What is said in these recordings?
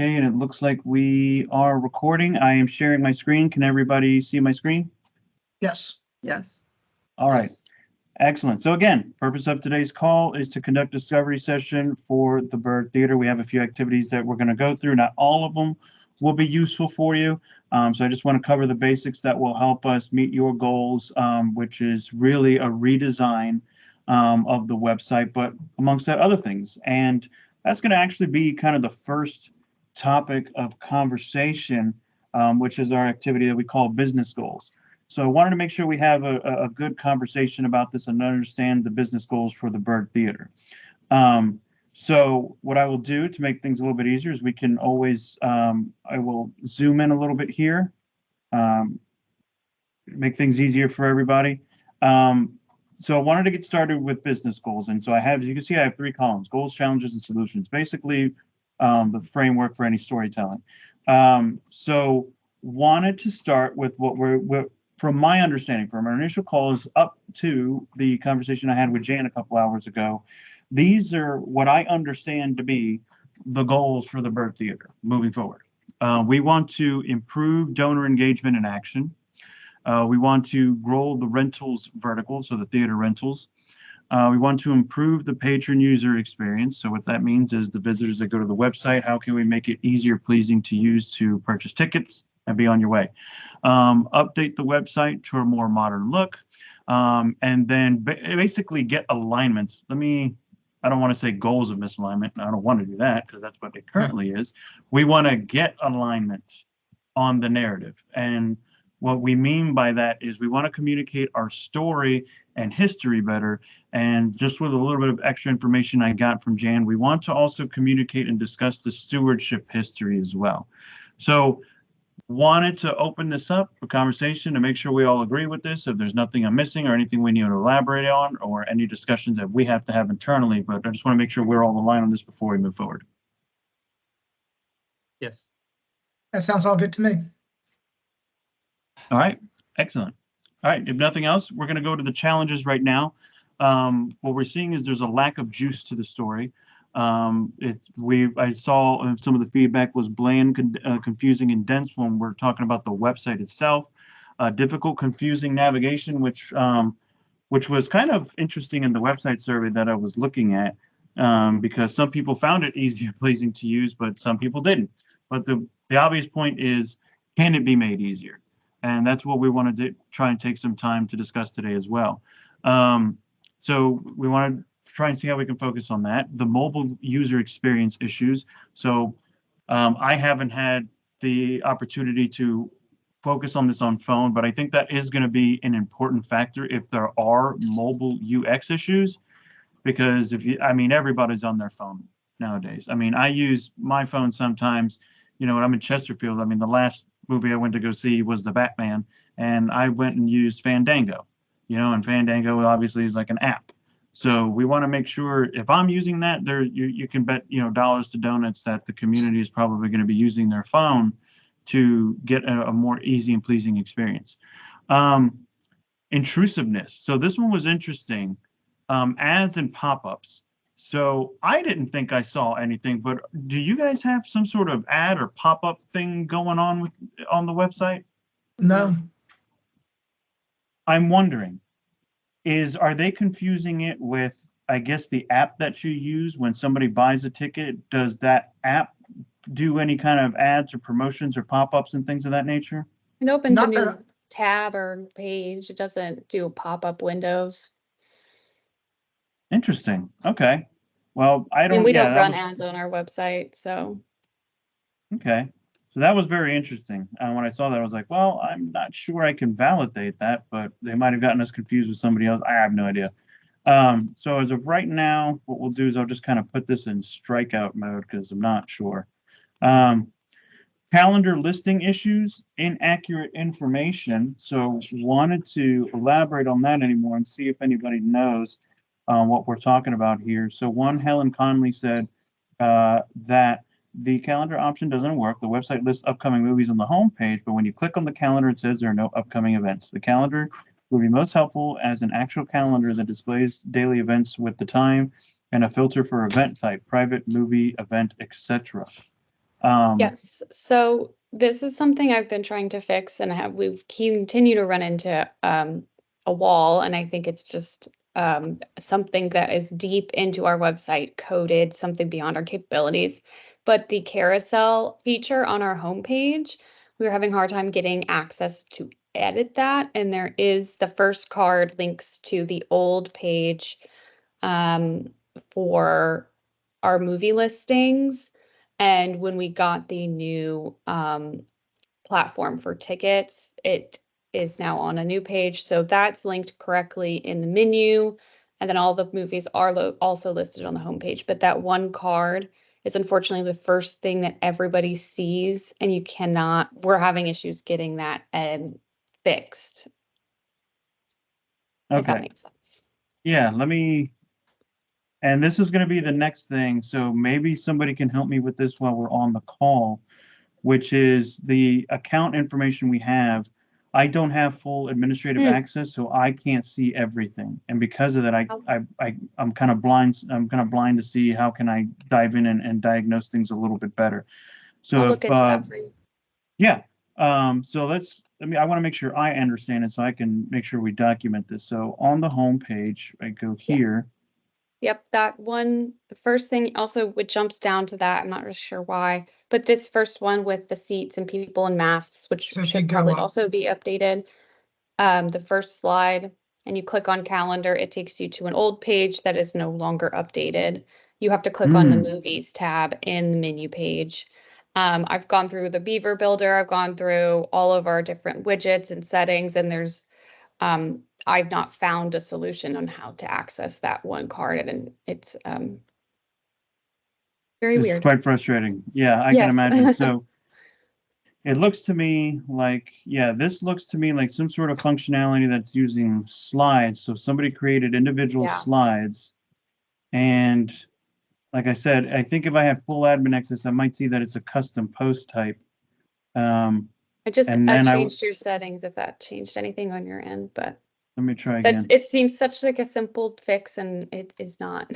Okay, and it looks like we are recording. I am sharing my screen. Can everybody see my screen? Yes. Yes. All right. Yes. Excellent. So again, purpose of today's call is to conduct a discovery session for the Byrd Theater. We have a few activities that we're going to go through. Not all of them will be useful for you. So I just want to cover the basics that will help us meet your goals, which is really a redesign of the website, but amongst that other things. And that's going to actually be kind of the first topic of conversation, which is our activity that we call business goals. So I wanted to make sure we have a good conversation about this and understand the business goals for the Byrd Theater. So what I will do to make things a little bit easier is we can always, I will zoom in a little bit here, make things easier for everybody. So I wanted to get started with business goals. And so I have, as you can see, I have 3 columns: goals, challenges, and solutions, basically the framework for any storytelling. So wanted to start with what from my understanding, from our initial calls up to the conversation I had with Jan a couple hours ago, these are what I understand to be the goals for the Byrd Theater moving forward. We want to improve donor engagement and action. We want to grow the rentals vertical, so the theater rentals. We want to improve the patron user experience. So what that means is the visitors that go to the website, how can we make it easier, pleasing to use to purchase tickets and be on your way? Update the website to a more modern look, and then basically get alignments. I don't want to say goals of misalignment. I don't want to do that because that's what it currently is. We want to get alignment on the narrative. And what we mean by that is we want to communicate our story and history better. And just with a little bit of extra information I got from Jan, we want to also communicate and discuss the stewardship history as well. So wanted to open this up for conversation to make sure we all agree with this. If there's nothing I'm missing or anything we need to elaborate on or any discussions that we have to have internally, but I just want to make sure we're all aligned on this before we move forward. Yes. That sounds all good to me. All right, excellent. All right, if nothing else, we're going to go to the challenges right now. What we're seeing is there's a lack of juice to the story. I saw some of the feedback was bland, confusing, and dense when we're talking about the website itself. Difficult, confusing navigation, which was kind of interesting in the website survey that I was looking at, because some people found it easier, pleasing to use, but some people didn't. But the obvious point is, can it be made easier? And that's what we want to try and take some time to discuss today as well. So we want to try and see how we can focus on that. The mobile user experience issues. So I haven't had the opportunity to focus on this on phone, but I think that is going to be an important factor if there are mobile UX issues, because everybody's on their phone nowadays. I use my phone sometimes, when I'm in Chesterfield. The last movie I went to go see was The Batman, and I went and used Fandango, and Fandango obviously is like an app. So we want to make sure if I'm using that, you can bet dollars to donuts that the community is probably going to be using their phone to get a more easy and pleasing experience. Intrusiveness. So this one was interesting. Ads and pop-ups. So I didn't think I saw anything, but do you guys have some sort of ad or pop-up thing going on on the website? No. I'm wondering, are they confusing it with, I guess, the app that you use when somebody buys a ticket? Does that app do any kind of ads or promotions or pop-ups and things of that nature? It opens Not a new that- tab or page. It doesn't do pop-up windows. Interesting. Okay. Well, We don't run ads on our website, so. Okay. So that was very interesting. When I saw that, I was like, well, I'm not sure I can validate that, but they might have gotten us confused with somebody else. I have no idea. So as of right now, what we'll do is I'll just kind of put this in strikeout mode because I'm not sure. Calendar listing issues, inaccurate information. So wanted to elaborate on that anymore and see if anybody knows what we're talking about here. So one, Helen Conley said that the calendar option doesn't work. The website lists upcoming movies on the home page, but when you click on the calendar, it says there are no upcoming events. The calendar would be most helpful as an actual calendar that displays daily events with the time and a filter for event type, private, movie, event, etc. Yes, so this is something I've been trying to fix and we've continued to run into a wall, and I think it's just something that is deep into our website coded, something beyond our capabilities. But the carousel feature on our homepage, we were having a hard time getting access to edit that, and there is the first card links to the old page um, for our movie listings. And when we got the new platform for tickets, it is now on a new page. So that's linked correctly in the menu. And then all the movies are also listed on the homepage. But that one card is unfortunately the first thing that everybody sees. And you cannot, we're having issues getting that fixed, if that Okay, makes sense. yeah, and this is going to be the next thing. So maybe somebody can help me with this while we're on the call, which is the account information we have. I don't have full administrative Hmm. access, so I can't see everything. And because of that, Oh. I'm kind of blind. I'm kind of blind to see how can I dive in and diagnose things a little bit better. So I'll if look into that for you. yeah, so I want to make sure I understand it so I can make sure we document this. So on the home page, I go Yes. here. Yep, that one, the first thing also what jumps down to that, I'm not really sure why, but this first one with the seats and people in masks, which So if you should go probably up, also be updated. The first slide, and you click on calendar, it takes you to an old page that is no longer updated. You have to click on the movies tab in the menu page. I've gone through the Beaver Builder, I've gone through all of our different widgets and settings, and I've not found a solution on how to access that one card, and it's very It's weird. quite frustrating. Yeah, I can Yes. imagine. So it looks to me like, yeah, this looks to me like some sort of functionality that's using slides. So somebody created individual Yeah. slides. And like I said, I think if I have full admin access, I might see that it's a custom post type. And I then changed your settings if that changed anything on your end, but let me try again. it seems such like a simple fix, and it is not.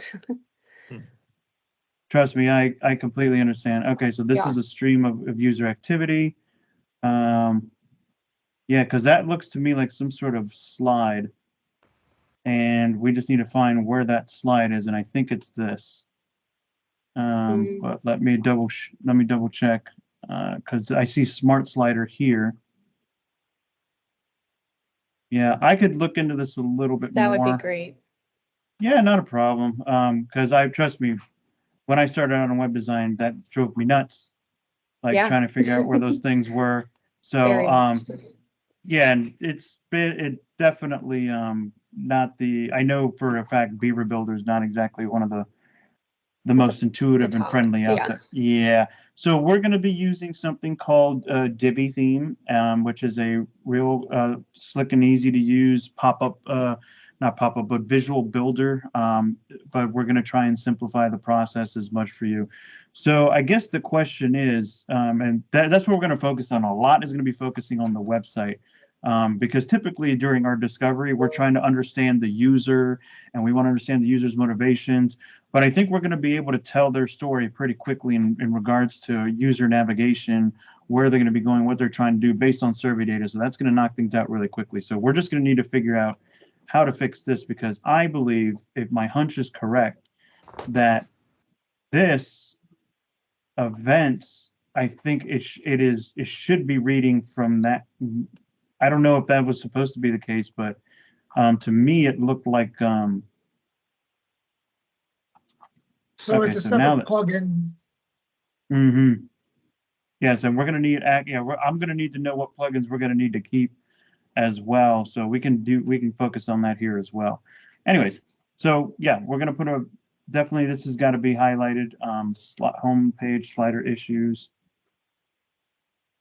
Trust me, I completely understand. Okay, so this Yeah. is a stream of user activity. Yeah, because that looks to me like some sort of slide. And we just need to find where that slide is, and I think it's this. But let me double check, because I see smart slider here. Yeah, I could look into this a little bit That would be more. great. Yeah, not a problem. Because trust me, when I started out in web design, that drove me nuts, like Yeah. trying to figure out where those things were. Very So, much so. yeah, and it definitely not the. I know for a fact Beaver Builder is not exactly one of the most The intuitive and top. friendly out Yeah. there. Yeah. So we're going to be using something called Divi Theme, which is a real slick and easy to use pop-up, not pop-up, but visual builder. But we're going to try and simplify the process as much for you. So I guess the question is, and that's what we're going to focus on. A lot is going to be focusing on the website. Because typically during our discovery, we're trying to understand the user and we want to understand the user's motivations. But I think we're going to be able to tell their story pretty quickly in regards to user navigation, where they're going to be going, what they're trying to do based on survey data. So that's going to knock things out really quickly. So we're just going to need to figure out how to fix this, because I believe, if my hunch is correct, that this events, I think it should be reading from that. I don't know if that was supposed to be the case, but to me, it looked like, so okay, it's a so now separate that, plugin. Yes, and we're gonna need, I'm gonna need to know what plugins we're gonna need to keep as well, so we can focus on that here as well. Anyways, so yeah, we're gonna put definitely this has got to be highlighted, home page slider issues.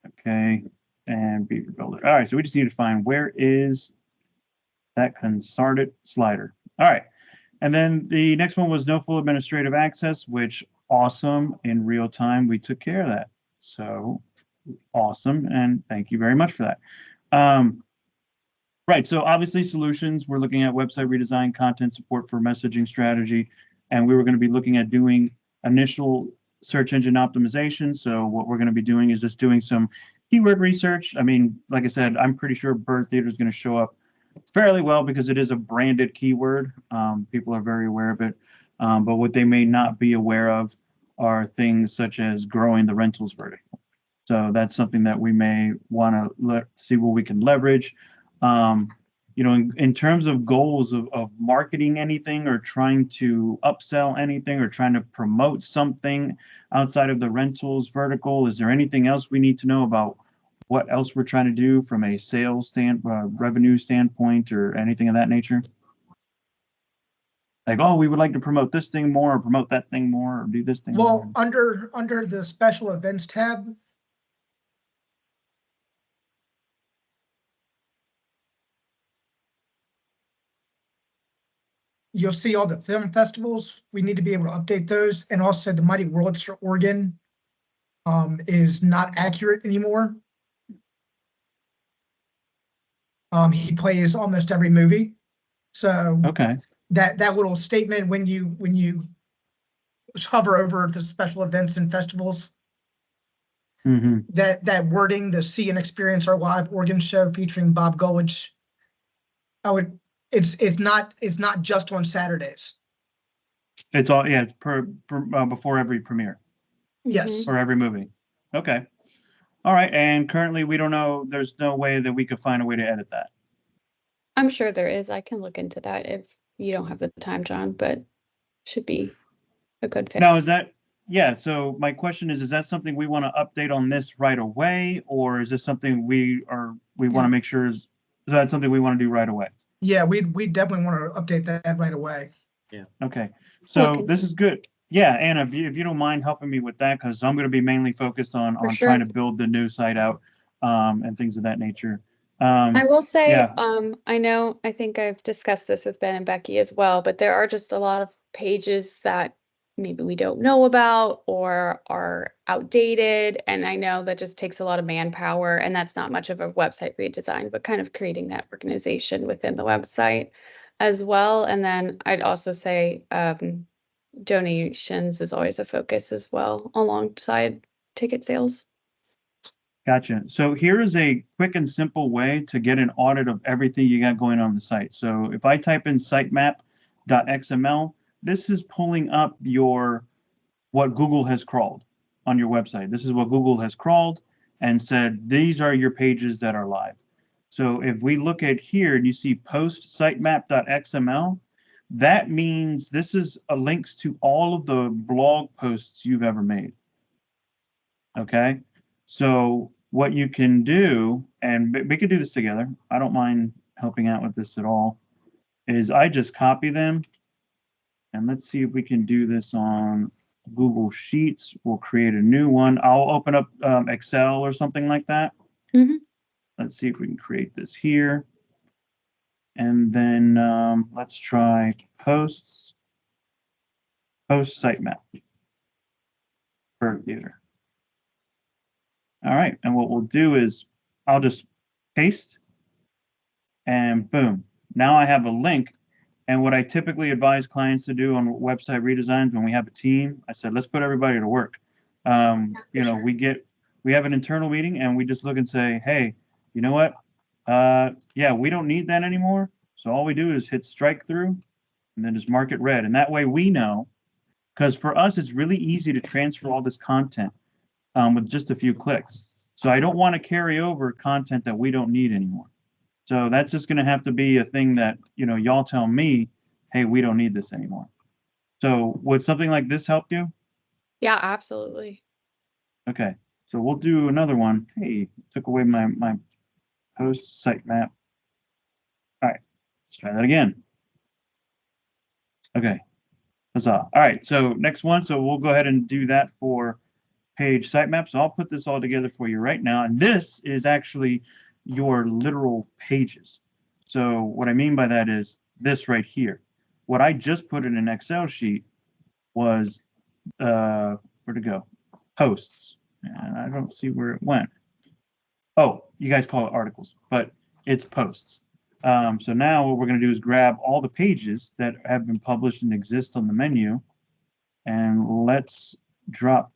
Okay, and Beaver Builder. All right, so we just need to find where is that concerted slider. All right, and then the next one was no full administrative access, which awesome, in real time we took care of that. So awesome, and thank you very much for that. Right, so obviously solutions, we're looking at website redesign, content support for messaging strategy, and we were going to be looking at doing initial search engine optimization. So what we're going to be doing is just doing some keyword research. I mean, like I said, I'm pretty sure Byrd Theater is going to show up fairly well because it is a branded keyword. People are very aware of it. But what they may not be aware of are things such as growing the rentals vertical. So that's something that we may want to see what we can leverage. In terms of goals of marketing anything or trying to upsell anything or trying to promote something outside of the rentals vertical, is there anything else we need to know about what else we're trying to do from a sales revenue standpoint or anything of that nature? Like, oh, we would like to promote this thing more or promote that thing more or do this thing Well, more. under the special events tab, you'll see all the film festivals. We need to be able to update those. And also the Mighty Worldster Oregon is not accurate anymore. He plays almost every movie. So Okay. that little statement when you hover over the special events and festivals, Mm-hmm. that wording, the See and Experience Our Live Oregon show featuring Bob Gulledge, it's not just on Saturdays. It's all, yeah, it's before every premiere Yes. or every movie. Okay. All right. And currently we don't know, there's no way that we could find a way to edit that. I'm sure there is. I can look into that if you don't have the time, John, but should be a good fix. Now, yeah, so my question is that something we want to update on this right away, or is this something we want to make sure is that something we want to do right away? Yeah, we definitely want to update that right away. Yeah. Okay. So this is good. Yeah, Anna, if you don't mind helping me with that, because I'm going to be mainly focused on For trying sure. to build the new site out and things of that nature. I will say, yeah. I think I've discussed this with Ben and Becky as well, but there are just a lot of pages that maybe we don't know about or are outdated. And I know that just takes a lot of manpower, and that's not much of a website redesign, but kind of creating that organization within the website as well. And then I'd also say donations is always a focus as well, alongside ticket sales. Gotcha. So here is a quick and simple way to get an audit of everything you got going on the site. So if I type in sitemap.xml, this is pulling up what Google has crawled on your website. This is what Google has crawled and said, these are your pages that are live. So if we look at here and you see post sitemap.xml, that means this is links to all of the blog posts you've ever made. Okay. So what you can do, and we could do this together, I don't mind helping out with this at all, is I just copy them. And let's see if we can do this on Google Sheets. We'll create a new one. I'll open up Excel or something like that. Mhm. Let's see if we can create this here. And then let's try post sitemap for theater. All right, and what we'll do is I'll just paste and boom. Now I have a link. And what I typically advise clients to do on website redesigns when we have a team, I said, let's put everybody to work. Sure. We have an internal meeting and we just look and say, hey, you know what? Yeah, we don't need that anymore. So all we do is hit strike through and then just mark it red. And that way we know, because for us, it's really easy to transfer all this content with just a few clicks. So I don't want to carry over content that we don't need anymore. So that's just going to have to be a thing that, y'all tell me, hey, we don't need this anymore. So would something like this help you? Yeah, absolutely. Okay. So we'll do another one. Hey, took away my post sitemap. All right. Let's try that again. Okay. Huzzah. All right. So next one. So we'll go ahead and do that for page sitemap. So I'll put this all together for you right now. And this is actually your literal pages. So what I mean by that is this right here. What I just put in an Excel sheet was, where'd it go? Posts. And I don't see where it went. Oh, you guys call it articles, but it's posts. So now what we're going to do is grab all the pages that have been published and exist on the menu, and let's drop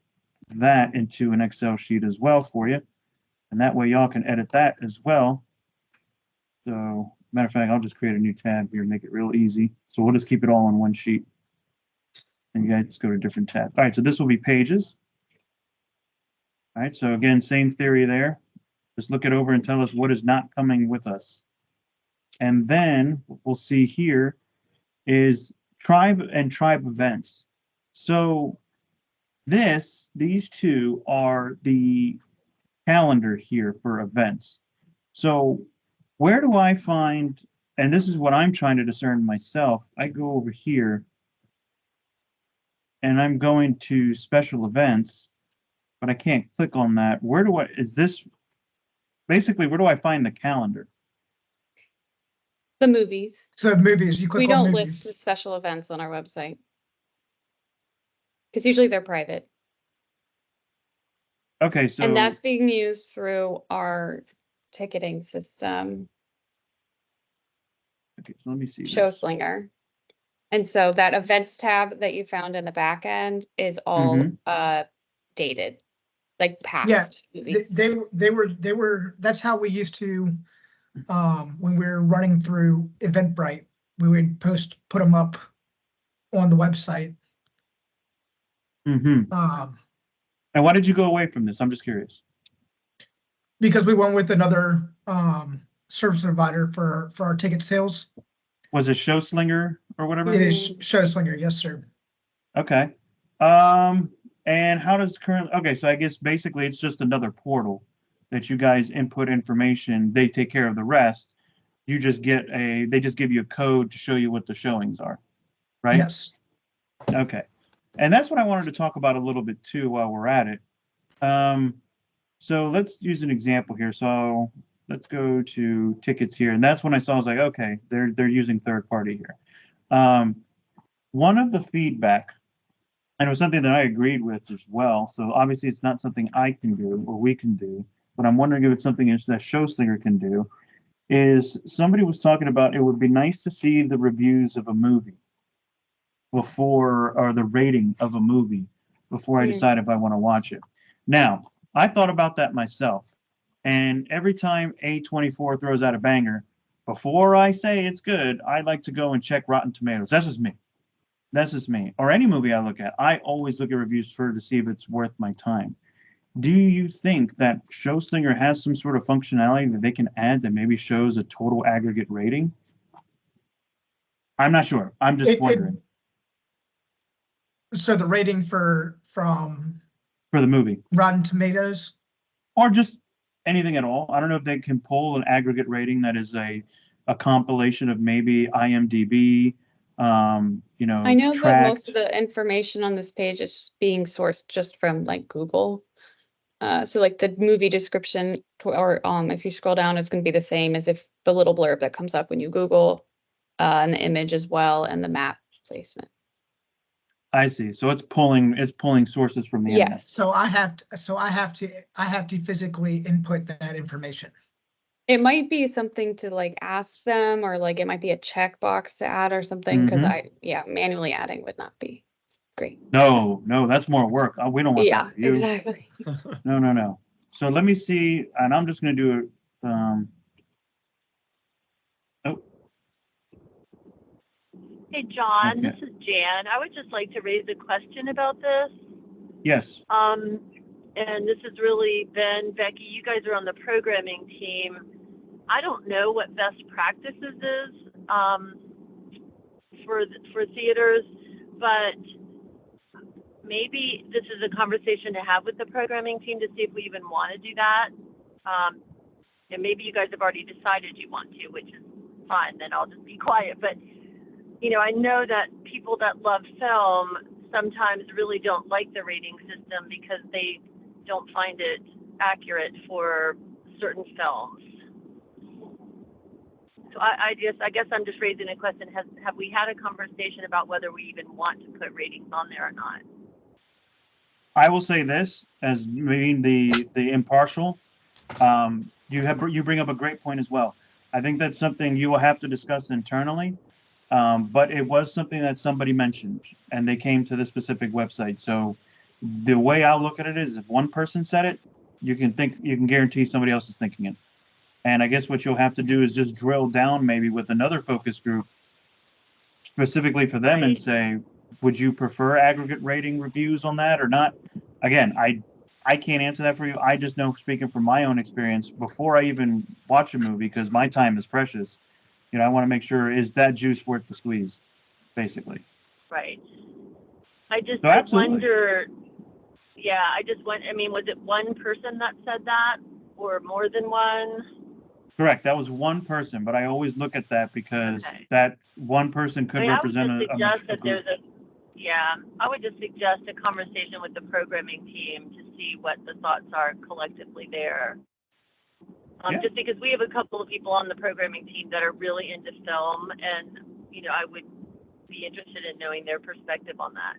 that into an Excel sheet as well for you. And that way y'all can edit that as well. So matter of fact, I'll just create a new tab here and make it real easy. So we'll just keep it all on one sheet. And you guys just go to different tabs. All right, so this will be pages. All right, so again, same theory there. Just look it over and tell us what is not coming with us. And then what we'll see here is tribe and tribe events. So these two are the calendar here for events. So where do I find, and this is what I'm trying to discern myself. I go over here and I'm going to special events, but I can't click on that. Where do I, is this, basically, where do I find the calendar? The movies. So movies, you We click on don't list the movies. special events on our website. Because usually they're private. Okay, so And that's being used through our ticketing system, okay, so let me see this. ShowSlinger. And so that events tab that you found in the back end is all dated, like past They, movies. they were, that's how we used to, when we were running through Eventbrite, we would put them up on the website. And why did you go away from this? I'm just curious. Because we went with another, service provider for our ticket sales. Was it ShowSlinger or whatever? It is ShowSlinger, yes, sir. Okay. And how does okay, so I guess basically it's just another portal that you guys input information, they take care of the rest. You just get they just give you a code to show you what the showings are, right? Yes. Okay. And that's what I wanted to talk about a little bit too while we're at it. So let's use an example here. So let's go to tickets here. And that's when I saw, I was like, okay, they're using third party here. One of the feedback, and it was something that I agreed with as well. So obviously it's not something I can do or we can do, but I'm wondering if it's something that ShowSlinger can do, is somebody was talking about it would be nice to see the reviews of a movie before, or the rating of a movie before I decide if I want to watch it. Now, I thought about that myself. And every time A24 throws out a banger, before I say it's good, I like to go and check Rotten Tomatoes. That's just me. That's just me. Or any movie I look at, I always look at reviews first to see if it's worth my time. Do you think that ShowSlinger has some sort of functionality that they can add that maybe shows a total aggregate rating? I'm not sure. I'm just wondering. So the rating from For the movie. Rotten Tomatoes? Or just anything at all. I don't know if they can pull an aggregate rating that is a compilation of maybe IMDb, you know, I know that Tracked. most of the information on this page is being sourced just from like Google. So like the movie description, or if you scroll down, it's going to be the same as if the little blurb that comes up when you Google, and the image as well, and the map placement. I see. So it's pulling sources from the internet. Yes. So I have to physically input that information. It might be something to like ask them, or like it might be a checkbox to add or something, because manually adding would not be great. No, that's more work. We don't want that. Yeah, exactly. No. So let me see, and I'm just going to do it. Hey, John, Okay. this is Jan. I would just like to raise a question about this. Yes. And this is really Ben, Becky, you guys are on the programming team. I don't know what best practices is for theaters, but maybe this is a conversation to have with the programming team to see if we even want to do that. And maybe you guys have already decided you want to, which is fine, then I'll just be quiet. But you know, I know that people that love film sometimes really don't like the rating system because they don't find it accurate for certain films. So I guess I'm just raising a question. Have we had a conversation about whether we even want to put ratings on there or not? I will say this as being the impartial. You bring up a great point as well. I think that's something you will have to discuss internally. But it was something that somebody mentioned, and they came to the specific website. So the way I look at it is, if one person said it, you can guarantee somebody else is thinking it. And I guess what you'll have to do is just drill down maybe with another focus group specifically for them and Right. say, would you prefer aggregate rating reviews on that or not? Again, I can't answer that for you. I just know, speaking from my own experience, before I even watch a movie, because my time is precious, I want to make sure, is that juice worth the squeeze, basically. Right. I Absolutely. wonder, yeah, I mean, was it one person that said that or more than one? Correct. That was one person, but I always look at that because that one person could represent I would just suggest that group. I would just suggest a conversation with the programming team to see what the thoughts are collectively there. Just because we have a couple of people on the programming team that are really into film, and I would be interested in knowing their perspective on that.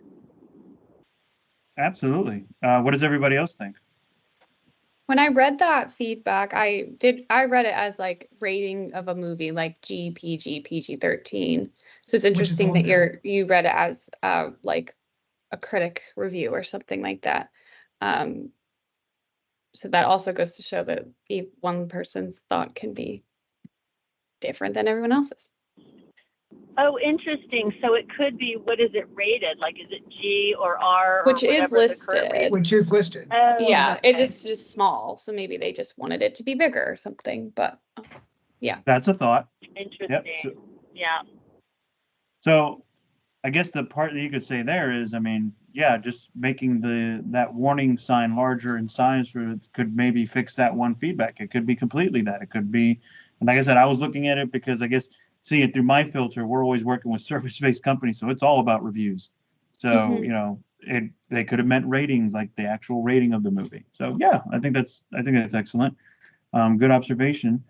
Absolutely. What does everybody else think? When I read that feedback, I read it as like rating of a movie, like G, PG, PG-13. So it's interesting that you read it as like a critic review or something like that. So that also goes to show that one person's thought can be different than everyone else's. Oh, interesting. So it could be, what is it rated? Like, is it G or R Which or whatever is listed. Which is listed. Oh, yeah, okay. it's just small. So maybe they just wanted it to be bigger or something. But yeah. That's a thought. Interesting. Yeah. So I guess the part that you could say there is, I mean, yeah, just making that warning sign larger in size could maybe fix that one feedback. It could be completely that. It could be, and like I said, I was looking at it because I guess seeing it through my filter, we're always working with service-based companies, so it's all about reviews. So they could have meant ratings, like the actual rating of the movie. So yeah, I think that's excellent. Good observation.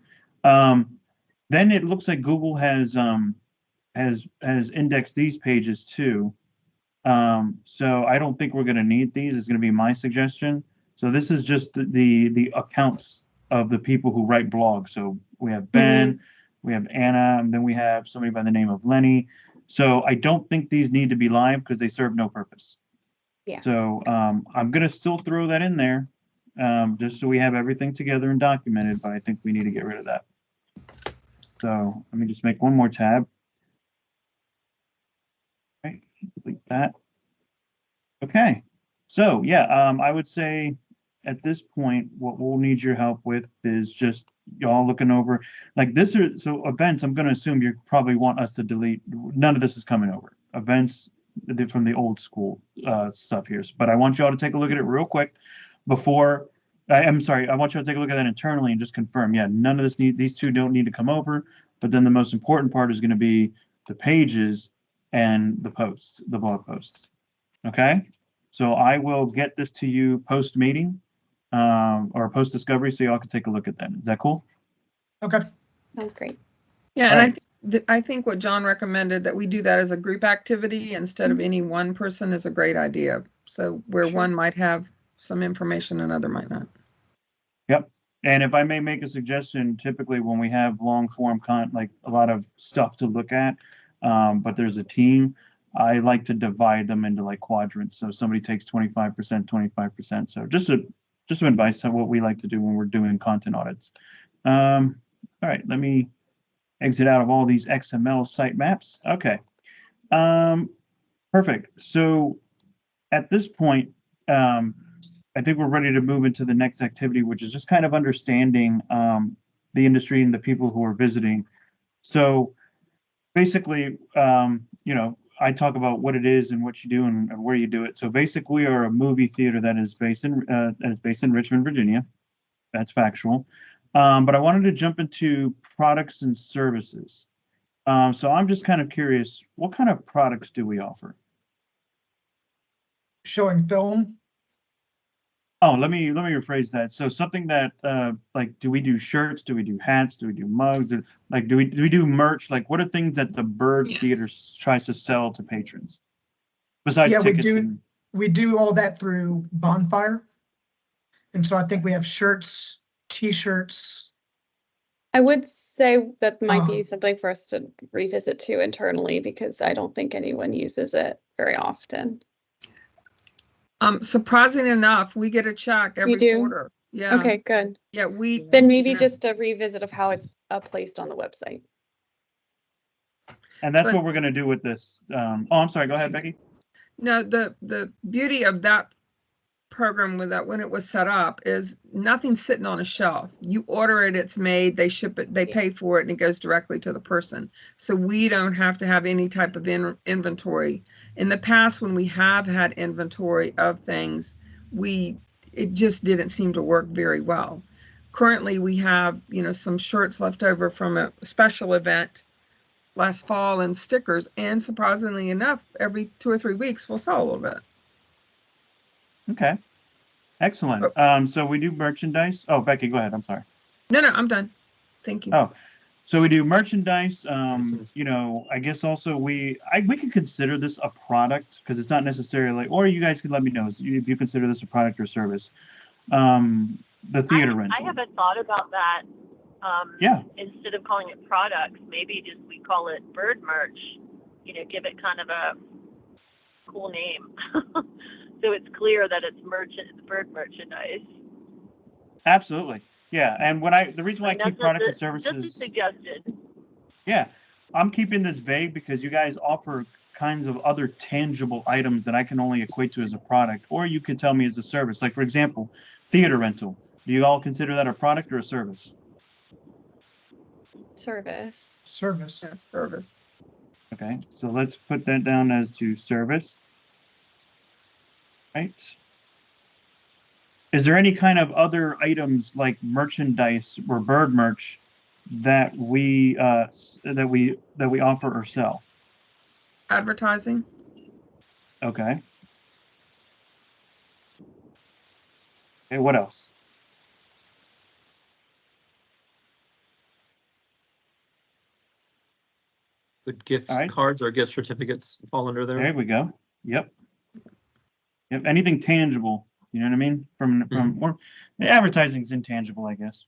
Then it looks like Google has indexed these pages too. So I don't think we're going to need these. Is going to be my suggestion. So this is just the accounts of the people who write blogs. So we have Ben, we have Anna, and then we have somebody by the name of Lenny. So I don't think these need to be live because they serve no purpose. Yes. So I'm going to still throw that in there just so we have everything together and documented, but I think we need to get rid of that. So let me just make one more tab. Okay, delete that. Okay, so yeah, I would say at this point, what we'll need your help with is just y'all looking over like this. So events, I'm going to assume you probably want us to delete. None of this is coming over. Events from the old school stuff here, but I want y'all to take a look at it real quick before. I'm sorry, I want y'all to take a look at that internally and just confirm. Yeah, none of this these two don't need to come over. But then the most important part is going to be the pages and the posts, the blog posts. Okay, so I will get this to you post meeting or post discovery so y'all can take a look at that. Is that cool? Okay. Sounds great. Yeah, and I think what John recommended, that we do that as a group activity instead of any one person, is a great idea. So where one might have some information, another might not. Yep. And if I may make a suggestion, typically when we have long form content, like a lot of stuff to look at, but there's a team, I like to divide them into like quadrants. So somebody takes 25%, 25%. So just some advice on what we like to do when we're doing content audits. All right, let me exit out of all these XML sitemaps. Okay. Perfect. So at this point, I think we're ready to move into the next activity, which is just kind of understanding the industry and the people who are visiting. So basically, I talk about what it is and what you do and where you do it. So basically, we are a movie theater that is based in Richmond, Virginia. That's factual. But I wanted to jump into products and services. So I'm just kind of curious, what kind of products do we offer? Showing film. Oh, let me rephrase that. So something that like, do we do shirts? Do we do hats? Do we do mugs? Do we do merch? Like, what are things that the Byrd Theater tries to sell to patrons besides tickets? We do all that through Bonfire, and so I think we have shirts, T-shirts. I would say that might be something for us to revisit too internally, because I don't think anyone uses it very often. Surprising enough, we get a check every do? quarter. Yeah. Okay, good. Yeah, we. Then maybe you know, just a revisit of how it's placed on the website. And that's But- what we're gonna do with this. Oh, I'm sorry, go ahead, Becky. No, the beauty of that program with that when it was set up is nothing's sitting on a shelf. You order it, it's made, they ship it, they pay for it, and it goes directly to the person. So we don't have to have any type of inventory. In the past, when we have had inventory of things, it just didn't seem to work very well. Currently, we have, some shirts left over from a special event last fall and stickers, and surprisingly enough, every 2 or 3 weeks we'll sell a little bit. Okay, excellent. So we do merchandise. Oh, Becky, go ahead. I'm sorry. No, I'm done. Thank you. Oh, so we do merchandise. I guess also we could consider this a product because it's not necessarily, or you guys could let me know if you consider this a product or service. The theater rental. I haven't thought about that. Yeah. Instead of calling it products, maybe just we call it Byrd merch. Give it kind of a cool name, so it's clear that it's Byrd merchandise. Absolutely. Yeah, and the reason why I keep products and services. Just suggested. Yeah, I'm keeping this vague because you guys offer kinds of other tangible items that I can only equate to as a product, or you could tell me as a service. Like, for example, theater rental. Do you all consider that a product or a service? Service. Yeah, service. Okay, so let's put that down as to service. Right. Is there any kind of other items like merchandise or Byrd merch that we offer or sell? Advertising. Okay. Okay, what else? Would gift All right. cards or gift certificates fall under there? There we go. Yep. Anything tangible, you know what I mean? Or the advertising's intangible, I guess.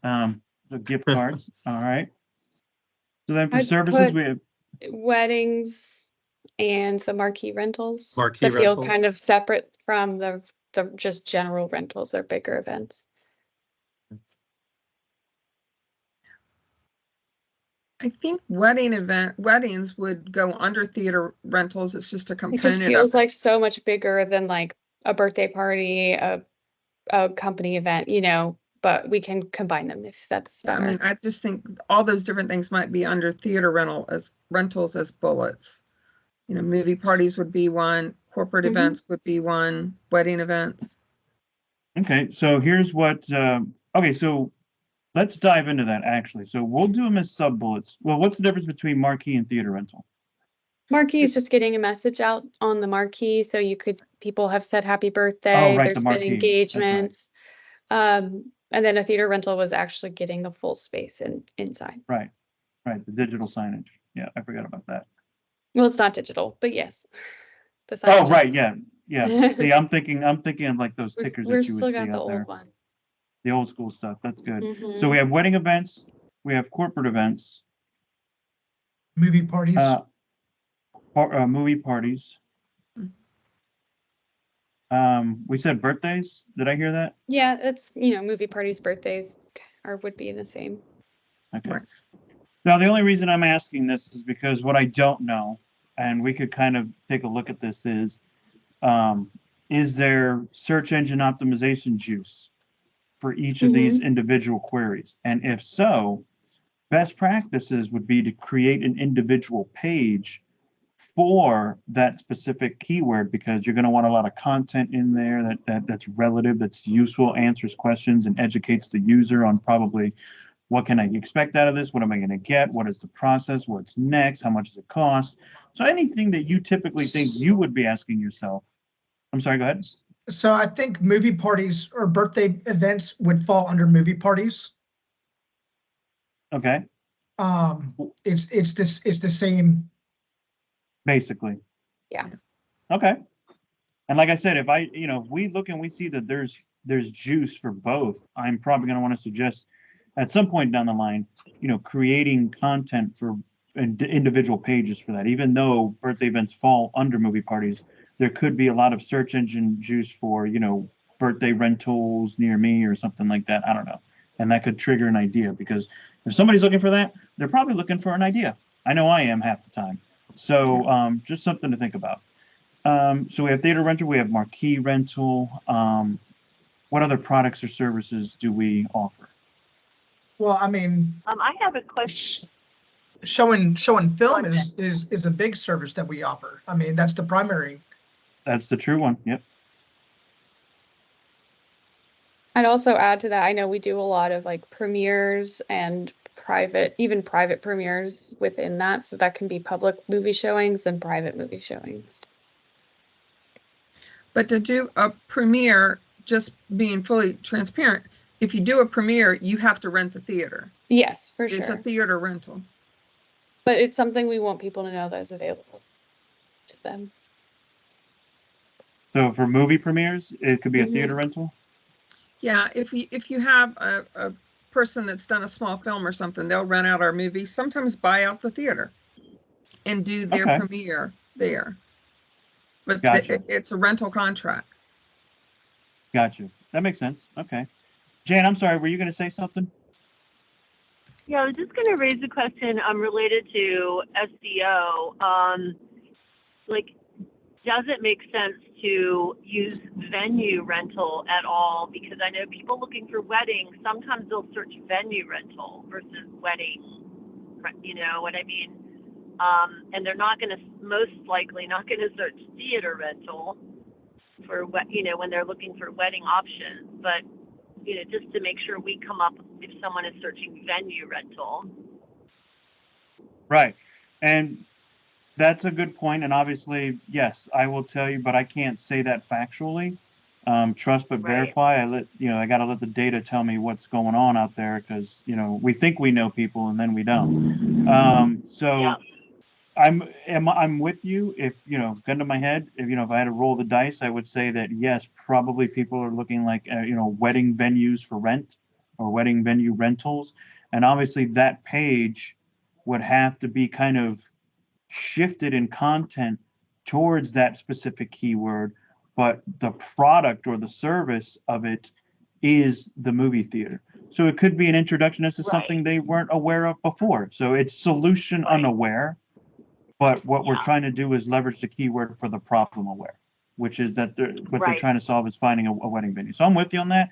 The gift cards. All right. So then for I'd services, put we have weddings and the marquee rentals. Marquee that feel rentals. kind of separate from the just general rentals or bigger events. I think weddings would go under theater rentals. It's just a It component just of feels it. like so much bigger than like a birthday party, a company event, but we can combine them if that's I better. mean, I just think all those different things might be under theater rentals as bullets. Movie parties would be one, corporate Mhm. events would be one, wedding events. okay. So here's what. Okay, so let's dive into that actually. So we'll do them as sub bullets. Well, what's the difference between marquee and theater rental? Marquee is just getting a message out on the marquee, so people have said happy birthday. right, the There's been marquee. That's right. engagements. And then a theater rental was actually getting the full space inside. Right, the digital signage. Yeah, I forgot about that. Well, it's not digital, but yes. The Oh, signage right, is- yeah. See, I'm thinking of like those tickers We're that you would still see got the out there. old one. The old school stuff. That's good. So Mhm. we have wedding events, we have corporate events, Movie parties. movie parties. We said birthdays. Did I hear that? Yeah, it's movie parties, birthdays, would be the same. Okay. Right. Now, the only reason I'm asking this is because what I don't know, and we could kind of take a look at this, is there search engine optimization juice for each of these individual queries? And if so, best practices would be to create an individual page for that specific keyword, because you're going to want a lot of content in there that's relative, that's useful, answers questions, and educates the user on probably what can I expect out of this, what am I going to get, what is the process, what's next, how much does it cost. So anything that you typically think you would be asking yourself. I'm sorry, go ahead. So I think movie parties or birthday events would fall under movie parties. Okay, It's the same. basically. Yeah. Okay. And like I said, if we look and we see that there's juice for both, I'm probably going to want to suggest at some point down the line, creating content for individual pages for that. Even though birthday events fall under movie parties, there could be a lot of search engine juice for, birthday rentals near me or something like that. I don't know. And that could trigger an idea, because if somebody's looking for that, they're probably looking for an idea. I know I am half the time. So just something to think about. So we have theater rental, we have marquee rental. What other products or services do we offer? Well, I mean, I have a question. showing film Content. is a big service that we offer. I mean, that's the primary. That's the true one. Yep. I'd also add to that, I know we do a lot of like premieres and even private premieres within that. So that can be public movie showings and private movie showings. But to do a premiere, just being fully transparent, if you do a premiere, you have to rent the theater. Yes, for It's a sure. theater rental. But it's something we want people to know that is available to them. So for movie premieres, it could be a Mhm. theater rental. Yeah, if you have a person that's done a small film or something, they'll rent out our movies, sometimes buy out the theater and do their Okay. premiere there. But Gotcha. it's a rental contract. Gotcha. That makes sense. Okay. Jan, I'm sorry. Were you going to say something? Yeah, I was just going to raise a question related to SEO. Like, does it make sense to use venue rental at all? Because I know people looking for weddings, sometimes they'll search venue rental versus wedding, you know what I mean? And they're not going to, most likely not going to search theater rental for, when they're looking for wedding options. But, just to make sure we come up if someone is searching venue rental. Right. And that's a good point. And obviously, yes, I will tell you, but I can't say that factually. Trust but Right. verify. I got to let the data tell me what's going on out there, because, we think we know people and then we don't. So Yeah. I'm with you. If, gun to my head, if I had to roll the dice, I would say that yes, probably people are looking like, wedding venues for rent or wedding venue rentals. And obviously that page would have to be kind of shifted in content towards that specific keyword, but the product or the service of it is the movie theater. So it could be an introduction as to something they weren't aware of before. So it's solution unaware, but what we're trying to do is leverage the keyword for the problem aware, which is that what they're trying to solve is finding a wedding venue. So I'm with you on that.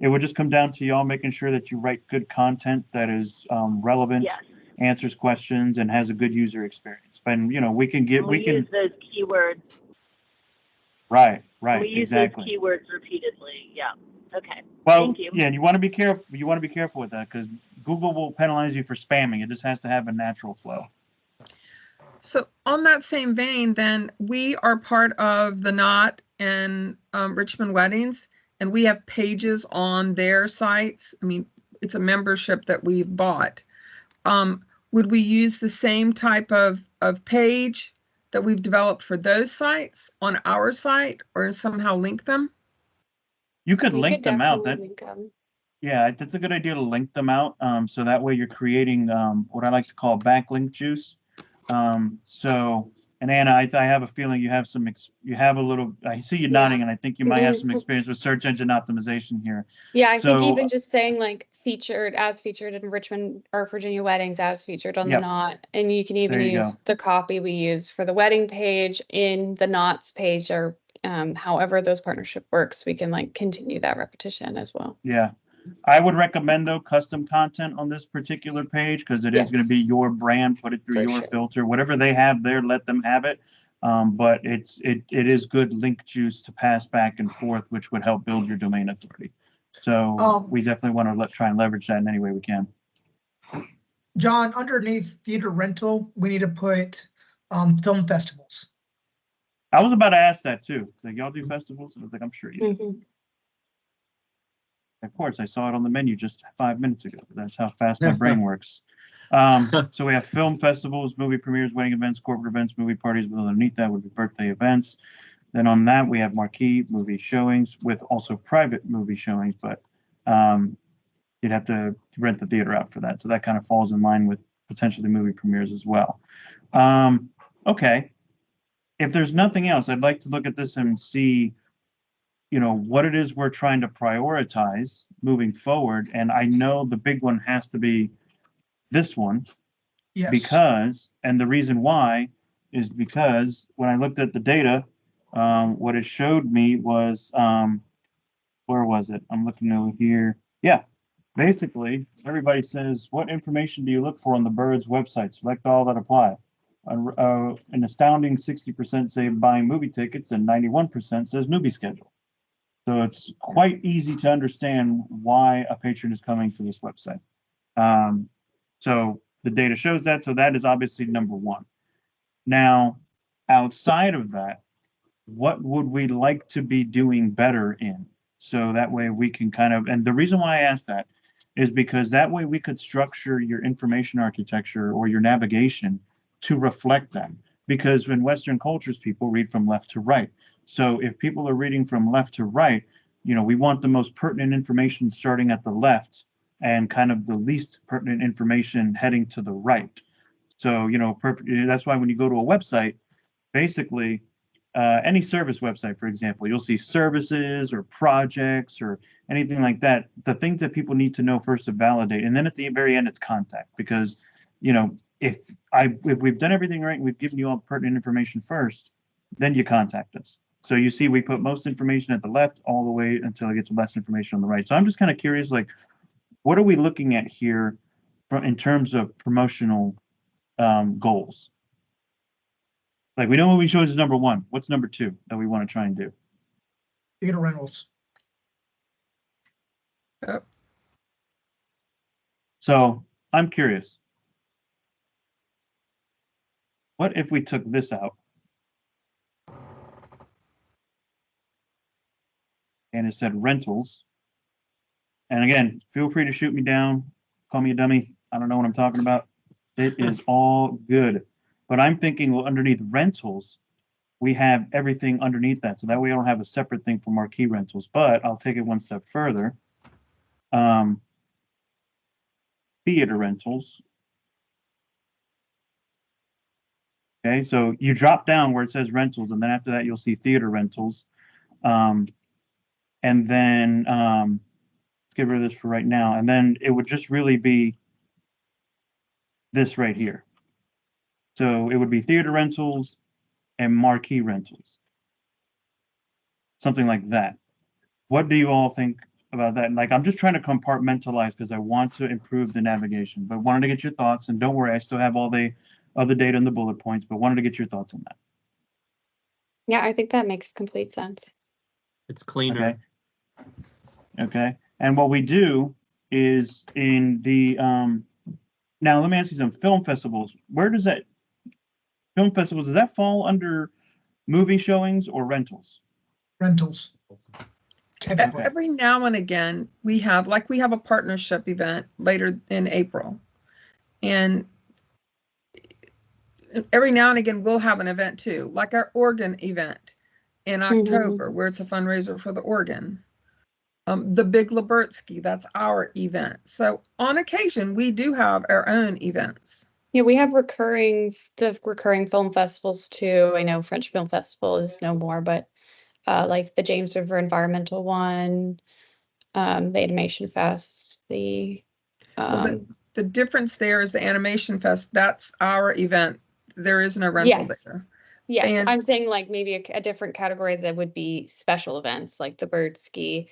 It would just come down to y'all making sure that you write good content that is relevant, Yes. answers questions, and has a good user experience. And we can use those keywords. Right, We use exactly. those keywords repeatedly. Yeah. Okay. Well, Thank you. yeah, and you want to be careful. You want to be careful with that, because Google will penalize you for spamming. It just has to have a natural flow. So on that same vein, then we are part of the Knot and Richmond Weddings, and we have pages on their sites. I mean, it's a membership that we've bought. Would we use the same type of page that we've developed for those sites on our site, or somehow link them? You could You link could them out. definitely link them. Yeah, that's a good idea to link them out. So that way you're creating what I like to call backlink juice. And Anna, I have a feeling you have I see you nodding, and I think you might have some experience with search engine optimization here. Yeah, I think So, even just saying like featured in Richmond or Virginia weddings, as featured on the Knot, and you can even There you use the copy we use for the wedding page in the Knots page, or however those partnership works, we can like continue that repetition as well. Yeah. I would recommend, though, custom content on this particular page, because it is going to be your brand. Put it through your filter. Whatever they have there, let them have it. But it is good link juice to pass back and forth, which would help build your domain authority. So we definitely want to try and leverage that in any way we can. John, underneath theater rental, we need to put film festivals. I was about to ask that too. Like, y'all do festivals? I was like, I'm sure you do. Of course, I saw it on the menu just 5 minutes ago. That's how fast my brain works. So we have film festivals, movie premieres, wedding events, corporate events, movie parties. But underneath that would be birthday events. Then on that, we have marquee movie showings with also private movie showings, but you'd have to rent the theater out for that. So that kind of falls in line with potentially movie premieres as well. Okay. if there's nothing else, I'd like to look at this and see, you know, what it is we're trying to prioritize moving forward. And I know the big one has to be this one, Yes. because, and the reason why is because when I looked at the data, what it showed me was, where was it? I'm looking over here. Yeah, basically, everybody says, what information do you look for on the Byrd's website? Select all that apply. An astounding 60% say buying movie tickets and 91% says movie schedule. So it's quite easy to understand why a patron is coming to this website. So the data shows that. So that is obviously number one. Now, outside of that, what would we like to be doing better in? So that way we can kind of, and the reason why I asked that is because that way we could structure your information architecture or your navigation to reflect that. Because in Western cultures, people read from left to right. So if people are reading from left to right, you know, we want the most pertinent information starting at the left and kind of the least pertinent information heading to the right. So, you know, that's why when you go to a website, basically, any service website, for example, you'll see services or projects or anything like that. The things that people need to know first to validate, and then at the very end, it's contact. Because, you know, if we've done everything right, we've given you all pertinent information first, then you contact us. So you see, we put most information at the left all the way until it gets less information on the right. So I'm just kind of curious, like, what are we looking at here in terms of promotional goals? Like, we know what we chose is number one. What's number two that we want to try and do? Theater rentals. Yep. So I'm curious. What if we took this out? And it said rentals. And again, feel free to shoot me down, call me a dummy. I don't know what I'm talking about. It is all good. But I'm thinking, well, underneath rentals, we have everything underneath that. So that way I don't have a separate thing for marquee rentals. But I'll take it one step further. Theater rentals. Okay, so you drop down where it says rentals, and then after that, you'll see theater rentals. And then let's get rid of this for right now. And then it would just really be this right here. So it would be theater rentals and marquee rentals. Something like that. What do you all think about that? Like, I'm just trying to compartmentalize because I want to improve the navigation, but wanted to get your thoughts. And don't worry, I still have all the other data and the bullet points, but wanted to get your thoughts on that. Yeah, I think that makes complete sense. It's cleaner. Okay. And what we do is in the now let me ask you some film festivals. Where does that film festivals, does that fall under movie showings or rentals? Rentals. Typically. Every now and again, we have a partnership event later in April. And every now and again, we'll have an event too, like our organ event in October, where it's a fundraiser for the organ. The Big Libertsky, that's our event. So on occasion, we do have our own events. Yeah, we have the recurring film festivals too. I know French Film Festival is no more, but like the James River Environmental one, the Animation Fest, Well, the difference there is the Animation Fest, that's our event. There is no rental there. Yes, And I'm saying like maybe a different category that would be special events like the Byrd ski,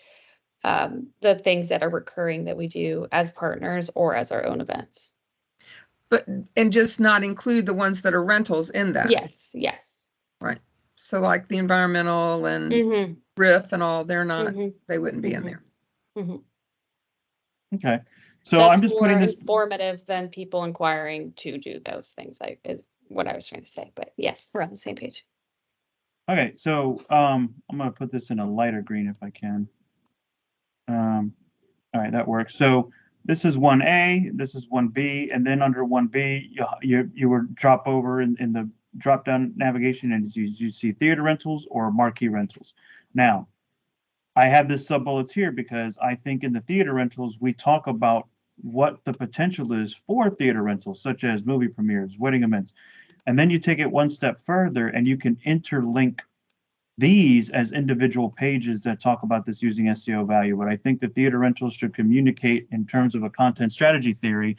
the things that are recurring that we do as partners or as our own events. and just not include the ones that are rentals in that. Yes. Right. So like the environmental and Riff and all, they're not, they wouldn't be in there. Okay. So that's I'm just more putting this informative than people inquiring to do those things, is what I was trying to say. But yes, we're on the same page. Okay, so I'm gonna put this in a lighter green if I can. All right, that works. So this is 1A, this is 1B, and then under 1B, you would drop over in the drop down navigation, and you see theater rentals or marquee rentals. Now, I have this sub bullets here because I think in the theater rentals, we talk about what the potential is for theater rentals, such as movie premieres, wedding events. And then you take it one step further and you can interlink these as individual pages that talk about this using SEO value. What I think the theater rentals should communicate in terms of a content strategy theory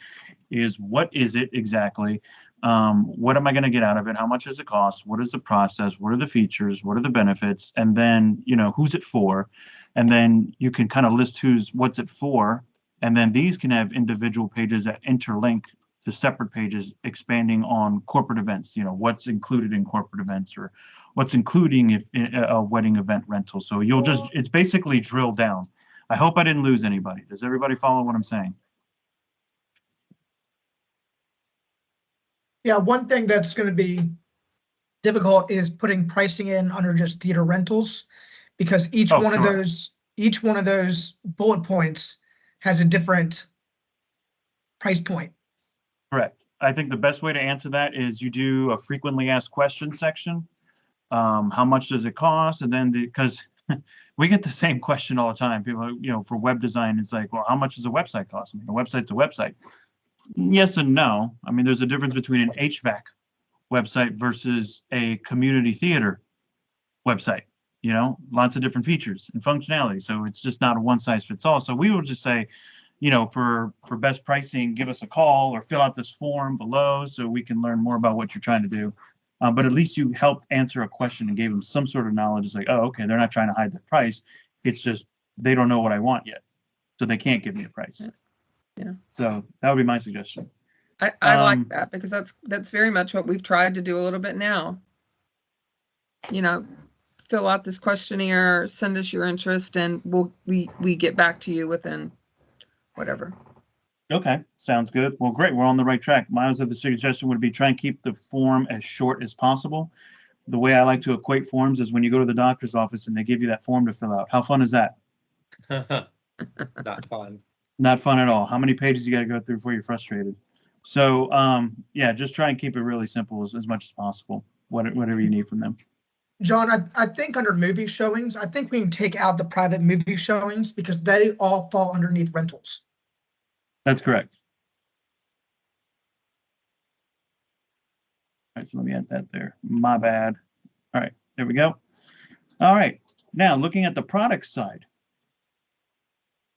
is, what is it exactly? What am I going to get out of it? How much does it cost? What is the process? What are the features? What are the benefits? And then, who's it for? And then you can kind of list what's it for. And then these can have individual pages that interlink to separate pages expanding on corporate events, what's included in corporate events, or what's including if a wedding event rental. So it's basically drilled down. I hope I didn't lose anybody. Does everybody follow what I'm saying? Yeah, one thing that's going to be difficult is putting pricing in under just theater rentals, because each Oh, one of sure. those bullet points has a different price point. Correct. I think the best way to answer that is you do a frequently asked questions section. How much does it cost? And then because we get the same question all the time. People, for web design, it's like, well, how much does a website cost? I mean, a website's a website. Yes and no. I mean, there's a difference between an HVAC website versus a community theater website. Lots of different features and functionality. So it's just not a one size fits all. So we will just say, for best pricing, give us a call or fill out this form below so we can learn more about what you're trying to do. But at least you helped answer a question and gave them some sort of knowledge. It's like, oh, okay, they're not trying to hide the price. It's just they don't know what I want yet, so they can't give me a price. Yeah. So that would be my suggestion. I like that, because that's very much what we've tried to do a little bit now. Fill out this questionnaire, send us your interest, and we get back to you within whatever. Okay, sounds good. Well, great. We're on the right track. My other suggestion would be try and keep the form as short as possible. The way I like to equate forms is when you go to the doctor's office and they give you that form to fill out. How fun is that? Not fun. Not fun at all. How many pages you got to go through before you're frustrated? So, yeah, just try and keep it really simple as much as possible, whatever you need from them. John, I think under movie showings, I think we can take out the private movie showings, because they all fall underneath rentals. That's correct. All right, so let me add that there. My bad. All right, there we go. All right, now looking at the product side,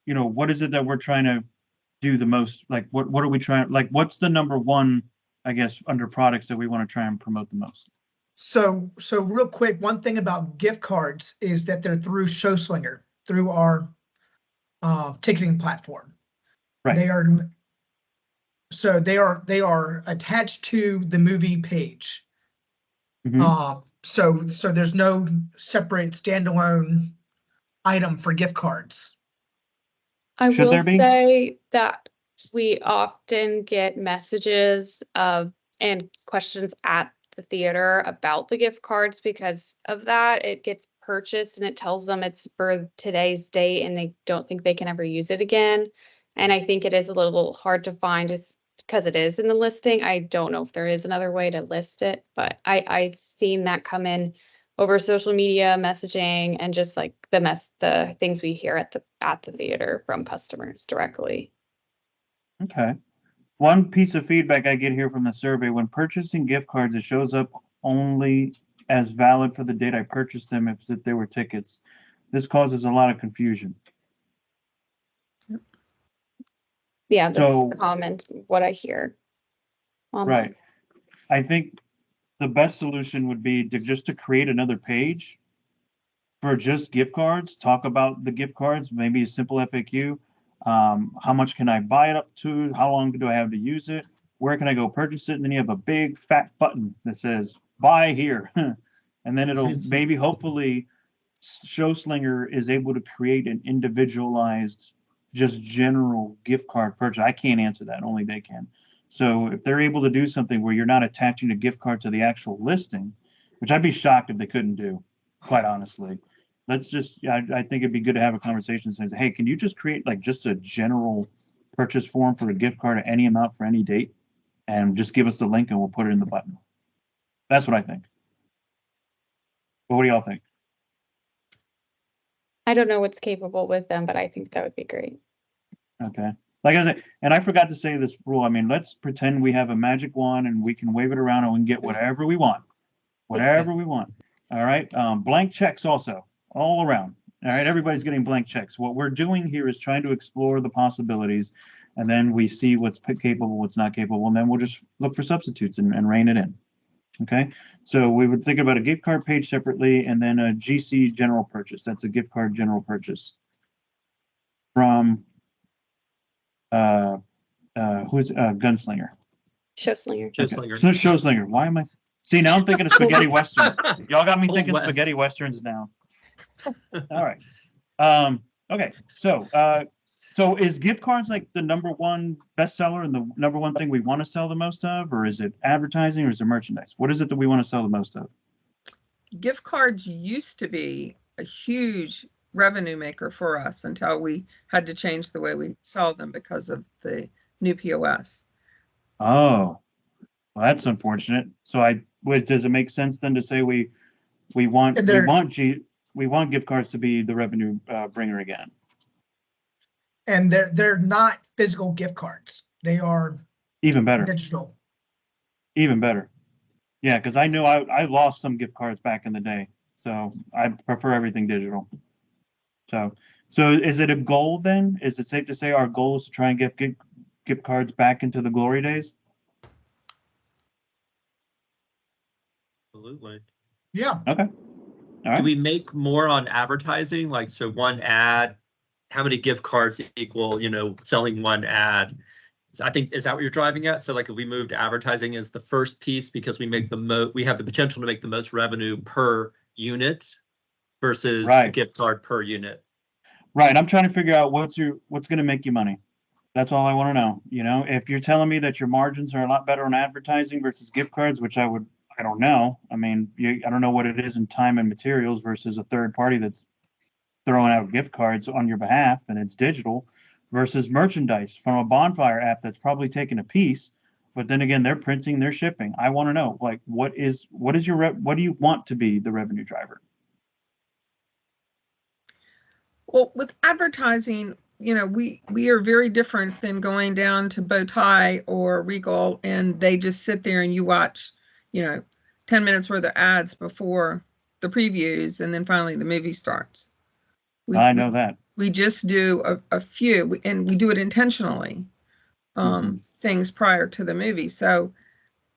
what is it that we're trying to do the most? Like, what are we trying? Like, what's the number one, I guess, under products that we want to try and promote the most? So real quick, one thing about gift cards is that they're through ShowSlinger, through our ticketing platform. Right. They are attached to the movie page. Mhm. So there's no separate standalone item for gift cards. I Should will there be? say that we often get messages and questions at the theater about the gift cards because of that. It gets purchased and it tells them it's for today's date and they don't think they can ever use it again. And I think it is a little hard to find just because it is in the listing. I don't know if there is another way to list it, but I've seen that come in over social media messaging and just like the things we hear at the theater from customers directly. Okay. One piece of feedback I get here from the survey: when purchasing gift cards, it shows up only as valid for the date I purchased them if they were tickets. This causes a lot of confusion. Yeah, that's So, common, what I hear. right. I think the best solution would be to create another page for just gift cards, talk about the gift cards, maybe a simple FAQ. How much can I buy it up to? How long do I have to use it? Where can I go purchase it? And then you have a big fat button that says buy here. And then it'll maybe hopefully ShowSlinger is able to create an individualized, just general gift card purchase. I can't answer that, only they can. So if they're able to do something where you're not attaching a gift card to the actual listing, which I'd be shocked if they couldn't do, quite honestly. I think it'd be good to have a conversation saying, hey, can you just create like just a general purchase form for a gift card at any amount for any date and just give us the link and we'll put it in the button. That's what I think. But what do y'all think? I don't know what's capable with them, but I think that would be great. Okay. like I said, and I forgot to say this rule. I mean, let's pretend we have a magic wand and we can wave it around and we can get whatever we want. Whatever we want. All right. Blank checks also all around. All right. Everybody's getting blank checks. What we're doing here is trying to explore the possibilities, and then we see what's capable, what's not capable, and then we'll just look for substitutes and rein it in. Okay. So we would think about a gift card page separately, and then a GC general purchase. That's a gift card general purchase from who's Gunslinger. Showslinger. Showslinger. So Showslinger. Why am I? See, now I'm thinking of spaghetti westerns. Y'all got me Old thinking West. spaghetti westerns now. All right. Okay. So is gift cards like the #1 bestseller and the #1 thing we want to sell the most of, or is it advertising, or is it merchandise? What is it that we want to sell the most of? Gift cards used to be a huge revenue maker for us until we had to change the way we sell them because of the new POS. Oh, well, that's unfortunate. So does it make sense then to say we want gift cards to be the revenue bringer again? And they're not physical gift cards. They are Even better. digital. Even better. Yeah, because I know I lost some gift cards back in the day, so I prefer everything digital. So is it a goal then? Is it safe to say our goal is to try and get gift cards back into the glory days? Absolutely. Yeah. Okay. All right. Do we make more on advertising? Like, so one ad, how many gift cards equal, selling one ad? I think, is that what you're driving at? So like if we move to advertising as the first piece, because we make we have the potential to make the most revenue per unit versus a gift card per unit. Right. I'm trying to figure out what's going to make you money. That's all I want to know. If you're telling me that your margins are a lot better on advertising versus gift cards, which I don't know. I mean, I don't know what it is in time and materials versus a third party that's throwing out gift cards on your behalf and it's digital versus merchandise from a Bonfire app that's probably taking a piece, but then again, they're printing, they're shipping. I want to know, like, what do you want to be the revenue driver? Well, with advertising, we are very different than going down to Bowtie or Regal and they just sit there and you watch, 10 minutes worth of ads before the previews and then finally the movie starts. I know that. We just do a few and we do it intentionally, things prior to the movie. So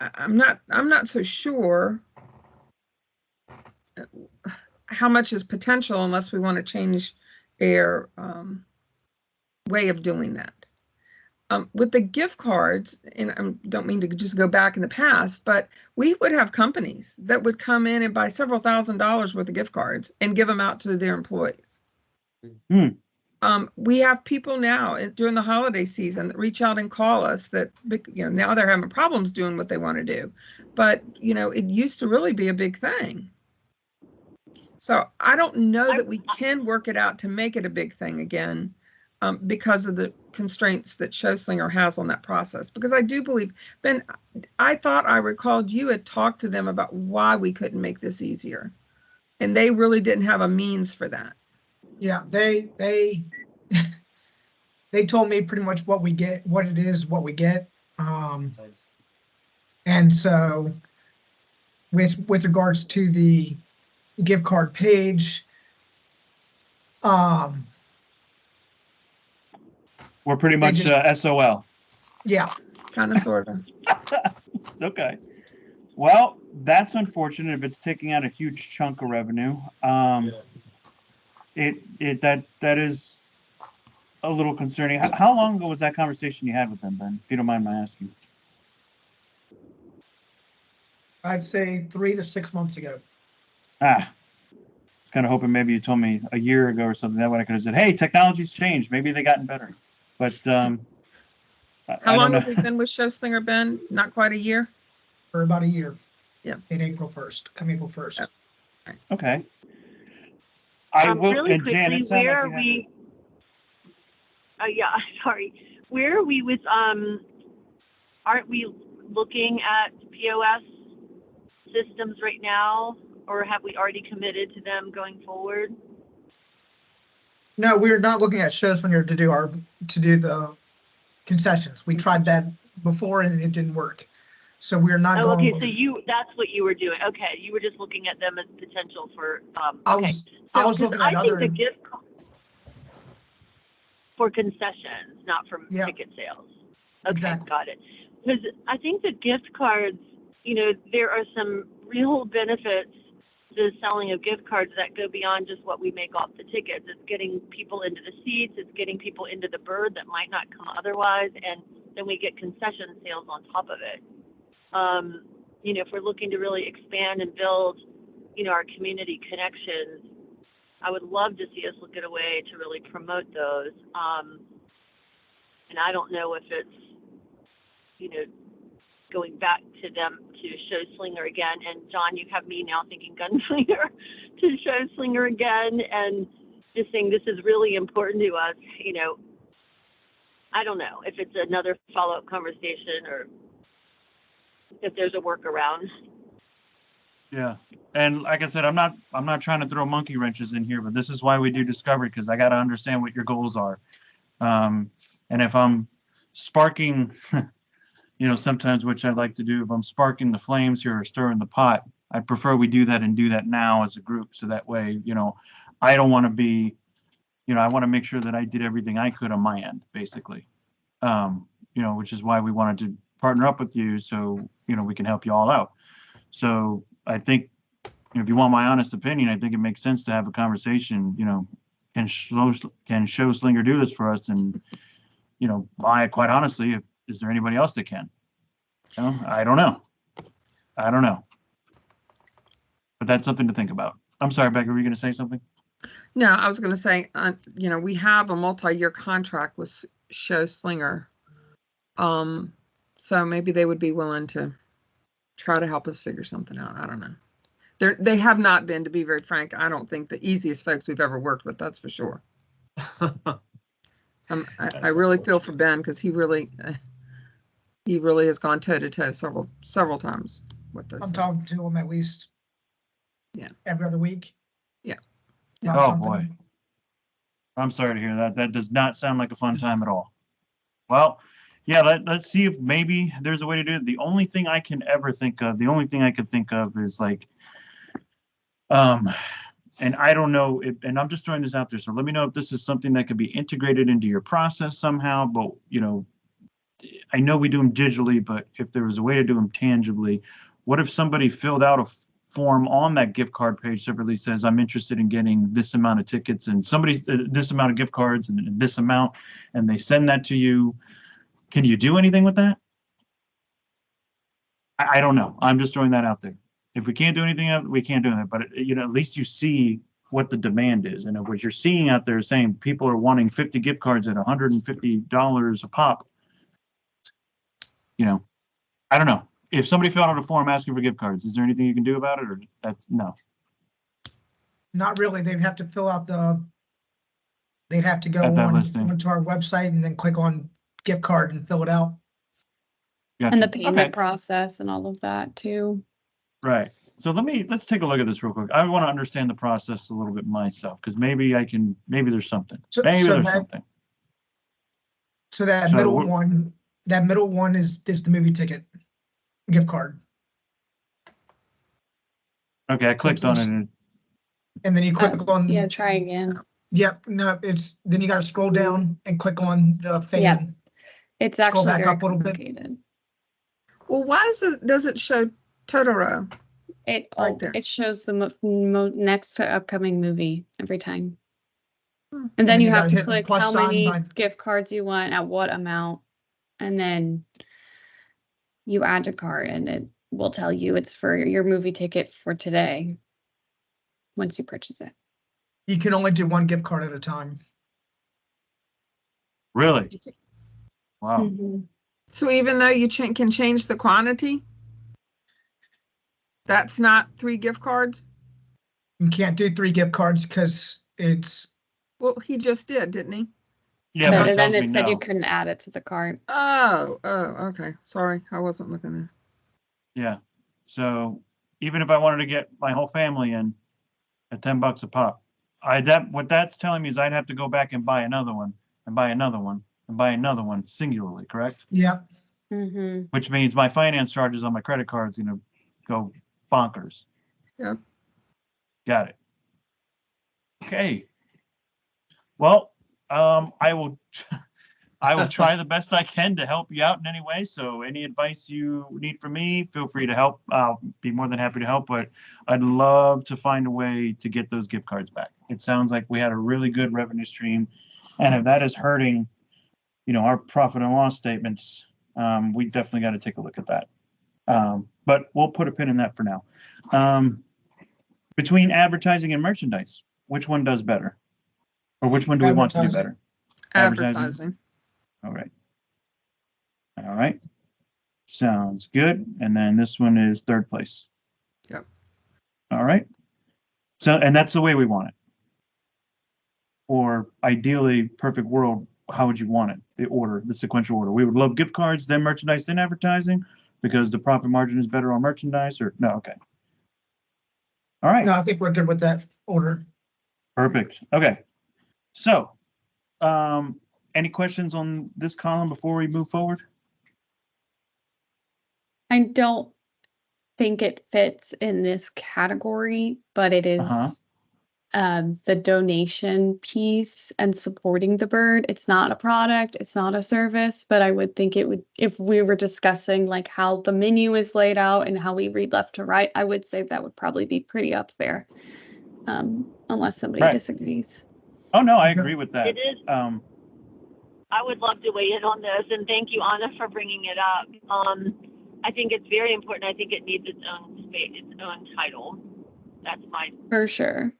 I'm not so sure how much is potential unless we want to change our way of doing that. With the gift cards, and I don't mean to just go back in the past, but we would have companies that would come in and buy several $1,000s worth of gift cards and give them out to their employees. We have people now during the holiday season that reach out and call us that, now they're having problems doing what they want to do. But, it used to really be a big thing. So I don't know that we can work it out to make it a big thing again. Because of the constraints that Showslinger has on that process. Because I do believe, Ben, I thought I recalled you had talked to them about why we couldn't make this easier. And they really didn't have a means for that. Yeah, they told me pretty much what we get, what it is, what we get. And so with regards to the gift card page, we're pretty much SOL. Yeah. Kind of, sort of. Okay. Well, that's unfortunate if it's taking out a huge chunk of revenue. That is a little concerning. How long ago was that conversation you had with them, Ben, if you don't mind my asking? I'd say 3 to 6 months ago. I was kind of hoping maybe you told me a year ago or something. That way I could have said, hey, technology's changed. Maybe they've gotten better. But how long have we been with Showslinger, Ben? Not quite a year? For about a year. Yeah. In April 1st, come April 1st. Okay. I will, really and Jan, quickly, it sounded where like are we? Yeah, sorry. Where are we with? Aren't we looking at POS systems right now, or have we already committed to them going forward? No, we're not looking at Showslinger to do concessions. We tried that before and it didn't work. So we're not Oh, going okay, so with, that's what you were doing. Okay, you were just looking at them as potential for, I okay. was, I was 'Cause looking at I think the other, gift for concessions, not for Yeah. ticket sales. Okay, Exactly. got it. Because I think the gift cards, you know, there are some real benefits to the selling of gift cards that go beyond just what we make off the tickets. It's getting people into the seats, it's getting people into the Byrd that might not come otherwise, and then we get concession sales on top of it. You know, if we're looking to really expand and build, you know, our community connections, I would love to see us look at a way to really promote those. And I don't know if it's, you know, going back to them to show Slinger again. And John, you have me now thinking Gunslinger to show Slinger again, and just saying this is really important to us. You know, I don't know if it's another follow-up conversation or if there's a workaround. Yeah. And like I said, I'm not trying to throw monkey wrenches in here, but this is why we do discovery, because I got to understand what your goals are. And if I'm sparking, you know, sometimes, which I like to do, if I'm sparking the flames here or stirring the pot, I prefer we do that and do that now as a group. So that way, you know, I don't want to be, you know, I want to make sure that I did everything I could on my end, basically. You know, which is why we wanted to partner up with you, so, you know, we can help you all out. So I think, you know, if you want my honest opinion, I think it makes sense to have a conversation, you know, can show Slinger do this for us? And, you know, quite honestly, is there anybody else that can? You know, I don't know. But that's something to think about. I'm sorry, Becca, were you going to say something? No, I was going to say, you know, we have a multi-year contract with Show Slinger. So maybe they would be willing to try to help us figure something out. I don't know. They have not been, to be very frank, I don't think the easiest folks we've ever worked with, that's for sure. I really feel for Ben, because he really has gone toe to toe several times with this. I'm talking to them at least every other week. Yeah. About Oh, something. boy. I'm sorry to hear that. That does not sound like a fun time at all. Well, yeah, let's see if maybe there's a way to do it. The only thing I can think of is like, and I don't know, and I'm just throwing this out there, so let me know if this is something that could be integrated into your process somehow. But, you know, I know we do them digitally, but if there was a way to do them tangibly, what if somebody filled out a form on that gift card page separately, says, I'm interested in getting this amount of tickets and this amount of gift cards and this amount, and they send that to you. Can you do anything with that? I don't know. I'm just throwing that out there. If we can't do anything, we can't do that. But, you know, at least you see what the demand is. And if what you're seeing out there is saying people are wanting 50 gift cards at $150 a pop, you know, I don't know. If somebody filled out a form asking for gift cards, is there anything you can do about it, or that's no? Not really. They'd have to fill out they'd have to go At that on listing. onto our website and then click on gift card and fill it out. Gotcha. And the payment Okay. process and all of that too. Right. So let's take a look at this real quick. I want to understand the process a little bit myself, because maybe there's something. So something. So that So middle what- one is the movie ticket gift card. Okay, I clicked on it and And then you click on, Yeah, try again. yep, no, then you gotta scroll down and click on the fan. Yeah. It's Scroll actually back very up a little bit. complicated. Well, why does it show Totoro? Right there. It shows the next to upcoming movie every time. Hmm. And then you have gotta to hit the click plus how sign many by- gift cards you want at what amount. And then you add to cart and it will tell you it's for your movie ticket for today once you purchase it. You can only do one gift card at a time. really, wow. Mhm. So even though you can change the quantity, that's not 3 gift cards? You can't do 3 gift cards because it's, Well, he just did, didn't he? Yeah, But but it then tells it me said you no. couldn't add it to the cart. Oh, okay. Sorry, I wasn't looking there. Yeah. So even if I wanted to get my whole family in at $10 a pop, what that's telling me is I'd have to go back and buy another one and buy another one and buy another one singularly, correct? Yep. Mm-hmm. Which means my finance charges on my credit card is gonna go bonkers. Yeah. Got it. Okay. Well, I will I will try the best I can to help you out in any way. So any advice you need from me, feel free to help. I'll be more than happy to help, but I'd love to find a way to get those gift cards back. It sounds like we had a really good revenue stream. And if that is hurting, our profit and loss statements, we definitely got to take a look at that. But we'll put a pin in that for now. Between advertising and merchandise, which one does better? Or which one do we want to do Advertising. better? Advertising. All right. All right. Sounds good. And then this one is third place. Yep. All right. So, and that's the way we want it. Or ideally, perfect world, how would you want it? The order, the sequential order. We would love gift cards, then merchandise, then advertising, because the profit margin is better on merchandise, or no? Okay. All right. No, I think we're good with that order. Perfect. Okay. So, any questions on this column before we move forward? I don't think it fits in this category, but it is the donation piece and supporting the Byrd. It's not a product, it's not a service, but I would think it would, if we were discussing like how the menu is laid out and how we read left to right, I would say that would probably be pretty up there. Unless somebody Right. disagrees. Oh, no, I agree with that. It is. I would love to weigh in on this, and thank you, Anna, for bringing it up. I think it's very important. I think it needs its own space, its own title. That's my. For sure.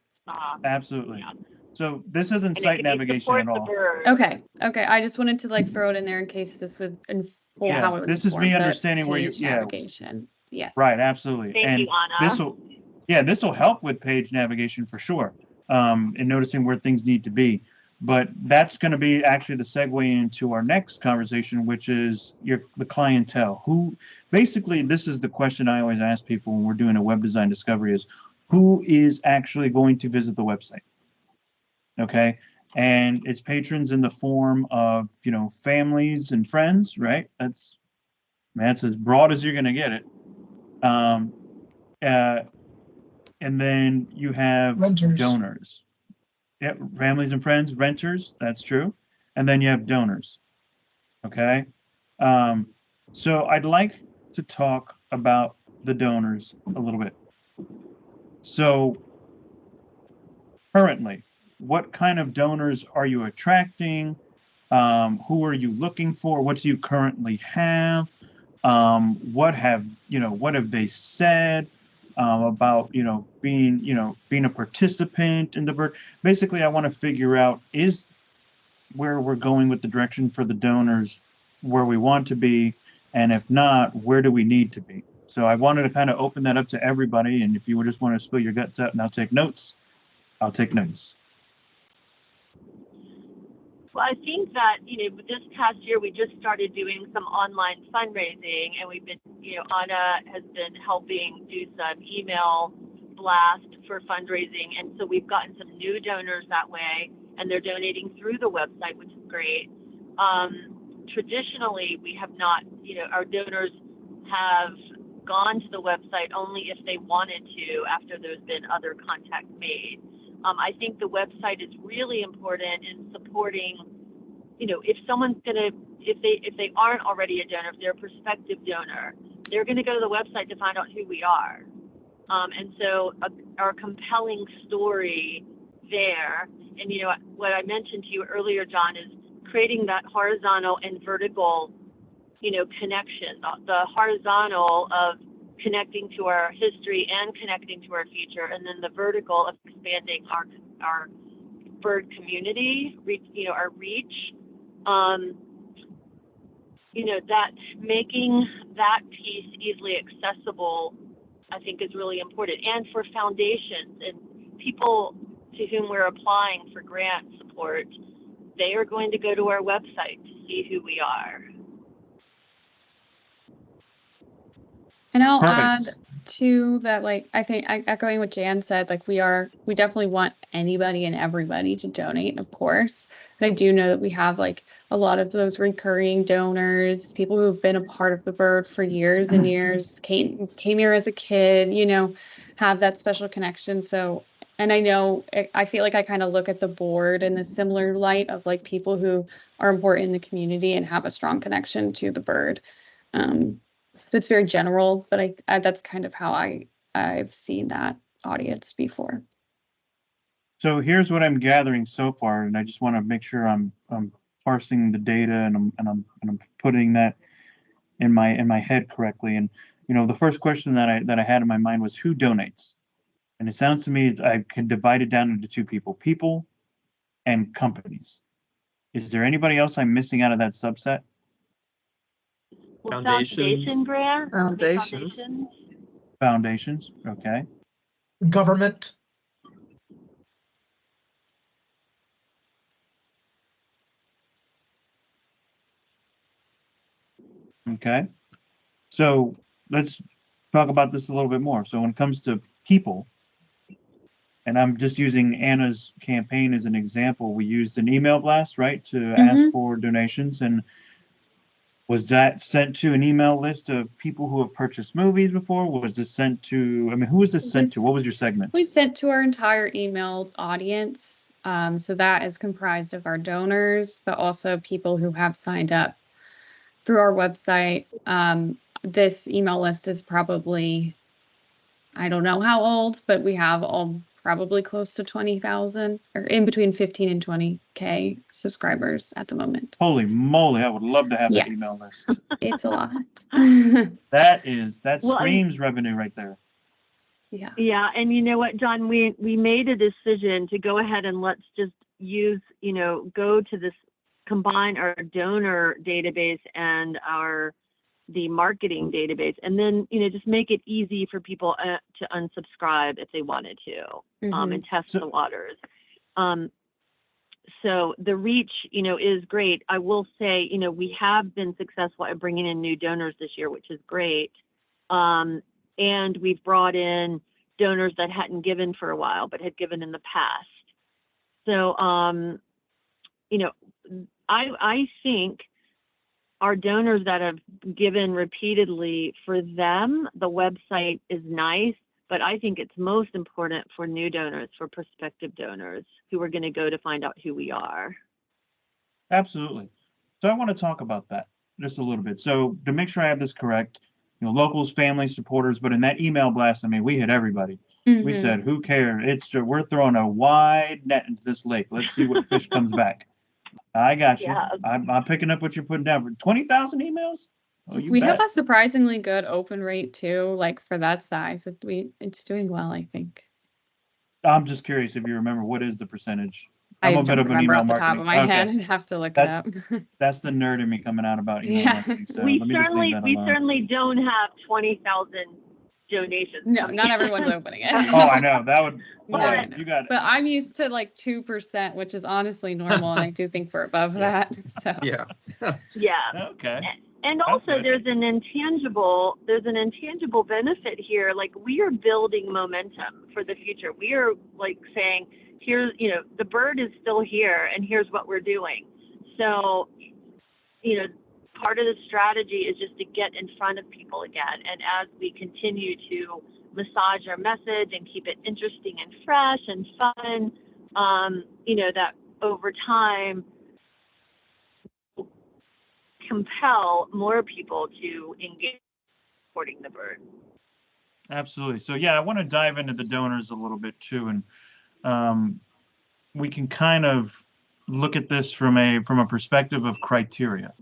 Absolutely. Yeah. So this isn't And it site could be navigation support at the all. Byrd. Okay. I just wanted to like throw it in there in case this would inform Yeah, how it would this is me inform the understanding where you- page yeah. navigation. Yes. Right, absolutely. Thank And you, Anna. this will help with page navigation for sure. And noticing where things need to be. But that's going to be actually the segue into our next conversation, which is the clientele. Who basically, this is the question I always ask people when we're doing a web design discovery is who is actually going to visit the website? Okay. And it's patrons in the form of, families and friends, right? That's as broad as you're going to get it. And then you have Renters. donors. Yep, families and friends, renters, that's true. And then you have donors. Okay. So I'd like to talk about the donors a little bit. So currently, what kind of donors are you attracting? Who are you looking for? What do you currently have? What have they said about being a participant in the Byrd? Basically, I want to figure out is where we're going with the direction for the donors where we want to be, and if not, where do we need to be? So I wanted to kind of open that up to everybody, and if you would just want to spill your guts out and I'll take notes, I'll take notes. Well, I think that, this past year, we just started doing some online fundraising, and we've been, Anna has been helping do some email blast for fundraising. And so we've gotten some new donors that way, and they're donating through the website, which is great. Traditionally, we have not, our donors have gone to the website only if they wanted to after there's been other contacts made. I think the website is really important in supporting, if someone's if they aren't already a donor, if they're a prospective donor, they're gonna go to the website to find out who we are. And so our compelling story there, and what I mentioned to you earlier, John, is creating that horizontal and vertical, connection, the horizontal of connecting to our history and connecting to our future, and then the vertical of expanding our Byrd community, our reach. That making that piece easily accessible, I think, is really important. And for foundations and people to whom we're applying for grant support, they are going to go to our website to see who we are. And I'll Perfect. add too that like I think echoing what Jan said, like we definitely want anybody and everybody to donate, of course. But I do know that we have like a lot of those recurring donors, people who have been a part of the Byrd for years and years, came here as a kid, have that special connection. So, and I know I feel like I kind of look at the board in the similar light of like people who are important in the community and have a strong connection to the Byrd. That's very general, but I that's kind of how I've seen that audience before. So here's what I'm gathering so far, and I just want to make sure I'm parsing the data and I'm putting that in my head correctly. And the first question that I had in my mind was who donates, and it sounds to me I can divide it down into two people and companies. Is there anybody else I'm missing out of that subset? Well, Foundations. foundation grants. Foundations. Foundations, okay. Government. Okay. So let's talk about this a little bit more. So when it comes to people, and I'm just using Anna's campaign as an example, we used an email blast, right, to ask for donations. And was that sent to an email list of people who have purchased movies before? Was this sent to, who was this sent to? What was your segment? We sent to our entire email audience. So that is comprised of our donors, but also people who have signed up through our website. This email list is probably, I don't know how old, but we have probably close to 20,000 or in between 15 and 20K subscribers at the moment. Holy moly, I would love to have that Yes. email list. It's a lot. That Well, screams revenue right there. Yeah. Yeah, and you know what, John, we made a decision to go ahead and let's just use, go to this, combine our donor database and the marketing database, and then, just make it easy for people to unsubscribe if they wanted to, and test the waters. So the reach, is great. I will say, we have been successful at bringing in new donors this year, which is great. And we've brought in donors that hadn't given for a while, but had given in the past. So, I think our donors that have given repeatedly, for them, the website is nice, but I think it's most important for new donors, for prospective donors who are going to go to find out who we are. Absolutely. So I want to talk about that just a little bit. So to make sure I have this correct, locals, family, supporters, but in that email blast, we hit everybody. We said, who cares? We're throwing a wide net into this lake. Let's see what fish comes back. I got you. Yeah. I'm picking up what you're putting down. For 20,000 emails? Oh, you We bet. have a surprisingly good open rate too, like for that size. It's doing well, I think. I'm just curious if you remember, what is the percentage? I I'm a bit don't of an remember email off the top marketing. of my head. Okay. I'd have to look That's- it up. That's the nerd in me coming out about email Yeah. marketing. So we let me just leave that alone. certainly don't have 20,000 donations. No, not everyone's opening it. Oh, I know. That would, No, yeah, no. you got it. But I'm used to like 2%, which is honestly normal, and I do think we're above Yeah. that. So Yeah. Yeah. Okay. And That's also good. there's an intangible benefit here. Like, we are building momentum for the future. We are like saying, here's, the Byrd is still here and here's what we're doing. So, part of the strategy is just to get in front of people again. And as we continue to massage our message and keep it interesting and fresh and fun, that over time compel more people to engage supporting the Byrd. Absolutely. So yeah, I want to dive into the donors a little bit too, and we can kind of look at this from a perspective of criteria.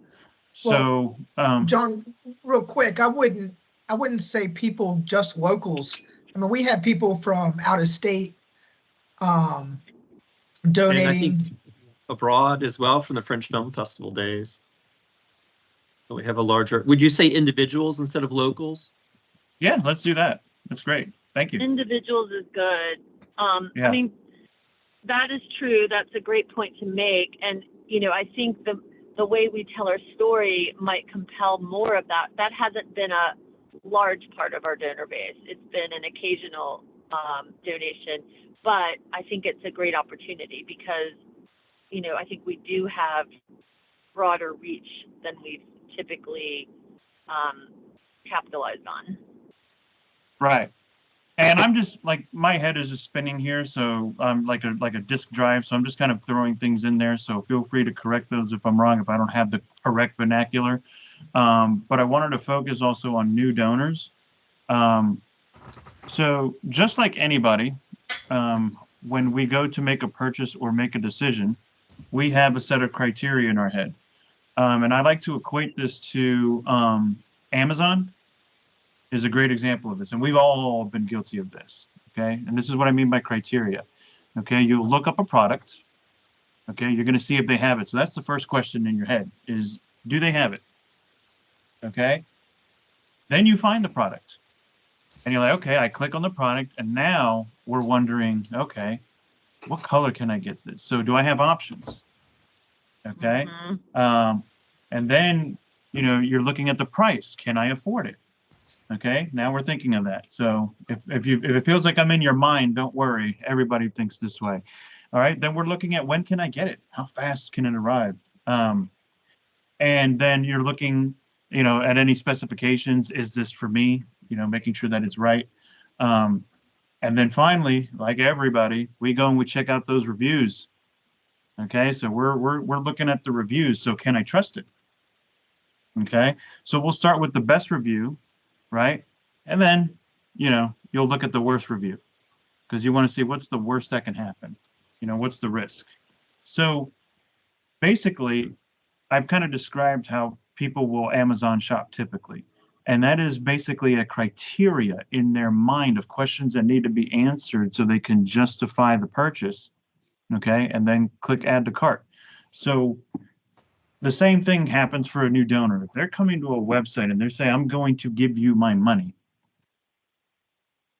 So John, real quick, I wouldn't say people just locals. We had people from out of state And I donating. think abroad as well from the French Film Festival days. We have a larger, would you say individuals instead of locals? yeah, let's do that. That's great. Thank you. Individuals is good. Yeah. That is true. That's a great point to make. And, I think the way we tell our story might compel more of that. That hasn't been a large part of our donor base. It's been an occasional donation, but I think it's a great opportunity because, you know, I think we do have broader reach than we've typically capitalized on. Right. And I'm just like, my head is just spinning here. So I'm like a disk drive. So I'm just kind of throwing things in there. So feel free to correct those if I'm wrong, if I don't have the correct vernacular. But I wanted to focus also on new donors. So just like anybody, when we go to make a purchase or make a decision, we have a set of criteria in our head. And I like to equate this to Amazon is a great example of this. And we've all been guilty of this, okay? And this is what I mean by criteria, okay? You look up a product, okay? You're going to see if they have it. So that's the first question in your head is, do they have it? Okay? Then you find the product. And you're like, okay, I click on the product, and now we're wondering, okay, what color can I get this? So do I have options? Okay. And then, you know, you're looking at the price. Can I afford it? Okay. Now we're thinking of that. So if it feels like I'm in your mind, don't worry. Everybody thinks this way. All right. Then we're looking at when can I get it? How fast can it arrive? And then you're looking, you know, at any specifications. Is this for me? You know, making sure that it's right. And then finally, like everybody, we go and we check out those reviews. Okay, so we're looking at the reviews. So can I trust it? Okay, so we'll start with the best review, right? And then, you know, you'll look at the worst review because you want to see what's the worst that can happen. You know, what's the risk? So basically, I've kind of described how people will Amazon shop typically. And that is basically a criteria in their mind of questions that need to be answered so they can justify the purchase. Okay, and then click add to cart. So the same thing happens for a new donor. If they're coming to a website and they're saying, I'm going to give you my money,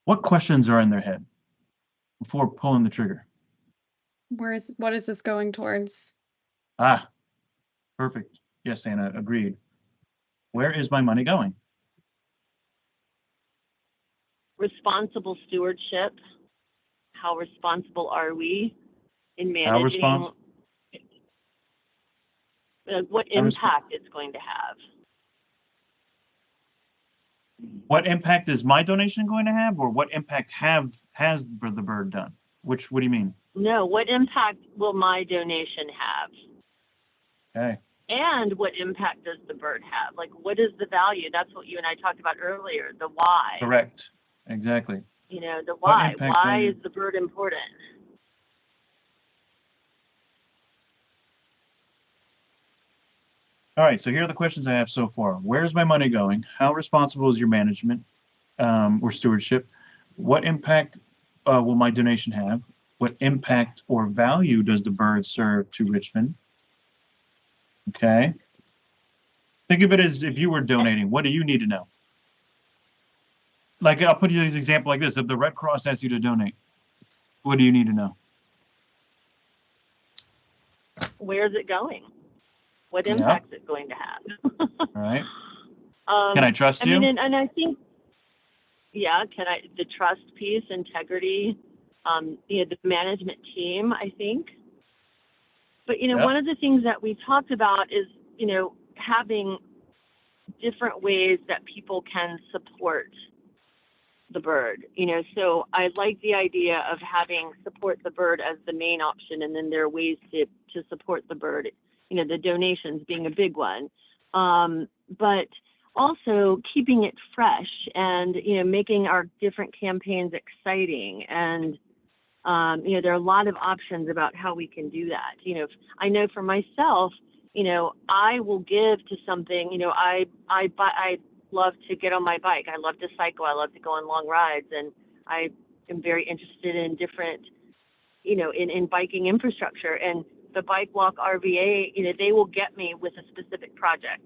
what questions are in their head before pulling the trigger? What is this going towards? Ah, perfect. Yes, Anna, agreed. Where is my money going? Responsible stewardship. How responsible are we in How managing what impact it's going to have? What impact is my donation going to have, or what impact has the Byrd done? What do you mean? No, what impact will my donation have? Okay. And what impact does the Byrd have? Like, what is the value? That's what you and I talked about earlier, the why. Correct. Exactly. You know, the why. impact Why value? is the Byrd important? All right, so here are the questions I have so far. Where's my money going? How responsible is your management or stewardship? What impact will my donation have? What impact or value does the Byrd serve to Richmond? Okay. Think of it as if you were donating. What do you need to know? Like, I'll put you this example like this. If the Red Cross asks you to donate, what do you need to know? Where's it going? What impact is it going to have? All right. Can I trust you? I mean, and I think, yeah, the trust piece, integrity, you know, the management team, I think. But, you know, one of the things that we talked about is, you know, having different ways that people can support the Byrd, you know, so I like the idea of having support the Byrd as the main option, and then there are ways to support the Byrd, you know, the donations being a big one, but also keeping it fresh and, you know, making our different campaigns exciting. And, you know, there are a lot of options about how we can do that. You know, I know for myself, you know, I will give to something, you know, I love to get on my bike. I love to cycle. I love to go on long rides. And I am very interested in different, you know, in biking infrastructure. And the Bike Walk RVA, you know, they will get me with a specific project.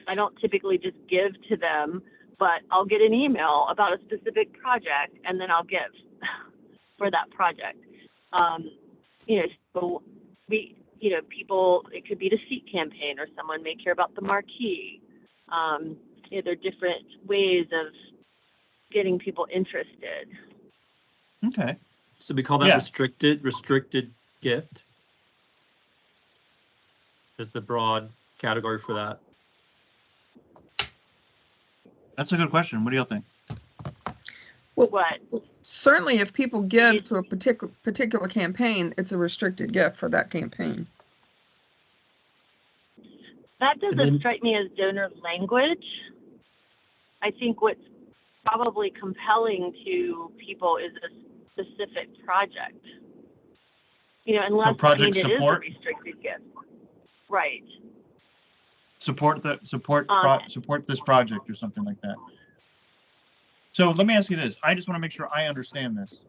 I don't typically just give to them, but I'll get an email about a specific project and then I'll give for that project. You know, so we, you know, people, it could be the seat campaign, or someone may care about the marquee. you know, there are different ways of getting people interested. Okay. So we call that Yeah. restricted gift. Is the broad category for that. That's a good question. What do y'all think? What? Certainly, if people give to a particular campaign, it's a restricted gift for that campaign. That doesn't then- strike me as donor language. I think what's probably compelling to people is a specific project. You know, unless project it is a support? restricted gift. Right. Support this project or something like that. So let me ask you this. I just want to make sure I understand this.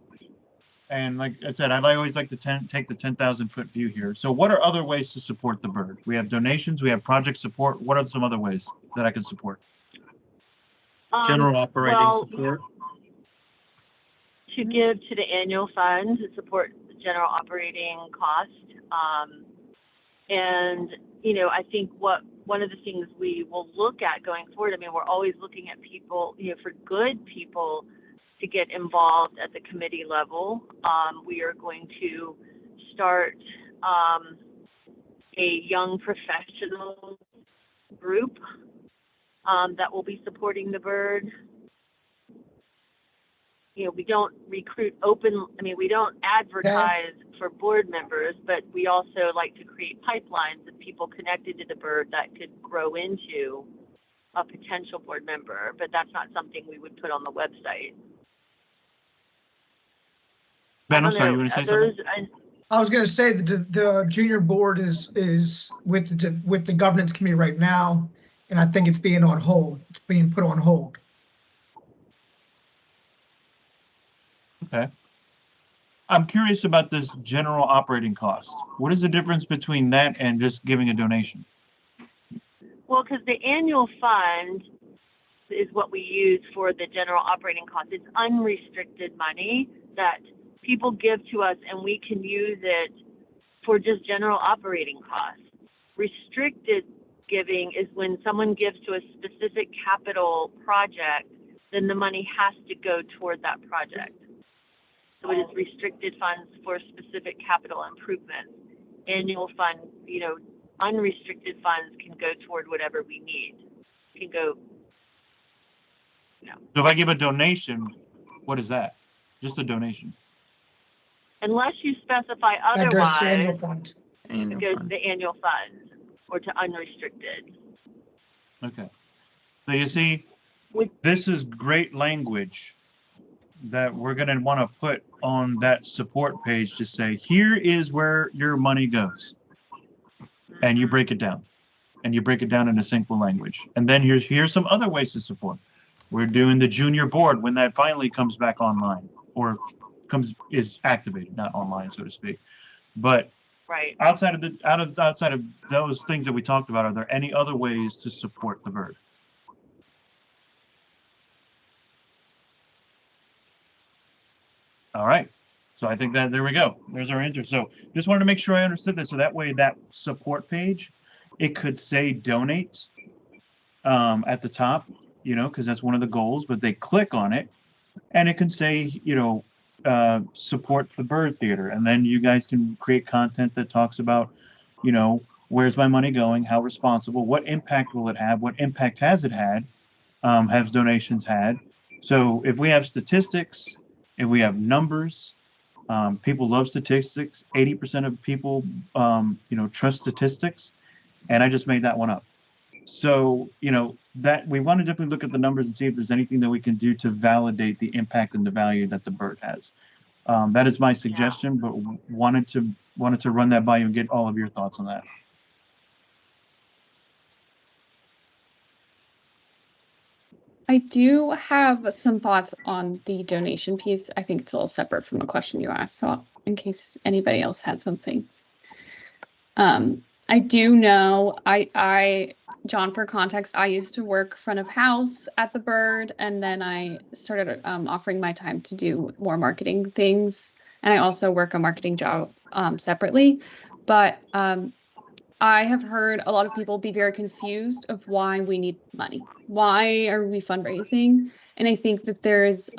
And like I said, I always like to take the 10,000 foot view here. So what are other ways to support the Byrd? We have donations, we have project support. What are some other ways that I can support? General operating well, support. To give to the annual fund to support the general operating cost. And, you know, I think one of the things we will look at going forward, I mean, we're always looking at people, you know, for good people to get involved at the committee level. We are going to start a young professional group that will be supporting the Byrd. You know, we don't recruit we don't advertise for board members, but we also like to create pipelines of people connected to the Byrd that could grow into a potential board member, but that's not something we would put on the website. Ben, I'm sorry, you want to say something? I was going to say that the junior board is with the governance committee right now, and I think it's being on hold. It's being put on hold. Okay. I'm curious about this general operating cost. What is the difference between that and just giving a donation? Well, because the annual fund is what we use for the general operating cost. It's unrestricted money that people give to us, and we can use it for just general operating costs. Restricted giving is when someone gives to a specific capital project, then the money has to go toward that project. So it is restricted funds for specific capital improvements. Annual fund, you know, unrestricted funds can go toward whatever we need. Can go, you know. So if I give a donation, what is that? Just a donation. Unless you specify That goes to annual otherwise, fund. it Annual goes to fund. the annual fund or to unrestricted. Okay. So you see, this is great language that we're going to want to put on that support page to say, here is where your money goes. And you break it down. And you break it down in a simple language. And then here's some other ways to support. We're doing the junior board when that finally comes back online or is activated, not online, so to speak. But Right. outside of those things that we talked about, are there any other ways to support the Byrd? All right. So I think that there we go. There's our answer. So just wanted to make sure I understood this. So that way that support page, it could say donate at the top, you know, because that's one of the goals, but they click on it and it can say, you know, support the Byrd Theater. And then you guys can create content that talks about, you know, where's my money going? How responsible? What impact will it have? What impact has it had? Has donations had? So if we have statistics, if we have numbers, people love statistics. 80% of people, you know, trust statistics. And I just made that one up. So, you know, that we want to definitely look at the numbers and see if there's anything that we can do to validate the impact and the value that the Byrd has. That is my suggestion, but wanted to run that by you and get all of your thoughts on that. I do have some thoughts on the donation piece. I think it's a little separate from the question you asked, so in case anybody else had something. I do know, John, for context, I used to work front of house at the Byrd, and then I started offering my time to do more marketing things. And I also work a marketing job separately. But I have heard a lot of people be very confused of why we need money. Why are we fundraising? And I think that there is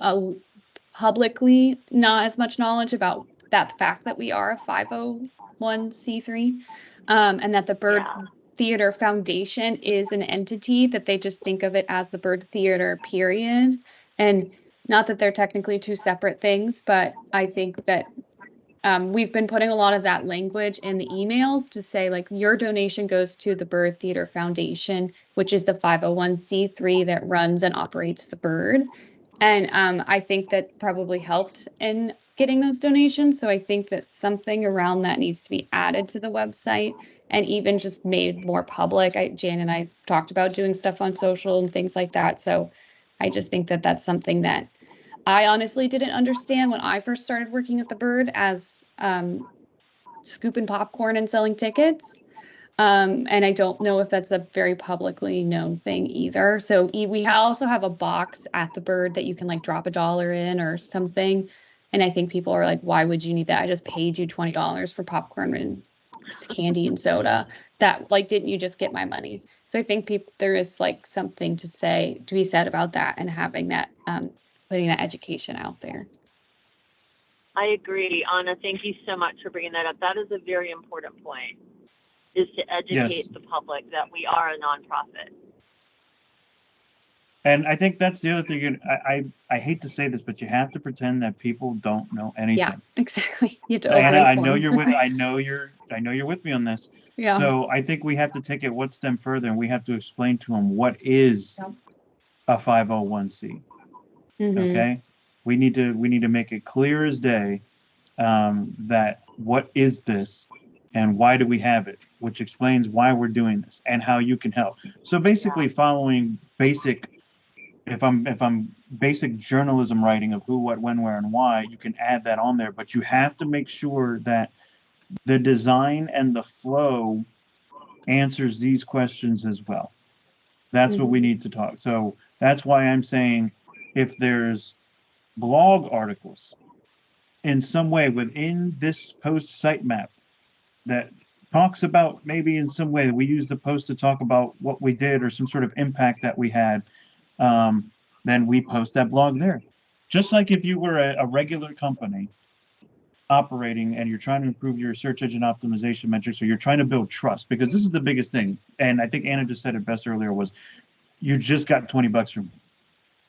publicly not as much knowledge about that fact that we are a 501c3, and that the Byrd Yeah. Theater Foundation is an entity that they just think of it as the Byrd Theater, period. And not that they're technically two separate things, but I think that we've been putting a lot of that language in the emails to say, like, your donation goes to the Byrd Theater Foundation, which is the 501c3 that runs and operates the Byrd. And I think that probably helped in getting those donations. So I think that something around that needs to be added to the website and even just made more public. Jan and I talked about doing stuff on social and things like that. So I just think that that's something that I honestly didn't understand when I first started working at the Byrd as scooping popcorn and selling tickets. And I don't know if that's a very publicly known thing either. So we also have a box at the Byrd that you can like drop $1 in or something. And I think people are like, why would you need that? I just paid you $20 for popcorn and candy and soda. That, like, didn't you just get my money? So I think there is like something to be said about that and having that, putting that education out there. I agree, Anna. Thank you so much for bringing that up. That is a very important point, is to educate the public that we are a nonprofit. And I think that's the other thing. I hate to say this, but you have to pretend that people don't know anything. Yeah, exactly. You have to Anna, I know over-inform. you're with I know you're with me on this. Yeah. So I think we have to take it one step further, and we have to explain to them what is Yep. a 501c. Mhm. Okay, we need to make it clear as day, that what is this and why do we have it, which explains why we're doing this and how you can help. So basically, following basic, if I'm basic journalism writing of who, what, when, where, and why, you can add that on there. But you have to make sure that the design and the flow answers these questions as well. That's what we need to talk. So that's why I'm saying, if there's blog articles in some way within this post sitemap that talks about, maybe in some way that we use the post to talk about what we did or some sort of impact that we had, then we post that blog there. Just like if you were a regular company operating and you're trying to improve your search engine optimization metrics, or you're trying to build trust, because this is the biggest thing. And I think Anna just said it best earlier, was you just got $20 from me.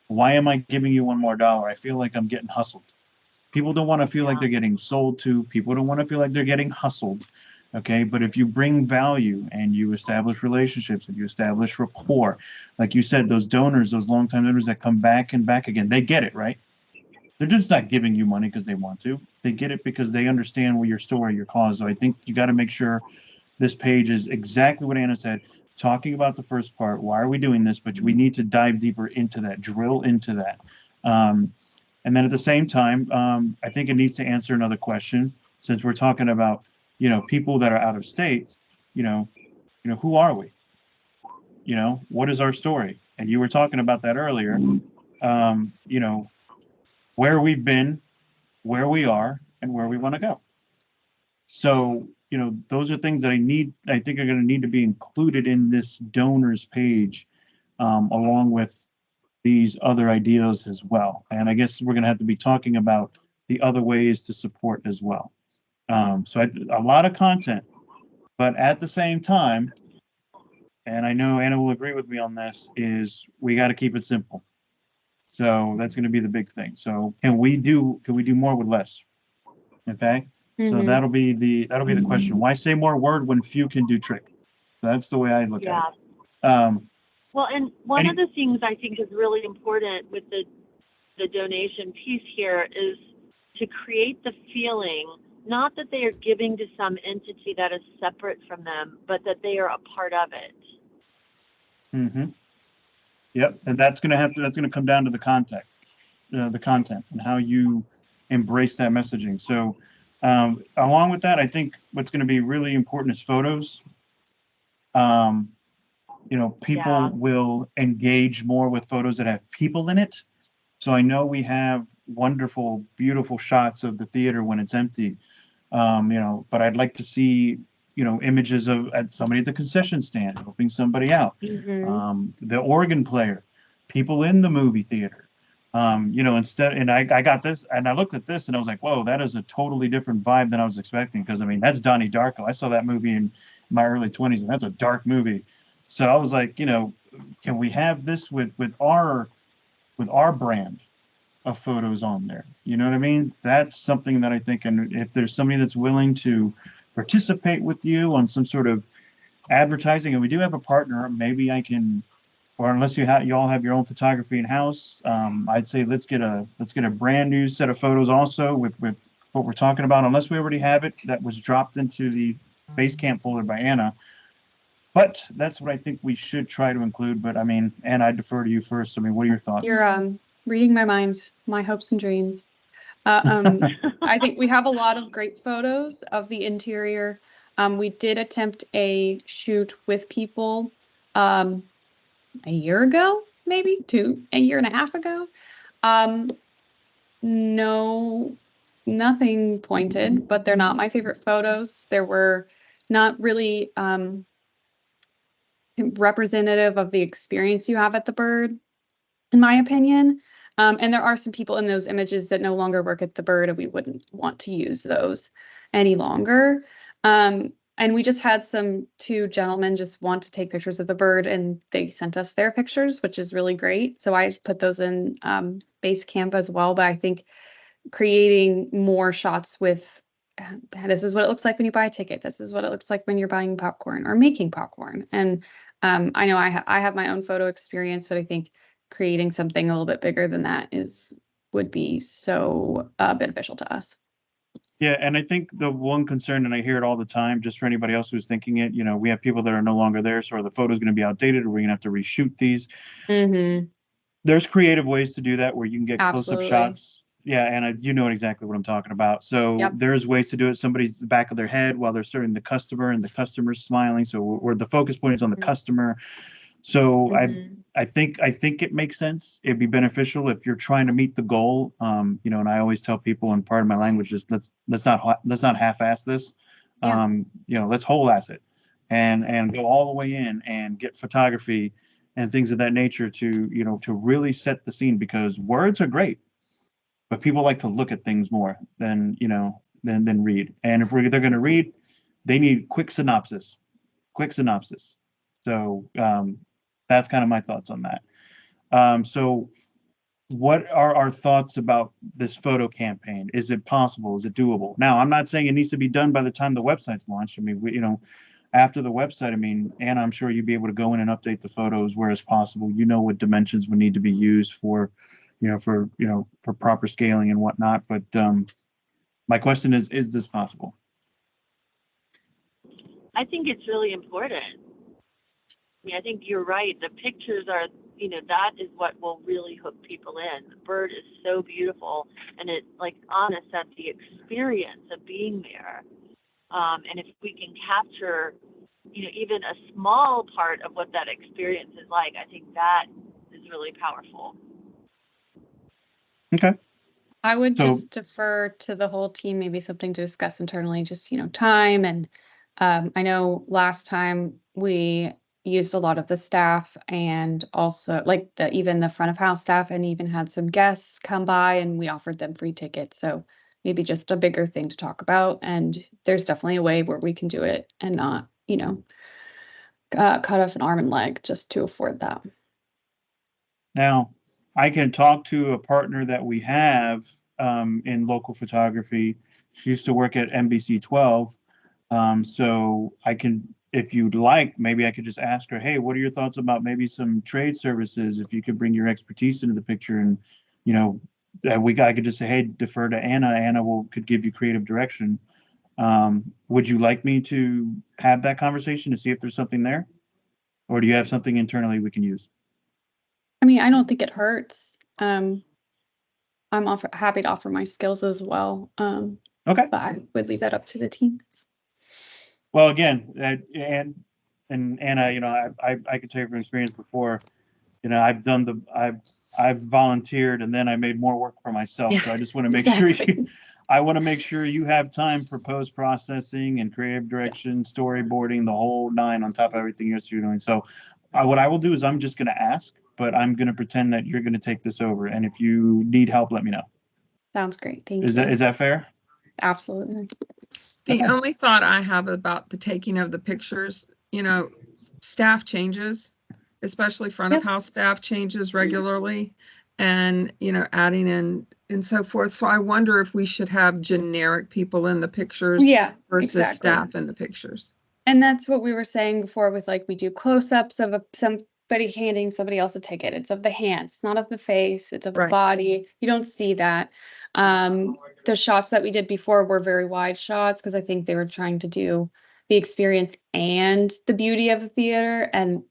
Why am I giving you one more dollar? I feel like I'm getting hustled. People don't want to feel like they're getting sold to. People don't want to feel like they're getting hustled. Okay. But if you bring value and you establish relationships and you establish rapport, like you said, those donors, those longtime donors that come back and back again, they get it, right? They're just not giving you money because they want to. They get it because they understand what your story, your cause. So I think you got to make sure this page is exactly what Anna said, talking about the first part. Why are we doing this? But we need to dive deeper into that, drill into that. And then at the same time, I think it needs to answer another question, since we're talking about, people that are out of state, who are we? What is our story? And you were talking about that earlier, where we've been, where we are, and where we want to go. So, those are things that I think are going to need to be included in this donors page, along with these other ideas as well. And I guess we're going to have to be talking about the other ways to support as well. So a lot of content, but at the same time, and I know Anna will agree with me on this, is we got to keep it simple. So that's going to be the big thing. So can we do more with less? Okay. So that'll be the question. Why say more word when few can do trick? That's the way I look at it. Well, and one of the things I think is really important with the donation piece here is to create the feeling, not that they are giving to some entity that is separate from them, but that they are a part of it. Mm-hmm. Yep, and that's going to come down to the content and how you embrace that messaging. So, along with that, I think what's going to be really important is photos. People will engage more with photos that have people in it. So I know we have wonderful, beautiful shots of the theater when it's empty, but I'd like to see, images of somebody at the concession stand helping somebody out, the organ player, people in the movie theater. Instead, and I got this, and I looked at this, and I was like, whoa, that is a totally different vibe than I was expecting. Because I mean, that's Donnie Darko. I saw that movie in my early 20s, and that's a dark movie. So I was like, can we have this with our brand of photos on there? You know what I mean? That's something that I think, and if there's somebody that's willing to participate with you on some sort of advertising, and we do have a partner, maybe I can, or unless you all have your own photography in house, I'd say let's get a brand new set of photos also with what we're talking about, unless we already have it that was dropped into the Basecamp folder by Anna. But that's what I think we should try to include. But I mean, Anna, I defer to you first. I mean, what are your thoughts? You're reading my mind, my hopes and dreams. I think we have a lot of great photos of the interior. We did attempt a shoot with people a year ago, maybe a year and a half ago. No, nothing pointed, but they're not my favorite photos. There were not really representative of the experience you have at the Byrd, in my opinion. And there are some people in those images that no longer work at the Byrd, and we wouldn't want to use those any longer. And we just had two gentlemen just want to take pictures of the Byrd, and they sent us their pictures, which is really great. So I put those in Basecamp as well. But I think creating more shots with this is what it looks like when you buy a ticket. This is what it looks like when you're buying popcorn or making popcorn. And I know I have my own photo experience, but I think creating something a little bit bigger than that would be so beneficial to us. Yeah, and I think the one concern, and I hear it all the time, just for anybody else who's thinking it, we have people that are no longer there, so are the photos going to be outdated, or we're going to have to reshoot these? There's creative ways to do that where you can get close-up shots. Yeah, and you know exactly what I'm talking about. So there's ways to do it. Somebody's the back of their head while they're serving the customer, and the customer's smiling. So where the focus point is on the customer. So I think it makes sense. It'd be beneficial if you're trying to meet the goal. And I always tell people, and part of my language is let's not half-ass this. Let's whole-ass it, and go all the way in and get photography and things of that nature to really set the scene, because words are great, but people like to look at things more than read. And if they're going to read, they need quick synopsis. So that's kind of my thoughts on that. So what are our thoughts about this photo campaign? Is it possible? Is it doable? Now, I'm not saying it needs to be done by the time the website's launched. I mean, after the website, I mean, Anna, I'm sure you'd be able to go in and update the photos where it's possible. What dimensions would need to be used for proper scaling and whatnot. But my question is this possible? I think it's really important. I mean, I think you're right. The pictures are, that is what will really hook people in. The Byrd is so beautiful, and it, like Anna said, the experience of being there. And if we can capture, even a small part of what that experience is like, I think that is really powerful. Okay. I would just defer to the whole team, maybe something to discuss internally, just, time. And I know last time we used a lot of the staff, and also even the front of house staff, and even had some guests come by, and we offered them free tickets. So maybe just a bigger thing to talk about. And there's definitely a way where we can do it and not, cut off an arm and leg just to afford that. Now, I can talk to a partner that we have in local photography. She used to work at NBC 12. So I can, if you'd like, maybe I could just ask her, hey, what are your thoughts about maybe some trade services? If you could bring your expertise into the picture, and, I could just say, hey, defer to Anna. Anna could give you creative direction. Would you like me to have that conversation to see if there's something there? Or do you have something internally we can use? I mean, I don't think it hurts. I'm happy to offer my skills as well. Okay. But I would leave that up to the team. Well, again, and Anna, I could tell you from experience before, I've volunteered, and then I made more work for myself. So I just want to make sure I want to make sure you have time for post-processing and creative direction, storyboarding, the whole nine on top of everything else you're doing. So what I will do is I'm just going to ask, but I'm going to pretend that you're going to take this over. And if you need help, let me know. Sounds great. Thank Is you. that fair? Absolutely. The only thought I have about the taking of the pictures, staff changes, especially front of Yep. house staff changes regularly, and, adding in and so forth. So I wonder if we should have generic people in the pictures Yeah, versus exactly. staff in the pictures. And that's what we were saying before with like we do close-ups of somebody handing somebody else a ticket. It's of the hands, not of the face. It's of the Right. body. You don't see that. The shots that we did before were very wide shots because I think they were trying to do the experience and the beauty of the theater. And,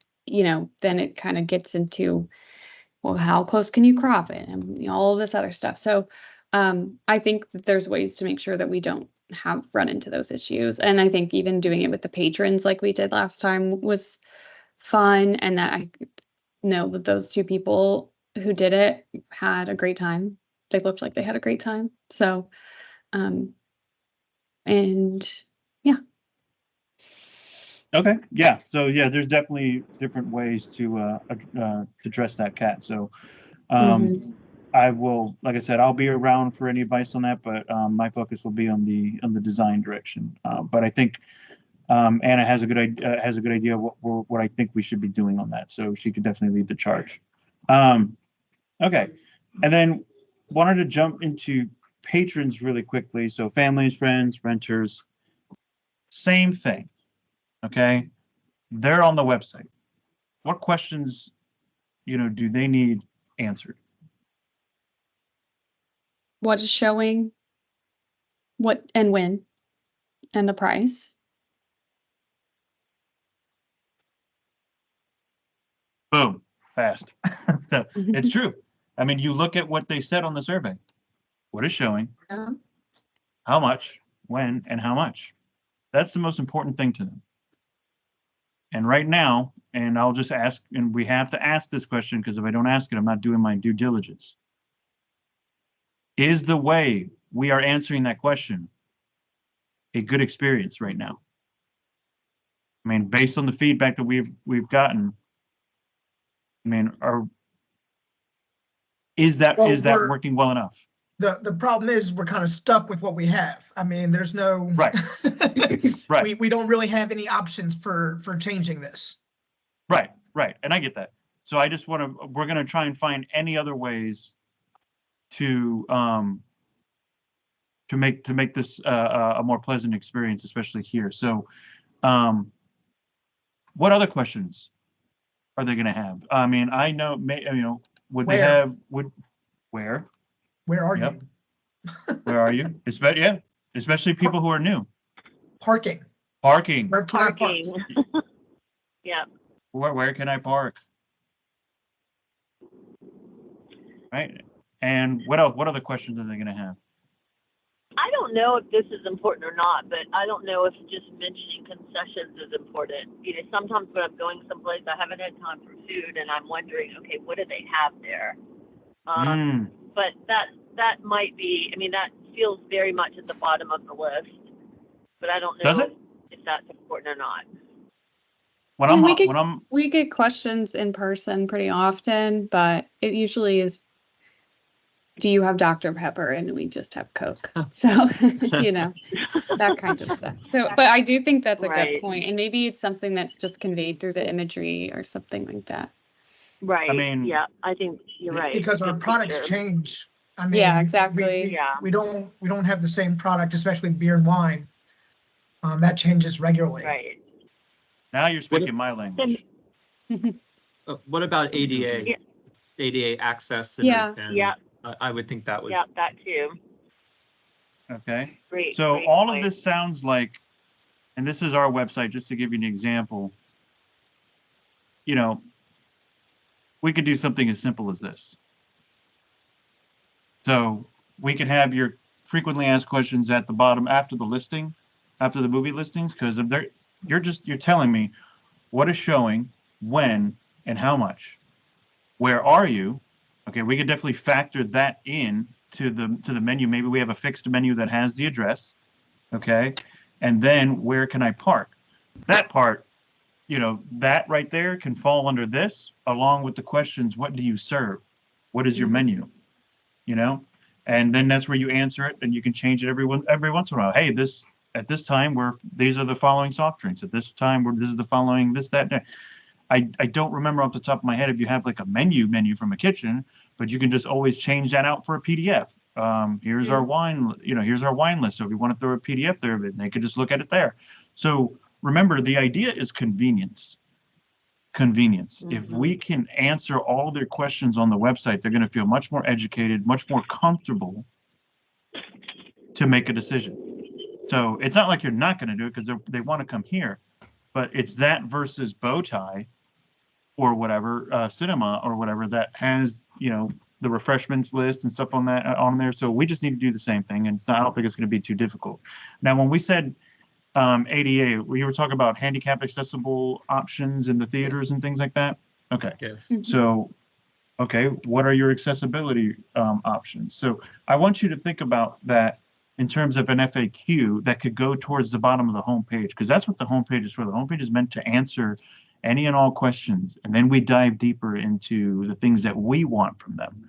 then it kind of gets into, well, how close can you crop it and all of this other stuff. So I think that there's ways to make sure that we don't have run into those issues. And I think even doing it with the patrons like we did last time was fun. And that I know that those two people who did it had a great time. They looked like they had a great time. So, and yeah. Okay. Yeah. So yeah, there's definitely different ways to dress that cat. So I will, like I said, I'll be around for any advice on that, but my focus will be on the design direction. But I think Anna has a good idea of what I think we should be doing on that, so she could definitely lead the charge. Okay, and then wanted to jump into patrons really quickly. So families, friends, renters, same thing. Okay, they're on the website. What questions, do they need answered? What is showing, what and when, and the price. Boom, fast. It's true. I mean, you look at what they said on the survey. What is showing, Yeah. how much, when, and how much. That's the most important thing to them. And right now, and I'll just ask, and we have to ask this question because if I don't ask it, I'm not doing my due diligence. Is the way we are answering that question a good experience right now? I mean, based on the feedback that we've gotten, I mean, is that working well enough? The problem is we're kind of stuck with what we have. I mean, there's no Right. Right. We don't really have any options for changing this. Right. And I get that. So I just we're going to try and find any other ways to make this a more pleasant experience, especially here. So what other questions are they going to have? I mean, I know, would they have, where? Where are Yep. you? Where are you? Especially people who are new. Parking. Where can I park? Parking. Yeah. Where can I park? Right. And what else? What other questions are they going to have? I don't know if this is important or not, but I don't know if just mentioning concessions is important. Sometimes when I'm going someplace, I haven't had time for food, and I'm wondering, okay, what do they have there? But that might be. I mean, that feels very much at the bottom of the list, but I don't know Does it? if that's important or not. We get questions in person pretty often, but it usually is, do you have Dr. Pepper? And we just have Coke. So, that kind of stuff. So, but I do think that's a good point. And maybe it's something that's just conveyed through the imagery or something like that. Right. I mean, yeah, I think you're right. Because our products change. I mean, Yeah, exactly. We don't have the same product, especially beer and wine. That changes regularly. Right. Now you're speaking my language. What about ADA? Yeah. ADA access? Yeah. I would think that would. Yeah, that too. Okay. Great. So great all point. of this sounds like, and this is our website, just to give you an example. We could do something as simple as this. So we could have your frequently asked questions at the bottom after the listing, after the movie listings, because if you're telling me what is showing, when, and how much. Where are you? Okay, we could definitely factor that in to the menu. Maybe we have a fixed menu that has the address, okay? And then where can I park? That part, that right there can fall under this, along with the questions, what do you serve? What is your menu? And then that's where you answer it, and you can change it every once in a while. Hey, at this time these are the following soft drinks. At this time this is the following this, that, and that. I don't remember off the top of my head if you have like a menu from a kitchen, but you can just always change that out for a PDF. Here's our wine, here's our wine list. So if you want to throw a PDF there, they could just look at it there. So remember, the idea is convenience. If we can answer all their questions on the website, they're going to feel much more educated, much more comfortable to make a decision. So it's not like you're not going to do it because they want to come here, but it's that versus Bowtie or whatever, cinema or whatever that has, the refreshments list and stuff on there. So we just need to do the same thing. And I don't think it's going to be too difficult. Now, when we said ADA, we were talking about handicap accessible options in the theaters and things like that. Okay. Yes. So, okay, what are your accessibility options? So I want you to think about that in terms of an FAQ that could go towards the bottom of the homepage, because that's what the homepage is for. The homepage is meant to answer any and all questions, and then we dive deeper into the things that we want from them,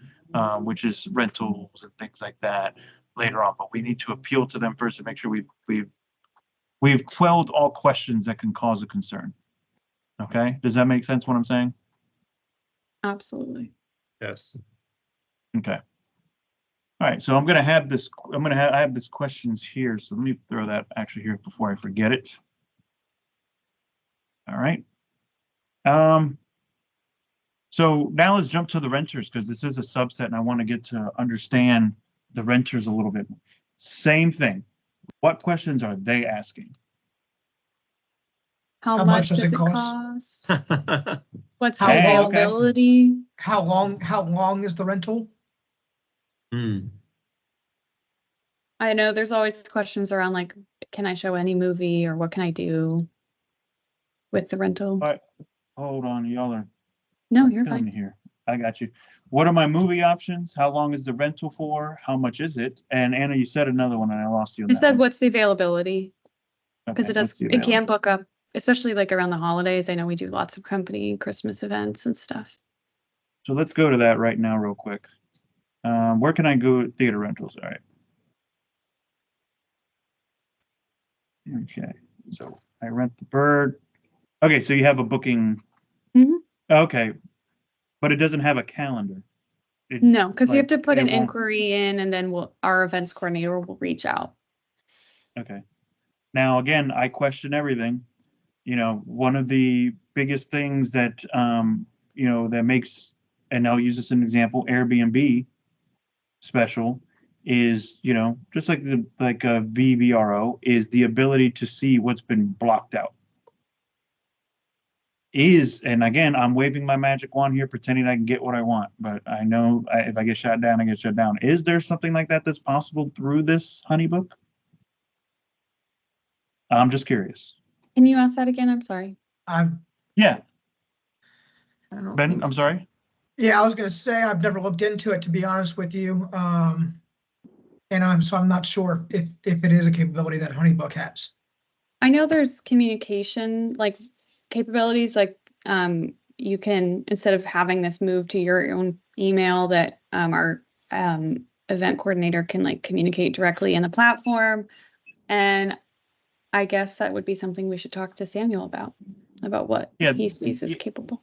which is rentals and things like that later on. But we need to appeal to them first to make sure we've quelled all questions that can cause a concern. Okay, does that make sense what I'm saying? Absolutely. Yes. Okay. All right, so I have this questions here. So let me throw that actually here before I forget it. All right. So now let's jump to the renters, because this is a subset and I want to get to understand the renters a little bit. Same thing. What questions are they asking? How much does it cost? What's the How long? availability? How long is the rental? I know there's always questions around like, can I show any movie or what can I do with the rental? All right, hold on, y'all are No, you're killing me fine. here. I got you. What are my movie options? How long is the rental for? How much is it? And Anna, you said another one and I lost you on I that said, one. what's the availability? Because Okay, what's the it can availability? book up, especially like around the holidays. I know we do lots of company Christmas events and stuff. So let's go to that right now real quick. Where can I go at theater rentals? All right. Okay, so I rent the Byrd. Okay, so you have a booking. Mhm. Okay, but it doesn't have a calendar. No, because you have to put it an won't- inquiry in and then our events coordinator will reach out. Okay. Now, again, I question everything. One of the biggest things that, that makes, and I'll use this as an example, Airbnb special is, just like a VBRO, is the ability to see what's been blocked out. And again, I'm waving my magic wand here, pretending I can get what I want, but I know if I get shut down, I get shut down. Is there something like that that's possible through this HoneyBook? I'm just curious. Can you ask that again? I'm sorry. Yeah, I don't Ben, think I'm so. sorry. Yeah, I was gonna say I've never looked into it, to be honest with you. And I'm not sure if it is a capability that HoneyBook has. I know there's communication like capabilities, like you can, instead of having this move to your own email, that our event coordinator can like communicate directly in the platform. And I guess that would be something we should talk to Samuel about what Yeah, he sees as capable.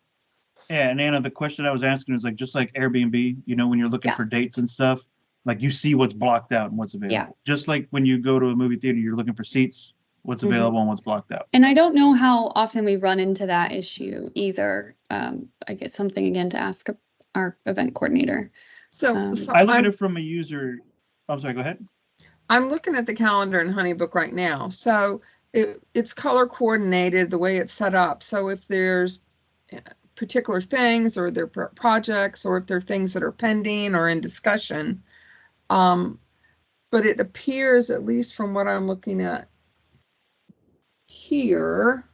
Yeah, and Anna, the question I was asking is just like Airbnb, when you're looking Yeah. for dates and stuff, like you see what's blocked out and what's available. Yeah. Just like when you go to a movie theater, you're looking for seats, what's available and what's blocked out. And I don't know how often we run into that issue either. I guess something again to ask our event coordinator. So I look at I'm, it from a user. I'm sorry, go ahead. I'm looking at the calendar in HoneyBook right now. So it's color coordinated the way it's set up. So if there's particular things or their projects, or if there are things that are pending or in discussion, but it appears, at least from what I'm looking at here,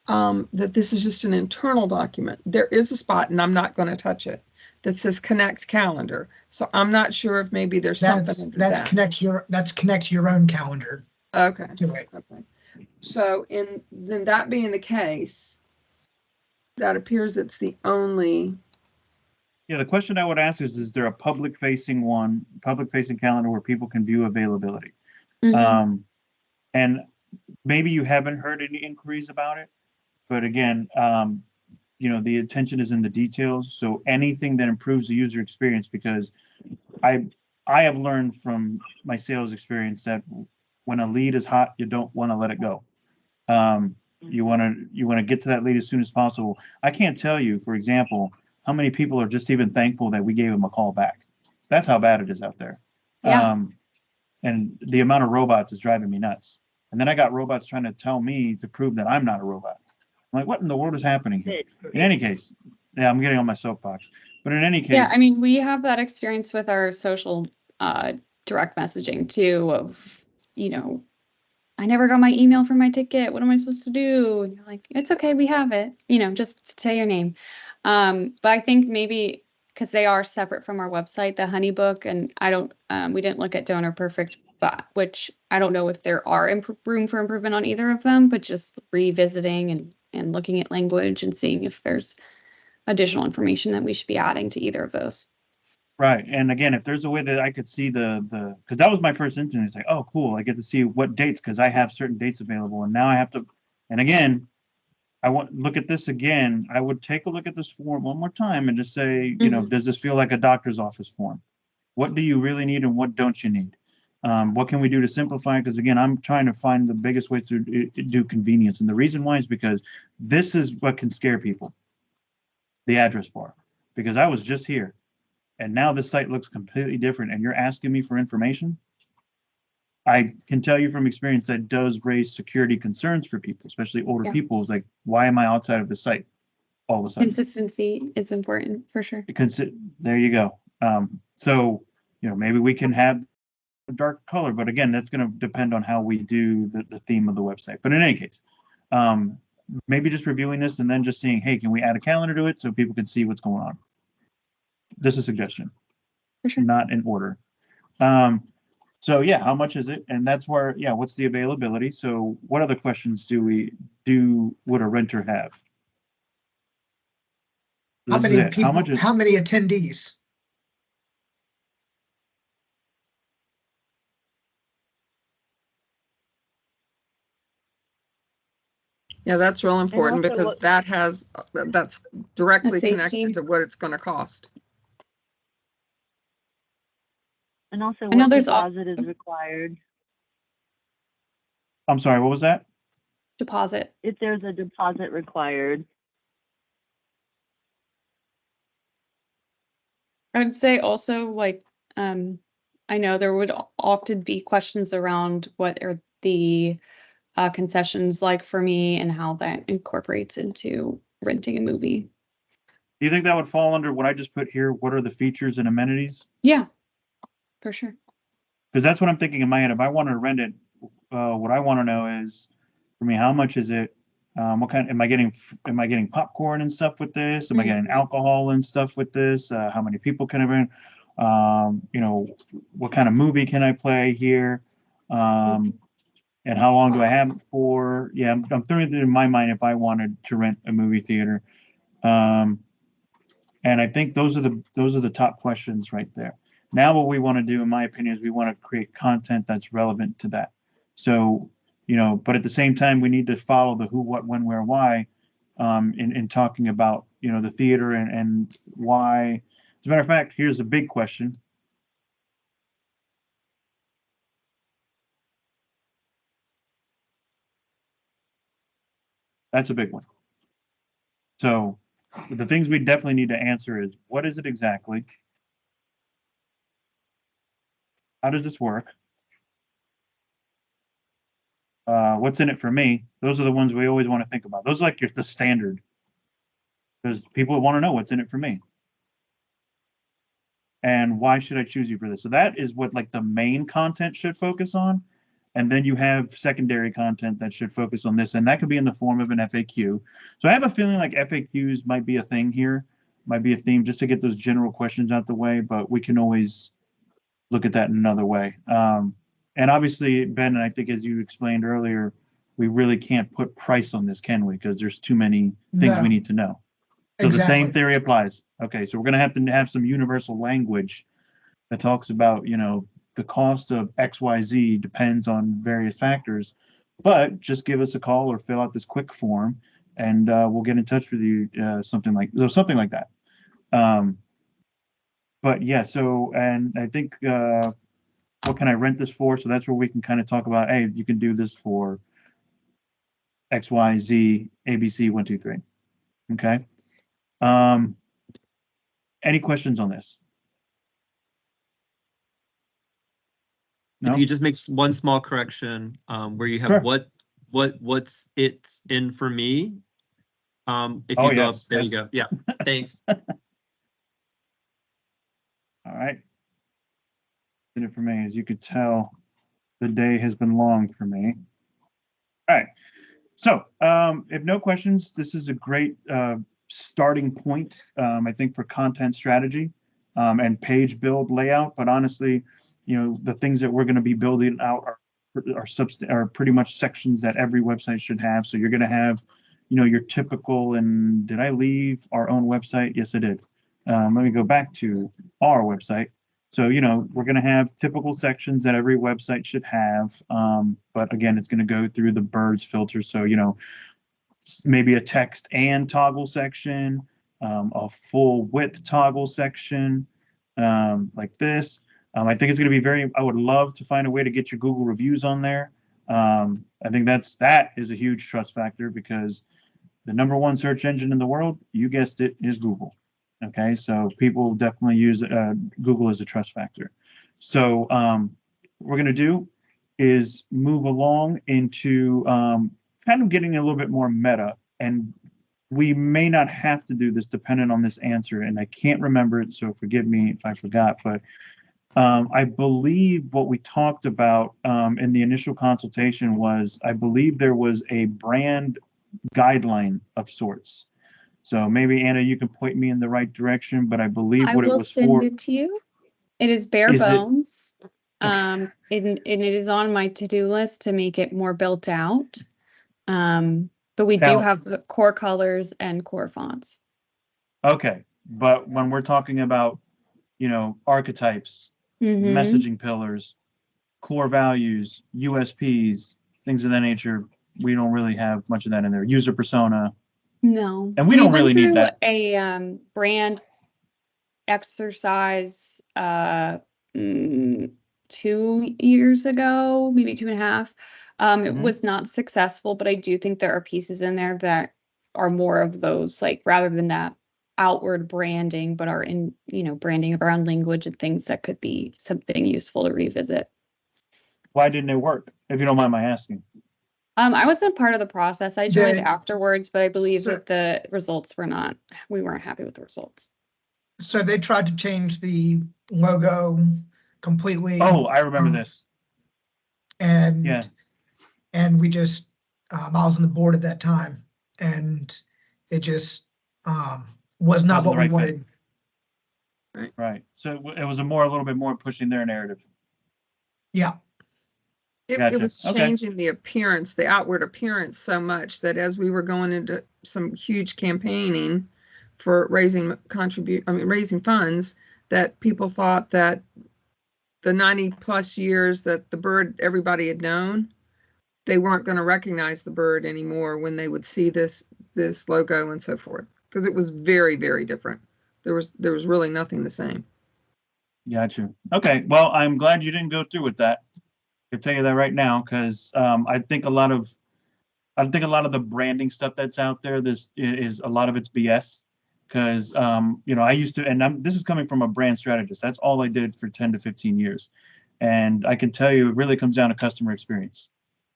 that this is just an internal document. There is a spot, and I'm not going to touch it, that says connect calendar. So I'm not sure if maybe there's something under That's that. connect your own calendar Okay. to it. Okay. So then that being the case, that appears it's the only. Yeah, the question I would ask is there a public facing calendar where people can view availability? Mhm. And maybe you haven't heard any inquiries about it, but again, the attention is in the details. So anything that improves the user experience, because I have learned from my sales experience that when a lead is hot, you don't want to let it go. You want to get to that lead as soon as possible. I can't tell you, for example, how many people are just even thankful that we gave them a call back. That's how bad it is out there. Yeah. And the amount of robots is driving me nuts. And then I got robots trying to tell me to prove that I'm not a robot. I'm like, what in the world is happening here? In any case, yeah, I'm getting on my soapbox. But in any case, Yeah, I mean, we have that experience with our social direct messaging too of, I never got my email for my ticket. What am I supposed to do? And you're like, it's okay, we have it. Just say your name. But I think maybe because they are separate from our website, the Honey Book, and we didn't look at Donor Perfect, but which I don't know if there are room for improvement on either of them, but just revisiting and looking at language and seeing if there's additional information that we should be adding to either of those. right. And again, if there's a way that I could see because that was my first instinct, it's like, oh, cool, I get to see what dates, because I have certain dates available, and now I have to. And again, I want look at this again. I would take a look at this form one more time and just say, does this feel like a doctor's office form? What do you really need and what don't you need? What can we do to simplify? Because again, I'm trying to find the biggest way to do convenience. And the reason why is because this is what can scare people, the address bar. Because I was just here and now this site looks completely different and you're asking me for information. I can tell you from experience that does raise security concerns for people, especially older people. It's like, why am I outside of the site all of a sudden? Consistency is important for sure. There you go. So, maybe we can have a dark color, but again, that's going to depend on how we do the theme of the website. But in any case, maybe just reviewing this and then just seeing, hey, can we add a calendar to it so people can see what's going on? This is a suggestion, for sure. Not in order. So yeah, how much is it? And that's where, what's the availability? So what other questions would a renter have? How This is many it. people? How much How many attendees? Yeah, that's real important also because that's directly safety. connected to what it's going to cost. And also, I know what there's deposit is required? I'm sorry, what was that? Deposit. If there's a deposit required. I'd say also I know there would often be questions around what are the concessions like for me and how that incorporates into renting a movie. Do you think that would fall under what I just put here? What are the features and amenities? Yeah, for sure. Because that's what I'm thinking in my head. If I want to rent it, what I want to know is, for me, how much is it? What kind? Am I getting popcorn and stuff with this? Am I getting alcohol and stuff with this? How many people can I bring? What kind of movie can I play here? And how long do I have it for? Yeah, I'm throwing it in my mind if I wanted to rent a movie theater. And I think those are the top questions right there. Now, what we want to do, in my opinion, is we want to create content that's relevant to that. So, but at the same time, we need to follow the who, what, when, where, why, in talking about, the theater and why. As a matter of fact, here's a big question. That's a big one. So the things we definitely need to answer is, what is it exactly? How does this work? What's in it for me? Those are the ones we always want to think about. Those are like the standard, because people want to know what's in it for me. And why should I choose you for this? So that is what the main content should focus on. And then you have secondary content that should focus on this. And that could be in the form of an FAQ. So I have a feeling like FAQs might be a thing here. might be a theme just to get those general questions out the way, but we can always look at that in another way. And obviously, Ben, and I think as you explained earlier, we really can't put price on this, can we? Because there's too many things we No. need to know. So the Exactly. same theory applies. Okay, so we're going to have some universal language that talks about, the cost of XYZ depends on various factors, but just give us a call or fill out this quick form and we'll get in touch with you, something like that. But yeah, so, and I think, what can I rent this for? So that's where we can kind of talk about, hey, you can do this for XYZ, ABC, 1, 2, 3. Okay. Any questions on this? If No? you just make one small correction, where you have Sure. what's it's in for me. If Oh, you go up, yes, there you that's- go. Yeah, thanks. All right. In it for me, as you could tell, the day has been long for me. All right. So, if no questions, this is a great starting point, I think, for content strategy and page build layout. But honestly, the things that we're going to be building out are pretty much sections that every website should have. So you're going to have, your typical. And did I leave our own website? Yes, I did. Let me go back to our website. So, we're going to have typical sections that every website should have. But again, it's going to go through the Byrd's filter. So, maybe a text and toggle section, a full width toggle section, like this. I think it's going to be I would love to find a way to get your Google reviews on there. I think that is a huge trust factor because the #1 search engine in the world, you guessed it, is Google. Okay, so people definitely use Google as a trust factor. So what we're going to do is move along into kind of getting a little bit more meta, and we may not have to do this depending on this answer, and I can't remember it, so forgive me if I forgot, but I believe what we talked about in the initial consultation was, I believe there was a brand guideline of sorts. So maybe Anna, you can point me in the right direction, but I believe I what it will was send for. it to you. It is bare Is it- bones. And it is on my to-do list to make it more built out. But we do Now- have the core colors and core fonts. Okay, but when we're talking about, archetypes, Mhm. messaging pillars, core values, USPs, things of that nature, we don't really have much of that in there. User persona. No. And we don't went really need through that. a brand exercise 2 years ago, maybe 2.5. It Mhm. was not successful, but I do think there are pieces in there that are more of those, like rather than that outward branding, but are in, branding around language and things that could be something useful to revisit. Why didn't it work? If you don't mind my asking. I wasn't part of the process. I joined They- afterwards, but I believe So- that the results we weren't happy with the results. So they tried to change the logo completely. Oh, I remember this. And Yeah. and we just I was on the board at that time, and it just was not Wasn't what the we right fit. wanted. Right. So it was a little bit more pushing their narrative. Yeah. It Gotcha. was Okay. changing the appearance, the outward appearance so much that as we were going into some huge campaigning for raising funds, that people thought that the 90+ years that the Byrd everybody had known, they weren't going to recognize the Byrd anymore when they would see this logo and so forth, because it was very, very different. There was really nothing the same. Gotcha. Okay. Well, I'm glad you didn't go through with that. I can tell you that right now, because I think a lot of the branding stuff that's out there, this is a lot of it's BS. Because I used to, and this is coming from a brand strategist. That's all I did for 10 to 15 years, and I can tell you, it really comes down to customer experience.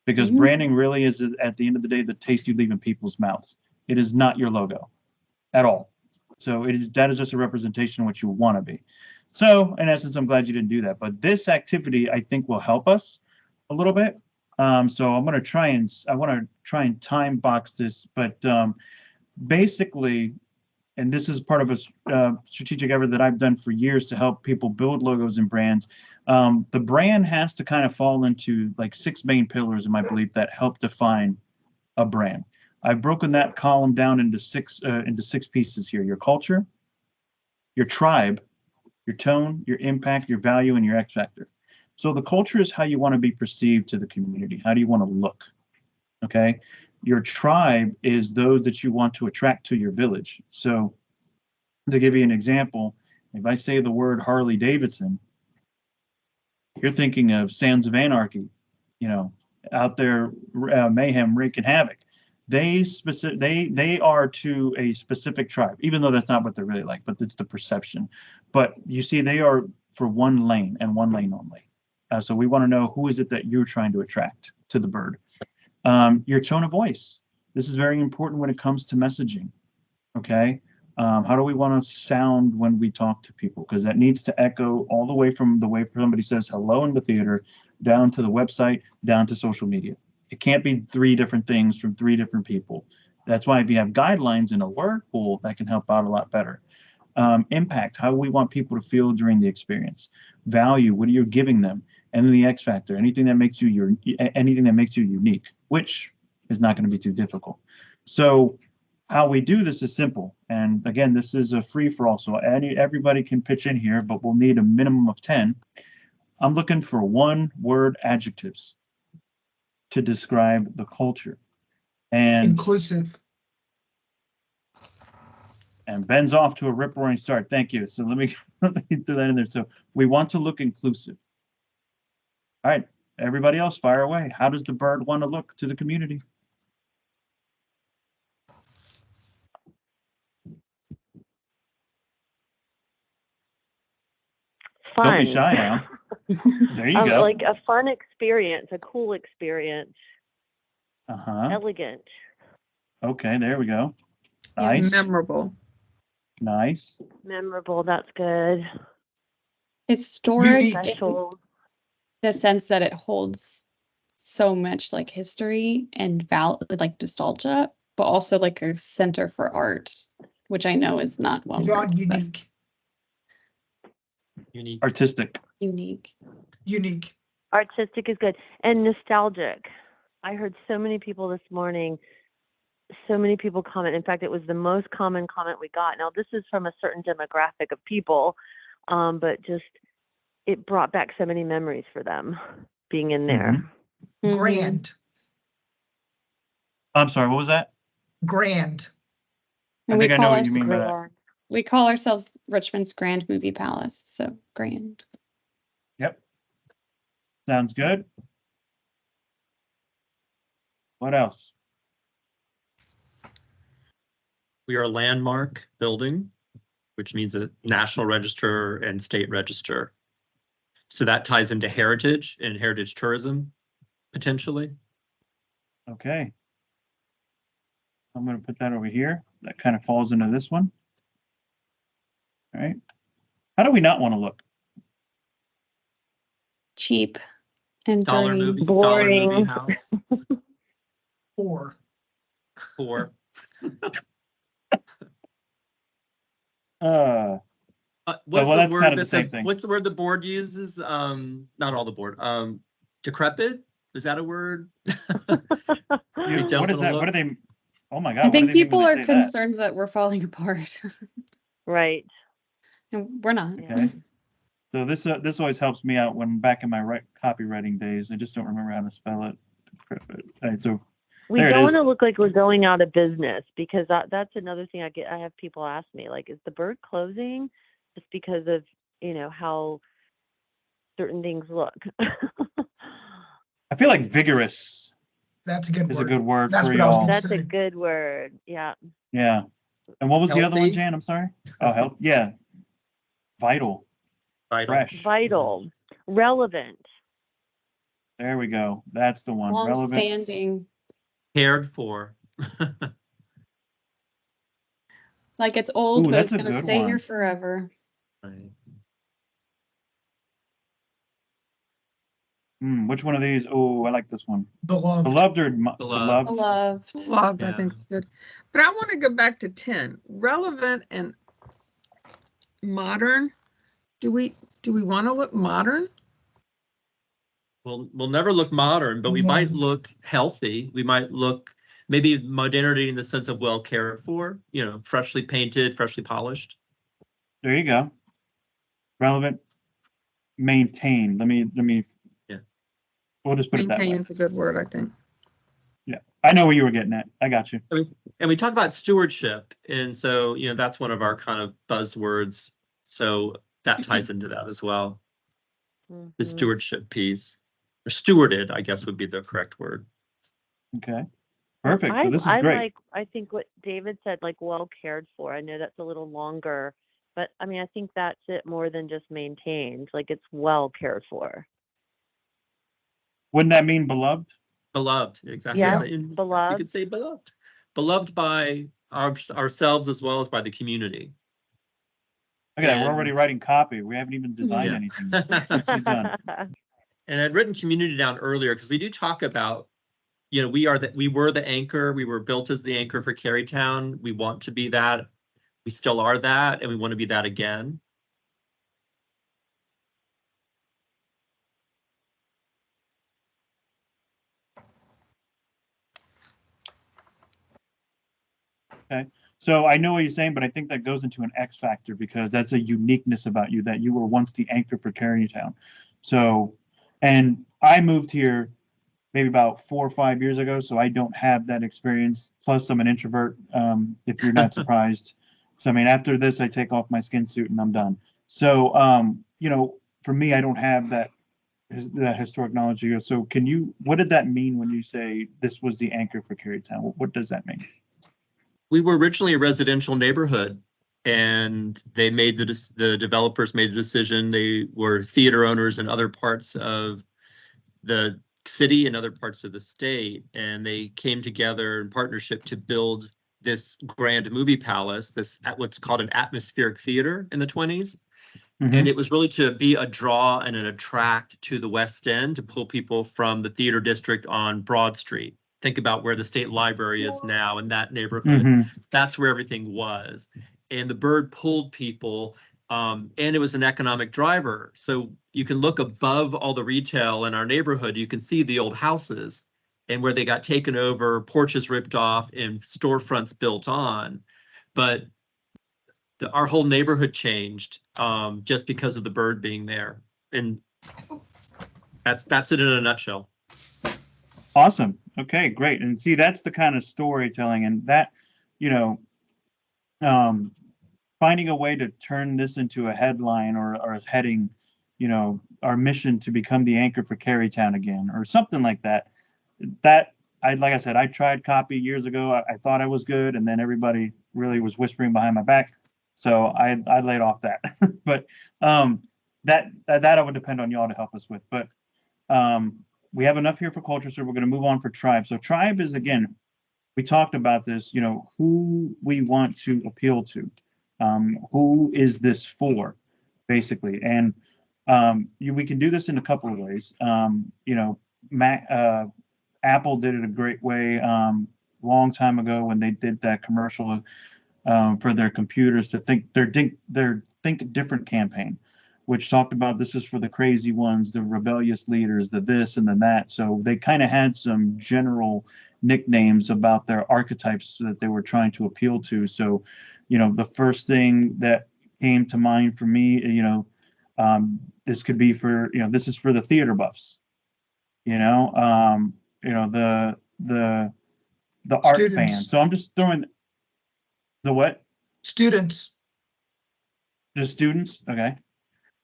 Because Mhm. branding really is, at the end of the day, the taste you leave in people's mouths. It is not your logo at all. So that is just a representation of what you want to be. So in essence, I'm glad you didn't do that. But this activity, I think, will help us a little bit. So I want to try and time box this. But basically, and this is part of a strategic effort that I've done for years to help people build logos and brands. The brand has to kind of fall into like 6 main pillars, in my belief, that help define a brand. I've broken that column down into six pieces here: your culture, your tribe, your tone, your impact, your value, and your X factor. So the culture is how you want to be perceived to the community. How do you want to look? Okay. Your tribe is those that you want to attract to your village. So to give you an example, if I say the word Harley Davidson, you're thinking of Sons of Anarchy, out there, mayhem, wreaking havoc. They are to a specific tribe, even though that's not what they're really like, but it's the perception. But you see, they are for one lane and one lane only. So we want to know, who is it that you're trying to attract to the Byrd? Your tone of voice. This is very important when it comes to messaging. Okay. How do we want to sound when we talk to people? Because that needs to echo all the way from the way somebody says hello in the theater, down to the website, down to social media. It can't be 3 different things from 3 different people. That's why if you have guidelines in a word pool, that can help out a lot better. Impact, how we want people to feel during the experience. Value, what are you giving them? And then the X factor, anything that makes you unique, which is not going to be too difficult. So how we do this is simple. And again, this is a free for all. So everybody can pitch in here, but we'll need a minimum of 10. I'm looking for 1-word adjectives to describe the culture. And Inclusive. And Ben's off to a rip-roaring start. Thank you. So let me throw that in there. So we want to look inclusive. All right, everybody else, fire away. How does the Byrd want to look to the community? Fun. Don't be shy now. There you go. Like a fun experience, a cool experience. Elegant. Okay, there we go. Yeah. Nice. Memorable. Nice. Memorable, that's good. Historic, Special. the sense that it holds so much like history and like nostalgia, but also like a center for art, which I know is not one John, word, but unique. Unique. Artistic. unique. Unique. Artistic is good. And nostalgic. I heard so many people this morning, so many people comment. In fact, it was the most common comment we got. Now, this is from a certain demographic of people, but just it brought back so many memories for them being in there. Mhm. Grand. I'm sorry, what was that? Grand. And I think I know what you ours- mean by that. We call ourselves Richmond's Grand Movie Palace, so grand. Yep. Sounds good. What else? We are a landmark building, which means a national register and state register. So that ties into heritage and heritage tourism, potentially. Okay. I'm going to put that over here. That kind of falls into this one. All right. How do we not want to look? Cheap and Dollar dirty. movie Boring. house. 4. 4. Well, What's that's the kind word of the same thing. what's the word the board uses? Not all the board. Decrepit? Is that a word? We don't What is wanna that? What look. are they? Oh my God. I what do think they mean people when they are say that? concerned that we're falling apart. Right. And we're not. Okay. So this always helps me out when back in my copywriting days. I just don't remember how to spell it. Decrepit. All right, so We there it don't want is. to look like we're going out of business, because that's another thing I have people ask me, like, is the Byrd closing just because of, how certain things look? I feel like vigorous That's a good is word. a good word That's for what I was y'all. gonna That's a say. good word. Yeah. Yeah. And what was the other one, Healthy. Jan? I'm sorry. Oh, help. Yeah. Vital. Vital. Fresh. Vital. Relevant. There we go. That's the one. Long Relevant. standing. Cared for. Like it's old, Ooh, but that's it's a gonna good stay here one. forever. Right. Which one of these? Oh, I like this one. Beloved. Beloved or Beloved. beloved? Beloved. Loved, I Yeah. think it's good. But I want to go back to 10, relevant and modern. Do we want to look modern? We'll never look modern, but we Yeah. might look healthy. We might look maybe modernity in the sense of well cared for, freshly painted, freshly polished. There you go. Relevant, maintain. Let me. Yeah. We'll just put it that way. Maintain's a good word, I think. Yeah, I know where you were getting at. I got you. And we talk about stewardship, and so that's one of our kind of buzzwords. So that ties into that as well. The Mhm. stewardship piece, or stewarded, I guess would be the correct word. Okay. Perfect. So this is I great. like, I think what David said, like well cared for. I know that's a little longer, but I mean, I think that's it more than just maintained. Like it's well cared for. Wouldn't that mean beloved? Beloved, exactly. Yeah, So you beloved. could say beloved. Beloved by ourselves as well as by the community. Look at that. We're And- already writing copy. We haven't even designed Yeah. anything. Nicely done. And I'd written community down earlier because we do talk about, we were the anchor. We were built as the anchor for Carytown. We want to be that. We still are that, and we want to be that again. So I know what you're saying, but I think that goes into an X factor because that's a uniqueness about you that you were once the anchor for Carytown. So, and I moved here maybe about 4 or 5 years ago, so I don't have that experience. Plus, I'm an introvert. If you're not surprised, so I mean, after this, I take off my skin suit and I'm done. So, for me, I don't have that historic knowledge. So, what did that mean when you say this was the anchor for Carytown? What does that mean? We were originally a residential neighborhood, and they made the developers made the decision. They were theater owners in other parts of the city and other parts of the state, and they came together in partnership to build this grand movie palace, this what's called an atmospheric theater in the 20s. And it was really to be a draw and an attract to the West End, to pull people from the theater district on Broad Street. Think about where the state library is now in that neighborhood. That's where everything was. And the Byrd pulled people, and it was an economic driver. So you can look above all the retail in our neighborhood, you can see the old houses and where they got taken over, porches ripped off, and storefronts built on. But our whole neighborhood changed just because of the Byrd being there. And that's it in a nutshell. Awesome. Okay, great. And see, that's the kind of storytelling and that, finding a way to turn this into a headline or a heading, our mission to become the anchor for Carytown again, or something like that. Like I said, I tried copy years ago. I thought I was good, and then everybody really was whispering behind my back. So I laid off that. But that I would depend on y'all to help us with. But we have enough here for culture, so we're going to move on for tribe. So tribe is, again, we talked about this, who we want to appeal to. Who is this for, basically? And we can do this in a couple of ways. Apple did it a great way long time ago when they did that commercial for their computers to think their Think Different campaign, which talked about this is for the crazy ones, the rebellious leaders, the this and the that. So they kind of had some general nicknames about their archetypes that they were trying to appeal to. So, the first thing that came to mind for me, this could be for, this is for the theater buffs, the art Students. fans. So I'm just throwing the what? Students. The students. Okay.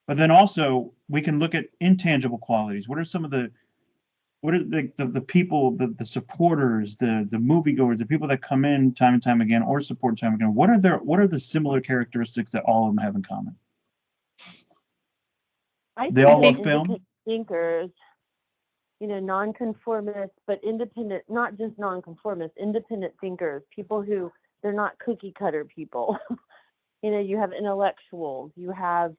But then also we can look at intangible qualities. What are the people, the supporters, the moviegoers, the people that come in time and time again or support time again? What are the similar characteristics that all of them have in common? They all love film. Thinkers, nonconformists, but independent, not just nonconformists, independent thinkers, people who they're not cookie cutter people. You have intellectuals, you have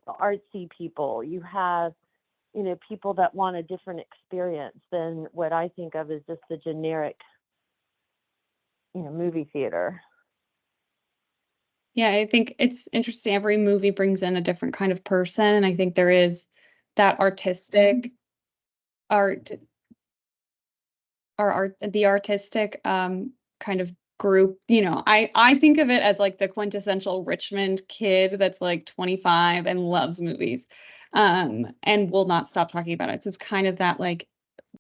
artsy people, you have, people that want a different experience than what I think of as just the generic movie theater. Yeah, I think it's interesting. Every movie brings in a different kind of person. And I think there is that artistic art, the artistic kind of group. I think of it as like the quintessential Richmond kid that's like 25 and loves movies, and will not stop talking about it. So it's kind of that like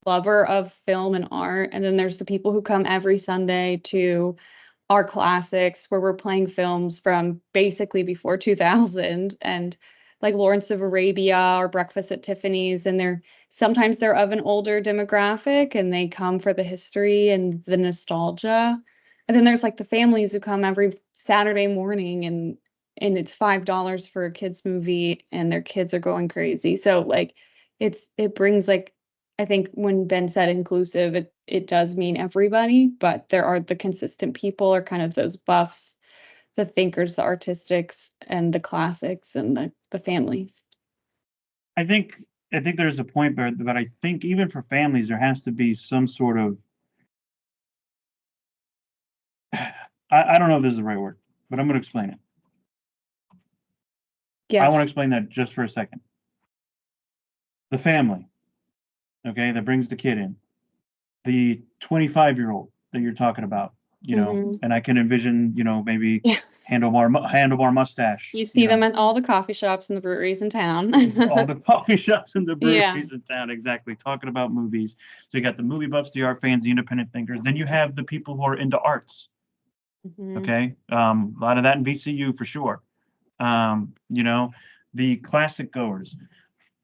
lover of film and art. And then there's the people who come every Sunday to our classics where we're playing films from basically before 2000, and like Lawrence of Arabia or Breakfast at Tiffany's, and sometimes they're of an older demographic and they come for the history and the nostalgia. And then there's like the families who come every Saturday morning, and it's $5 for a kids movie and their kids are going crazy. So like it brings like, I think when Ben said inclusive, it does mean everybody, but there are the consistent people are kind of those buffs, the thinkers, the artistics, and the classics, and the families. I think there's a point, but I think even for families, there has to be some sort of, I don't know if this is the right word, but I'm going to explain it. I want to Yes. explain that just for a second. The family, okay, that brings the kid in, the 25-year-old that you're talking about, Mhm. and I can envision, maybe Yeah. handlebar mustache. You see them at all the coffee shops and the breweries in town. all the coffee shops and the Yeah. breweries in town, exactly, talking about movies. So you got the movie buffs, the art fans, the independent thinkers. Then you have the people who are into arts. Mhm. Okay, a lot of that in VCU for sure. The classic goers,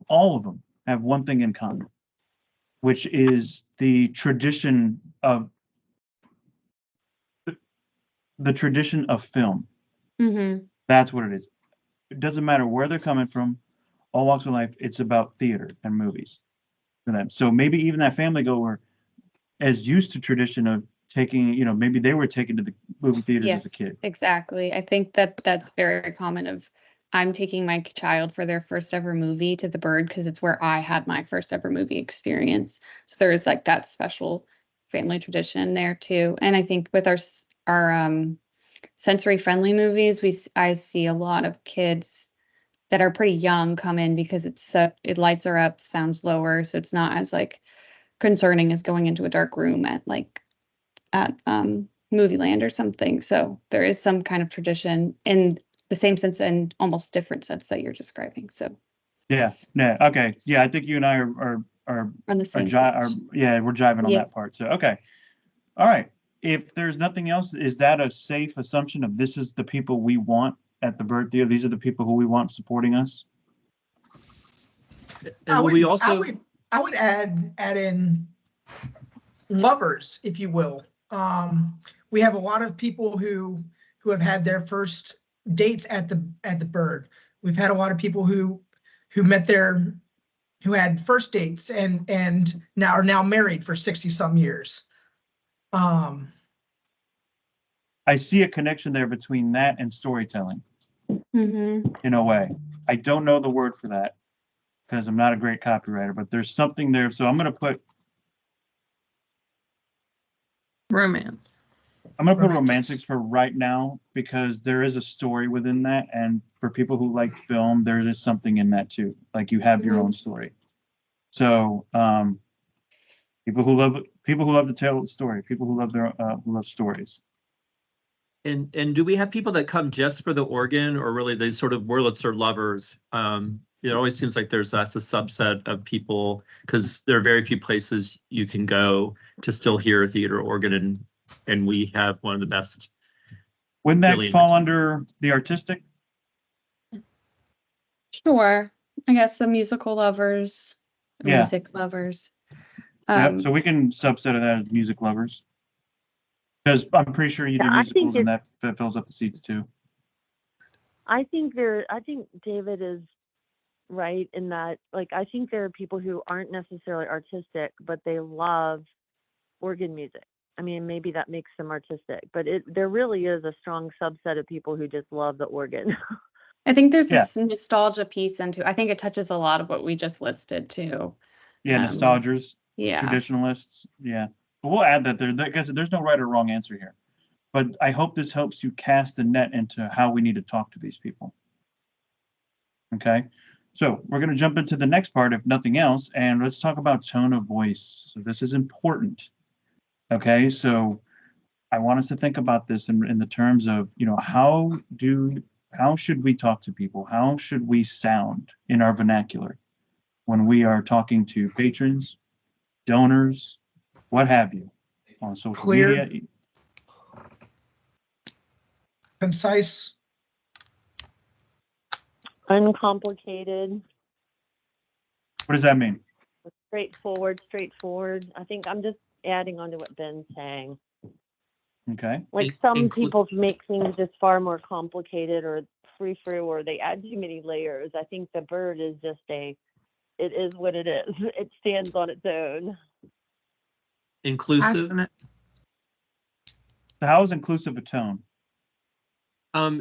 all of them have one thing in common, which is the tradition of film. Mhm. That's what it is. It doesn't matter where they're coming from, all walks of life. It's about theater and movies for them. So maybe even that family goer is used to tradition of taking, maybe they were taken to the movie theaters as a Yes, kid. exactly. I think that's very common of I'm taking my child for their first ever movie to the Byrd because it's where I had my first ever movie experience. So there is like that special family tradition there too. And I think with our sensory friendly movies, I see a lot of kids that are pretty young come in because it lights are up, sounds lower, so it's not as like concerning as going into a dark room at Movie Land or something. So there is some kind of tradition in the same sense and almost different sense that you're describing. So Yeah. Okay. Yeah, I think you and I are on the same are page. yeah, we're jiving on Yeah. that part. So okay. All right. If there's nothing else, is that a safe assumption of this is the people we want at the Byrd Theater? These are the people who we want supporting us? And will we also, I would add in lovers, if you will. We have a lot of people who have had their first dates at the Byrd. We've had a lot of people who had first dates and now are married for 60 some years. I see a connection there between that and storytelling Mm-hmm. in a way. I don't know the word for that because I'm not a great copywriter, but there's something there. So I'm going to put Romance. romantics for right now because there is a story within that, and for people who like film, there is something in that too. Like you have your Mhm. own story. So people who love to tell the story, people who love who love stories. and do we have people that come just for the organ, or really they sort of Wurlitzer lovers? It always seems like that's a subset of people because there are very few places you can go to still hear a theater organ, and we have one of the best. Wouldn't that Really fall under the artistic? Sure. I guess the musical lovers, Yeah. music lovers. Yep. So we can subset of that as music lovers. Because I'm pretty sure you do Yeah, I think musicals and that fills up the seats too. I think David is right in that, like, I think there are people who aren't necessarily artistic, but they love organ music. I mean, maybe that makes them artistic, but there really is a strong subset of people who just love the organ. I think there's Yeah. this nostalgia piece into. I think it touches a lot of what we just listed too. Yeah, nostalgias, Yeah. traditionalists. Yeah. But we'll add that there because there's no right or wrong answer here. but I hope this helps you cast the net into how we need to talk to these people. Okay, so we're going to jump into the next part, if nothing else, and let's talk about tone of voice. So this is important. Okay, so I want us to think about this in the terms of, how should we talk to people? How should we sound in our vernacular when we are talking to patrons, donors, what have you, on social Clear. media? Concise. Uncomplicated, What does that mean? straightforward. I think I'm just adding on to what Ben's saying. Okay, Like some Inclu- people make things just far more complicated or frou-frou, or they add too many layers. I think the Byrd is just it is what it is. It stands on its own. Inclusive. Passionate. so how is inclusive a tone?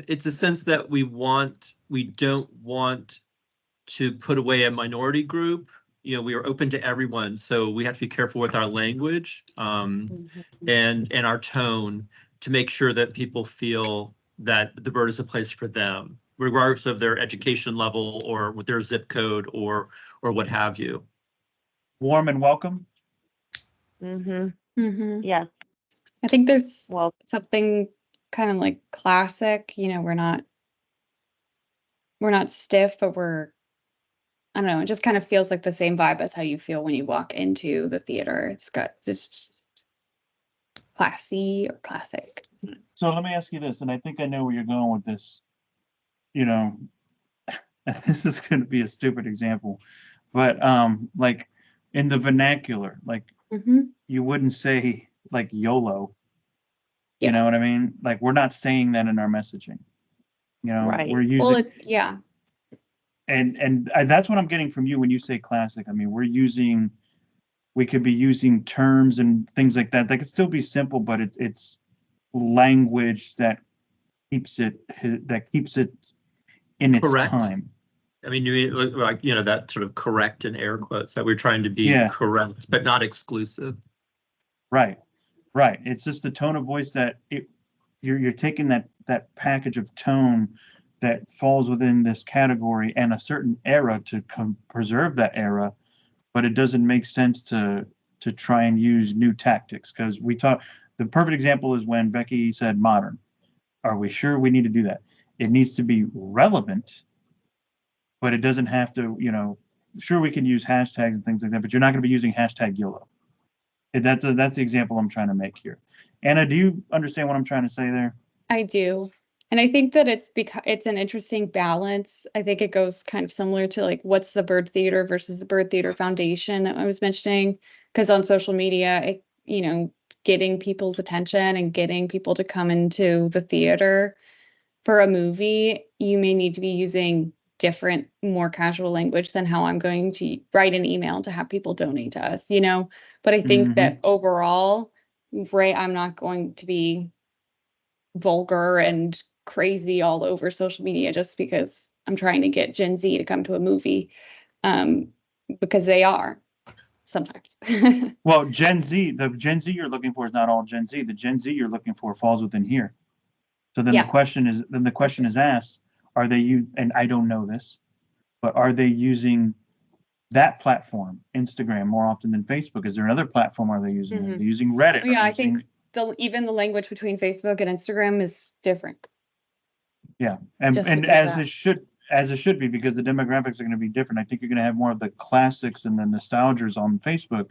It's a sense that we don't want to put away a minority group. We are open to everyone, so we have to be careful with our language, and our tone to make sure that people feel that the Byrd is a place for them, regardless of their education level or with their zip code or what have you. Warm and welcome. Yes. I think there's Well, something kind of like classic, we're not stiff, but I don't know, it just kind of feels like the same vibe as how you feel when you walk into the theater. It's just classy or classic. So let me ask you this, and I think I know where you're going with this. This is going to be a stupid example, but like in the vernacular, like you wouldn't say like YOLO. You Yeah. know what I mean? Like we're not saying that in our messaging. Right. We're Well, using yeah. and that's what I'm getting from you when you say classic. I mean, we could be using terms and things like that. That could still be simple, but it's language that keeps it in its Correct. time. I mean, like, that sort of correct in air quotes, that we're trying to be Yeah. correct, but not exclusive. Right. It's just the tone of voice that you're taking that package of tone that falls within this category and a certain era to preserve that era, but it doesn't make sense to try and use new tactics, because the perfect example is when Becky said modern. Are we sure we need to do that? It needs to be relevant, but it doesn't have to, sure, we can use hashtags and things like that, but you're not going to be using hashtag YOLO. That's the example I'm trying to make here. Anna, do you understand what I'm trying to say there? I do. And I think that it's an interesting balance. I think it goes kind of similar to like what's the Byrd Theater versus the Byrd Theater Foundation that I was mentioning. Because on social media, getting people's attention and getting people to come into the theater for a movie, you may need to be using different, more casual language than how I'm going to write an email to have people donate to us, But I think that overall, right, I'm not going to be vulgar and crazy all over social media just because I'm trying to get Gen Z to come to a movie, because they are sometimes. Well, the Gen Z you're looking for is not all Gen Z. The Gen Z you're looking for falls within here. So then Yeah. the question is asked, are they and I don't know this, but are they using that platform, Instagram, more often than Facebook? Is there another platform are they using? Are they using Reddit? Yeah, I think even the language between Facebook and Instagram is different. Yeah, and Just and because as it should be, because the demographics are going to be different. I think you're going to have more of the classics and the nostalgias on Facebook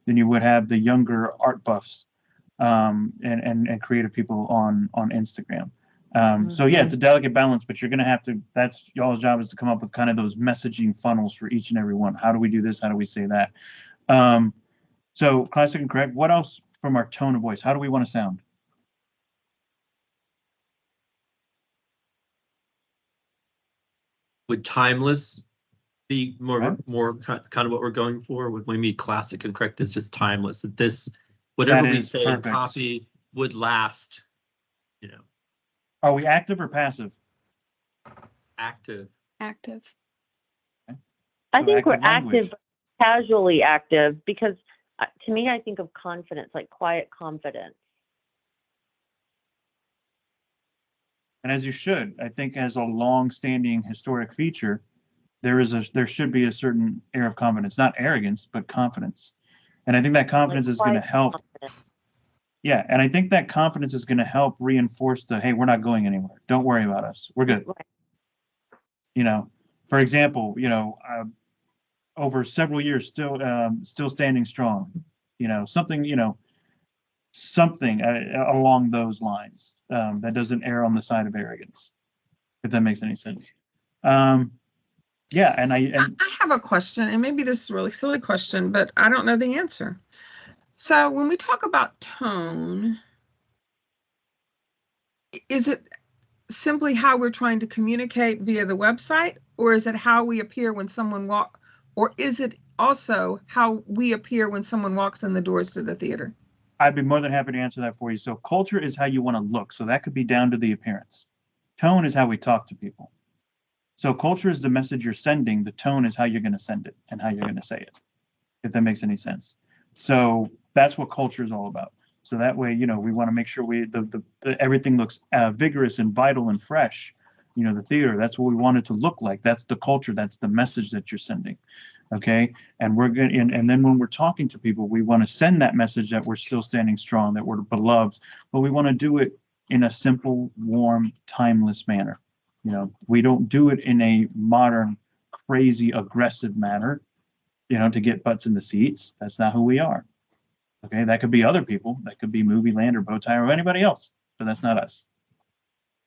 than you would have the younger art buffs, and creative people on Instagram. So yeah, it's a delicate balance, but you're going to have to. That's y'all's job, is to come up with kind of those messaging funnels for each and every one. How do we do this? How do we say that? So classic and correct. What else from our tone of voice? How do we want to sound? Would timeless be more Okay. kind of what we're going for? When we mean classic and correct, is just timeless. That whatever we is say in perfect. copy would last. Are we active or passive? Active. Active. Okay. I So think we're active language. active, casually active, because to me, I think of confidence, like quiet confidence. And as you should, I think as a long-standing historic feature, there should be a certain air of confidence, not arrogance, but confidence. And I think that confidence is going to help. Yeah, and I think that confidence is going to help reinforce the, hey, we're not going anywhere. Don't worry about us. We're good. Right. You know, for example, over several years, still standing strong. Something along those lines that doesn't err on the side of arrogance, if that makes any sense. Yeah, and I have a question, and maybe this is a really silly question, but I don't know the answer. So when we talk about tone, is it simply how we're trying to communicate via the website, or is it how we appear when someone or is it also how we appear when someone walks in the doors to the theater? I'd be more than happy to answer that for you. So culture is how you want to look. So that could be down to the appearance. Tone is how we talk to people. So culture is the message you're sending. The tone is how you're going to send it and how you're going to say it, if that makes any sense. So that's what culture is all about. So that way, we want to make sure everything looks vigorous and vital and fresh. The theater, that's what we want it to look like. That's the culture. That's the message that you're sending. Okay. And we're going and then when we're talking to people, we want to send that message that we're still standing strong, that we're beloved, but we want to do it in a simple, warm, timeless manner. We don't do it in a modern, crazy, aggressive manner, to get butts in the seats. That's not who we are. Okay. That could be other people. That could be Movie Land or Bowtie or anybody else, but that's not us.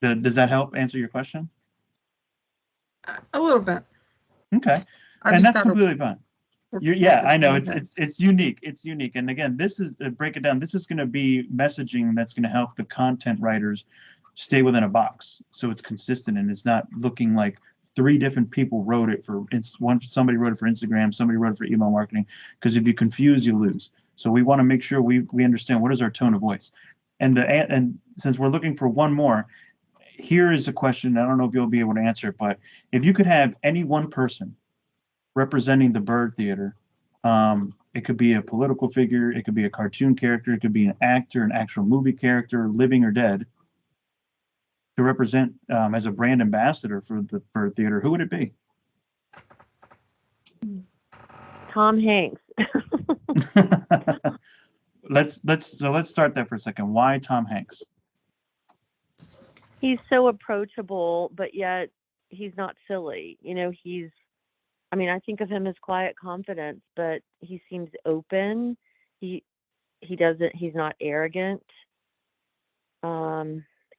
Does that help answer your question? A little bit. Okay. I And just that's gotta completely fine. work Yeah, I know with it's unique. It's unique. And again, this is break it down. This is going to be messaging that's going to help the content writers stay within a box, so it's consistent and it's not looking like three different people wrote it for somebody wrote it for Instagram, somebody wrote it for email marketing. Because if you confuse, you lose. So we want to make sure we understand what is our tone of voice. And since we're looking for one more, here is a question. I don't know if you'll be able to answer it, but if you could have any one person representing the Byrd Theater. It could be a political figure, it could be a cartoon character, it could be an actor, an actual movie character, living or dead, to represent as a brand ambassador for the Byrd Theater. Who would it be? Tom Hanks. Let's start that for a second. Why Tom Hanks? He's so approachable, but yet he's not silly. I think of him as quiet confidence, but he seems open. He's not arrogant.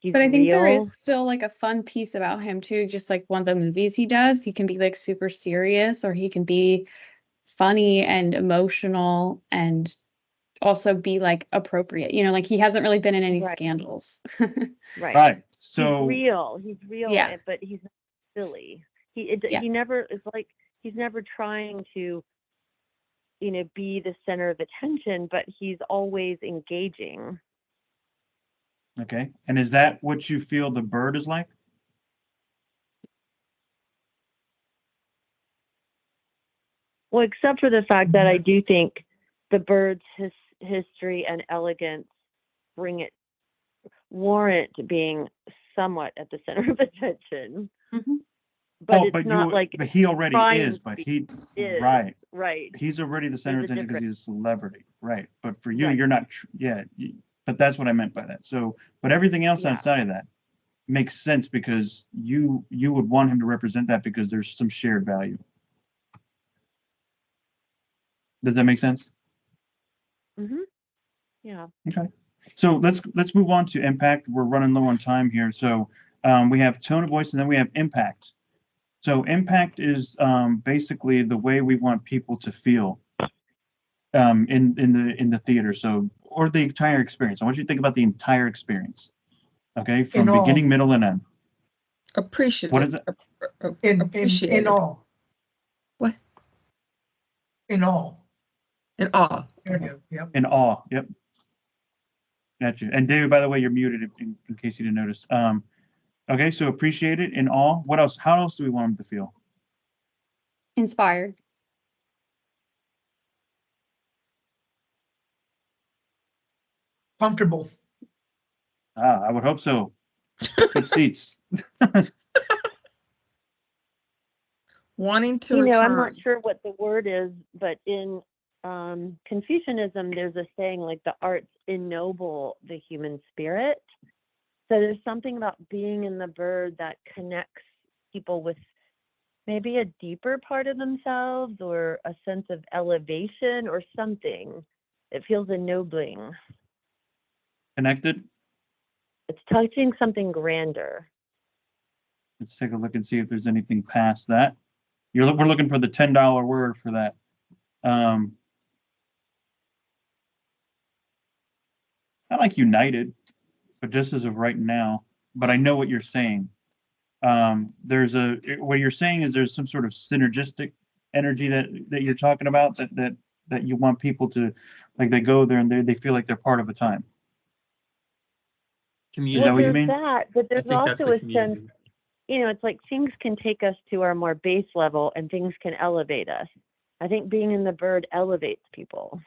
He's But I think there real. is still like a fun piece about him too, just like one of the movies he does. He can be like super serious, or he can be funny and emotional and also be like appropriate. Like he hasn't really been in any Right. scandals. Right. So He's real, Yeah. but he's not silly. Yeah. He never is like, he's never trying to, be the center of attention, but he's always engaging. okay. And is that what you feel the Byrd is like? Well, except for the fact that I do think the Byrd's history and elegance warrant being somewhat at the center of attention. Mm-hmm. But it's not like. But he already is. But he is. Right. Right. He's already the center of There's a attention because he's a celebrity, right? But for you, Right. you're not. But that's what I meant by that. So, but everything else Yeah. outside of that makes sense because you would want him to represent that because there's some shared value. Does that make sense? Mm-hmm. Yeah. Okay. So let's move on to impact. We're running low on time here. So we have tone of voice and then we have impact. So impact is basically the way we want people to feel in the theater. So, or the entire experience. I want you to think about the entire experience. Okay, from beginning, middle, and end. Appreciative. What is it? In all. What? In all. In awe. There we go. Yep. In awe. Yep. Gotcha. And David, by the way, you're muted in case you didn't notice. Okay, so appreciate it, in awe. What else? How else do we want them to feel? Inspired. Comfortable. I would hope so. Good seats. Wanting to You know, return. I'm not sure what the word is, but in Confucianism, there's a saying like the arts ennoble the human spirit. So there's something about being in the bird that connects people with maybe a deeper part of themselves or a sense of elevation or something. It feels ennobling. Connected. It's touching something grander. Let's take a look and see if there's anything past that. We're looking for the $10 word for that. I like united, but just as of right now. But I know what you're saying. What you're saying is there's some sort of synergistic energy that you're talking about that you want people to, like, they go there and they feel like they're part of a time. Is Community. that what you There's mean? that, but I there's think that's also the a sense, community. you know, it's like things can take us to our more base level and things can elevate us. I think being in the bird elevates people.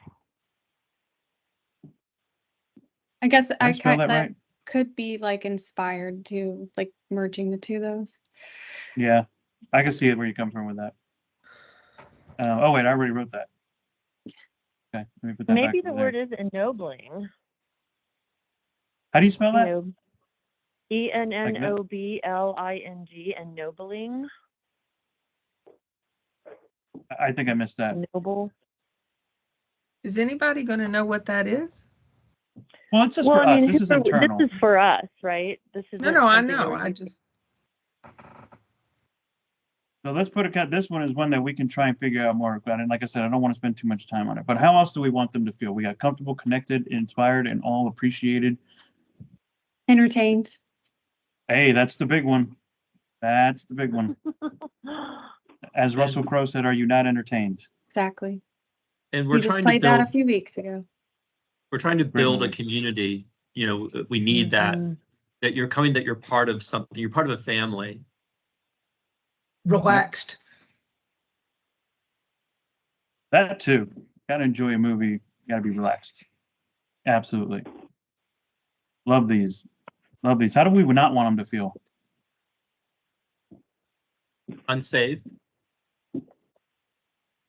I guess Did I spell that that right? could be like inspired to like merging the two of those. Yeah, I can see it where you come from with that. Oh wait, I already wrote that. Okay, let me put that Maybe back the over word there. is ennobling, How do you spell you that? know, ENNOBLING, ennobling, I think I missed that. noble. Is anybody going to know what that is? Well, it's just Well, for I mean, us. This is this internal. is for us, right? This is No, I know. I just. So let's put this one is one that we can try and figure out more about. And like I said, I don't want to spend too much time on it. But how else do we want them to feel? We got comfortable, connected, inspired, and all appreciated. Entertained. Hey, that's the big one. That's the big one. As Russell Crowe said, "Are you not entertained?" Exactly. And We just played that a few weeks ago. we're trying to Great build a movie. community. You know, we need Mhm. that you're coming, that you're part of something, you're part of a family. Relaxed. That too. Got to enjoy a movie. Got to be relaxed. Absolutely. Love these. Love these. How do we not want them to feel? Unsafe.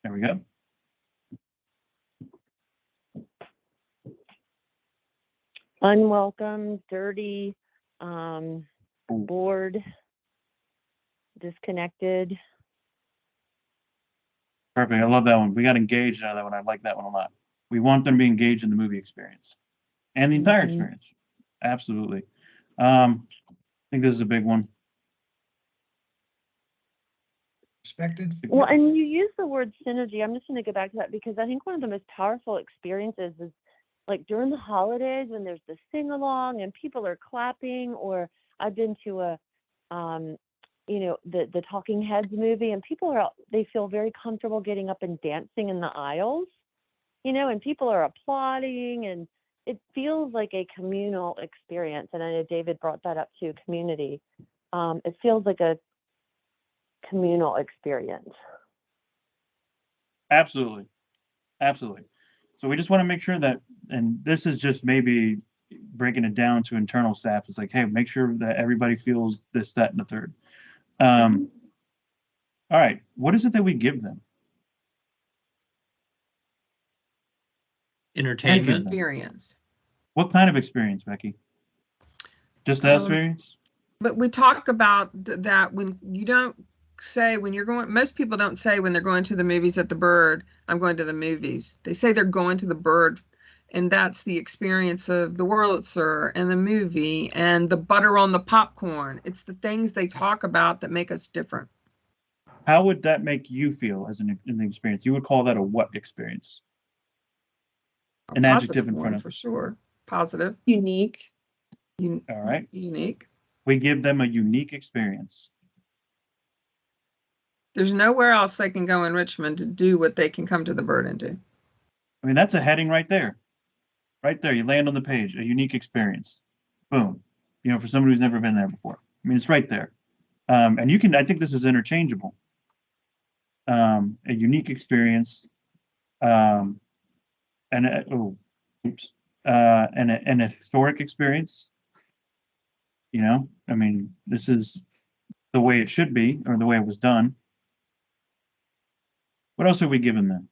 There we go. Unwelcome, dirty, Ooh. bored, disconnected. Perfect. I love that one. We got engaged out of that one. I like that one a lot. We want them to be engaged in the movie experience and the entire Mhm. experience. Absolutely. I think this is a big one. Respected. Well, and you use the word synergy. I'm just going to go back to that because I think one of the most powerful experiences is like during the holidays when there's the sing along and people are clapping, or I've been to a, you know, the Talking Heads movie and they feel very comfortable getting up and dancing in the aisles, you know, and people are applauding and it feels like a communal experience. And I know David brought that up too, community. It feels like a communal experience. Absolutely. Absolutely. So we just want to make sure that, and this is just maybe breaking it down to internal staff. It's like, hey, make sure that everybody feels this, that, and the third. All right. What is it that we give them? Entertainment. Experience. What kind of experience, Becky? Just that experience? But we talk about that when you don't say when you're going, most people don't say when they're going to the movies at the Byrd, I'm going to the movies. They say they're going to the Byrd, and that's the experience of the Wurlitzer and the movie and the butter on the popcorn. It's the things they talk about that make us different. How would that make you feel as in the experience? You would call that a what experience? An adjective in front of. For sure. Positive. Unique. All right. Unique. We give them a unique experience. There's nowhere else they can go in Richmond to do what they can come to the Byrd and do. I mean, that's a heading right there. Right there. You land on the page, a unique experience. Boom. You know, for somebody who's never been there before. I mean, it's right there. And you can, I think this is interchangeable. A unique experience. And an historic experience. You know, I mean, this is the way it should be, or the way it was done. What else are we giving them?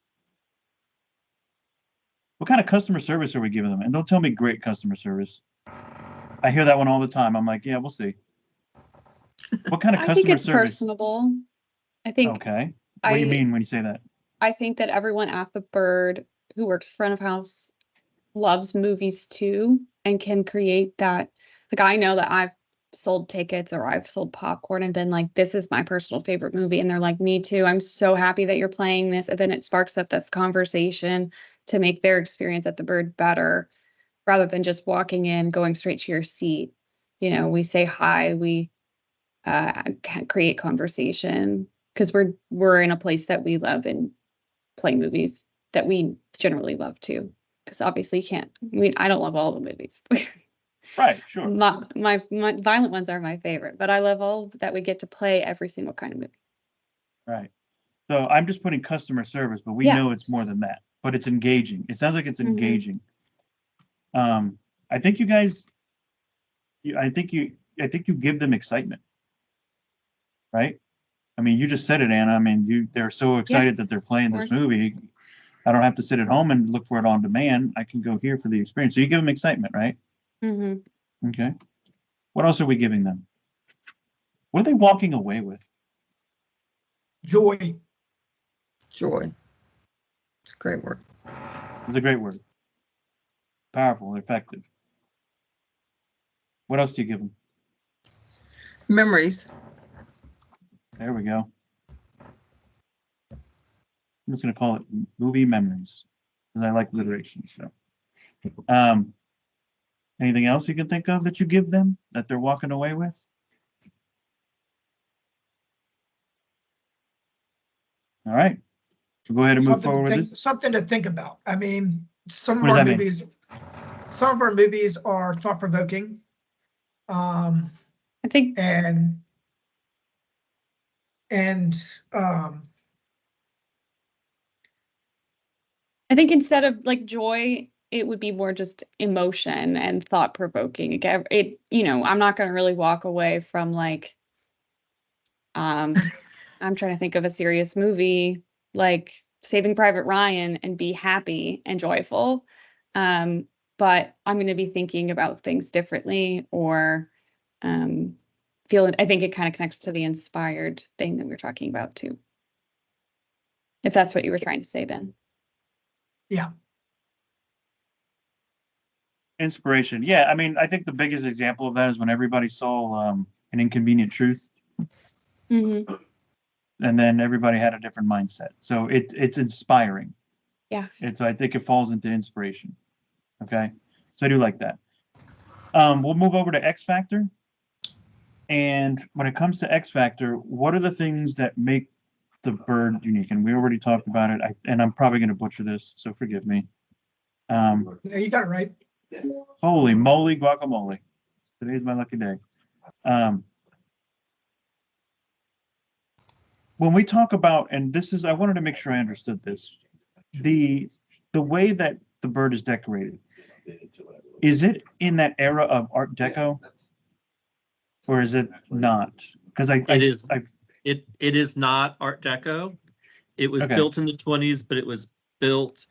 What kind of customer service are we giving them? And don't tell me great customer service. I hear that one all the time. I'm like, yeah, we'll see. What kind of I think customer it's service? personable. I think Okay. What do you mean when you say that? I think that everyone at the Byrd who works front of house loves movies too and can create that. Like I know that I've sold tickets or I've sold popcorn and been like, this is my personal favorite movie. And they're like, me too. I'm so happy that you're playing this. And then it sparks up this conversation to make their experience at the Byrd better rather than just walking in, going straight to your seat. You know, we say hi, we create conversation because we're in a place that we love and play movies that we generally love too. Because obviously you can't. I mean, I don't love all the movies. Right, sure. My violent ones are my favorite, but I love all that we get to play every single kind of movie. Right. So I'm just putting customer service, but we Yeah. know it's more than that. But it's engaging. It sounds like it's Mhm. engaging. I think you guys, I think you give them excitement, right? I mean, you just said it, Anna. I mean, they're so excited that they're playing this course. movie. I don't have to sit at home and look for it on demand. I can go here for the experience. So you give them excitement, right? Mm-hmm. Okay. What else are we giving them? What are they walking away with? Joy. Joy. It's a great word. It's a great word. Powerful, effective. What else do you give them? Memories. There we go. I'm just going to call it movie memories because I like alliteration. So, anything else you can think of that you give them that they're walking away with? All right. So go ahead and move forward with this. Something to think about. I mean, some What of does our that mean? movies, some of our movies are thought provoking. I think And um, I think instead of like joy, it would be more just emotion and thought provoking. You know, I'm not going to really walk away from like, I'm trying to think of a serious movie like Saving Private Ryan and be happy and joyful. But I'm going to be thinking about things differently or feel it. I think it kind of connects to the inspired thing that we're talking about too. If that's what you were trying to say, Ben. yeah, Inspiration. Yeah, I mean, I think the biggest example of that is when everybody saw An Inconvenient Truth, Mm-hmm. and then everybody had a different mindset. So it's inspiring. Yeah. I think it falls into inspiration. Okay. So I do like that. We'll move over to X Factor. And when it comes to X Factor, what are the things that make the Byrd unique? And we already talked about it. And I'm probably going to butcher this, so forgive me. no, you got it right. Holy moly, guacamole! Today's my lucky day. When we talk about, and this is, I wanted to make sure I understood this. The way that the Byrd is decorated, is it in that era of Art Deco, or is it not? Because It is not Art Deco. It was Okay. built in the 20s, but it was built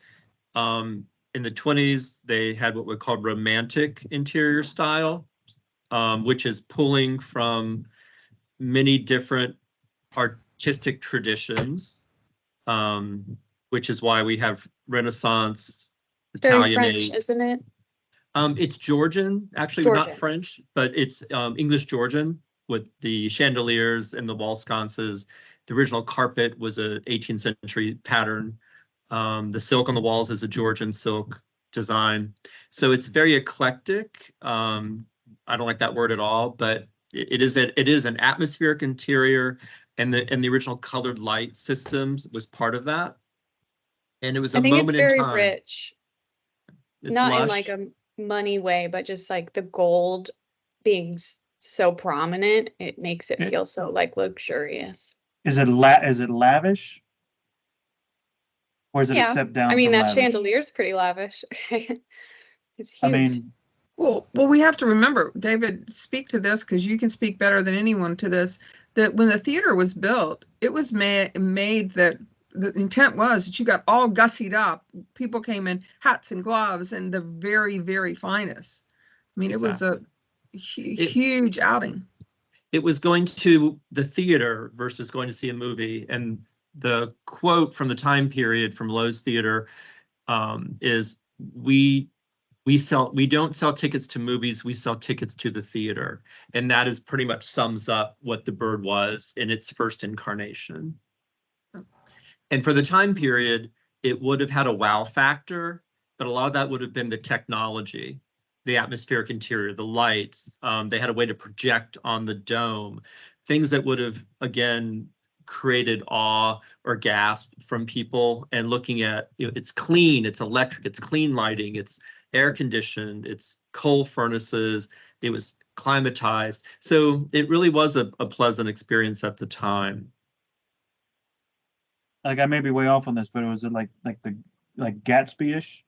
in the 20s. They had what we called romantic interior style, which is pulling from many different artistic traditions, which is why we have Renaissance, Very French, Italianate. isn't it? It's Georgian, actually, Georgian. not French, but it's English Georgian with the chandeliers and the wall sconces. The original carpet was a 18th century pattern. The silk on the walls is a Georgian silk design. So it's very eclectic. I don't like that word at all, but it is an atmospheric interior, and the original colored light systems was part of that. And it was a I think it's moment in very time. rich, It's not in lush. like a money way, but just like the gold being so prominent, it makes it feel so like luxurious. Is it lavish, or is it a Yeah. step down I mean, from that lavish? chandelier's pretty lavish. It's huge. I mean, Well, we have to remember, David, speak to this because you can speak better than anyone to this, that when the theater was built, it was made that the intent was that you got all gussied up. People came in hats and gloves and the very, very finest. I mean, Exactly. It was a huge outing. It was going to the theater versus going to see a movie. And the quote from the time period from Lowe's Theater is, we don't sell tickets to movies, we sell tickets to the theater. And that is pretty much sums up what the Byrd was in its first incarnation. And for the time period, it would have had a wow factor, but a lot of that would have been the technology, the atmospheric interior, the lights. They had a way to project on the dome, things that would have, again, created awe or gasp from people. And looking at, it's clean, it's electric, it's clean lighting, it's air conditioned, it's coal furnaces, it was climatized. So it really was a pleasant experience at the time. Like, I may be way off on this, but it was like Gatsby-ish.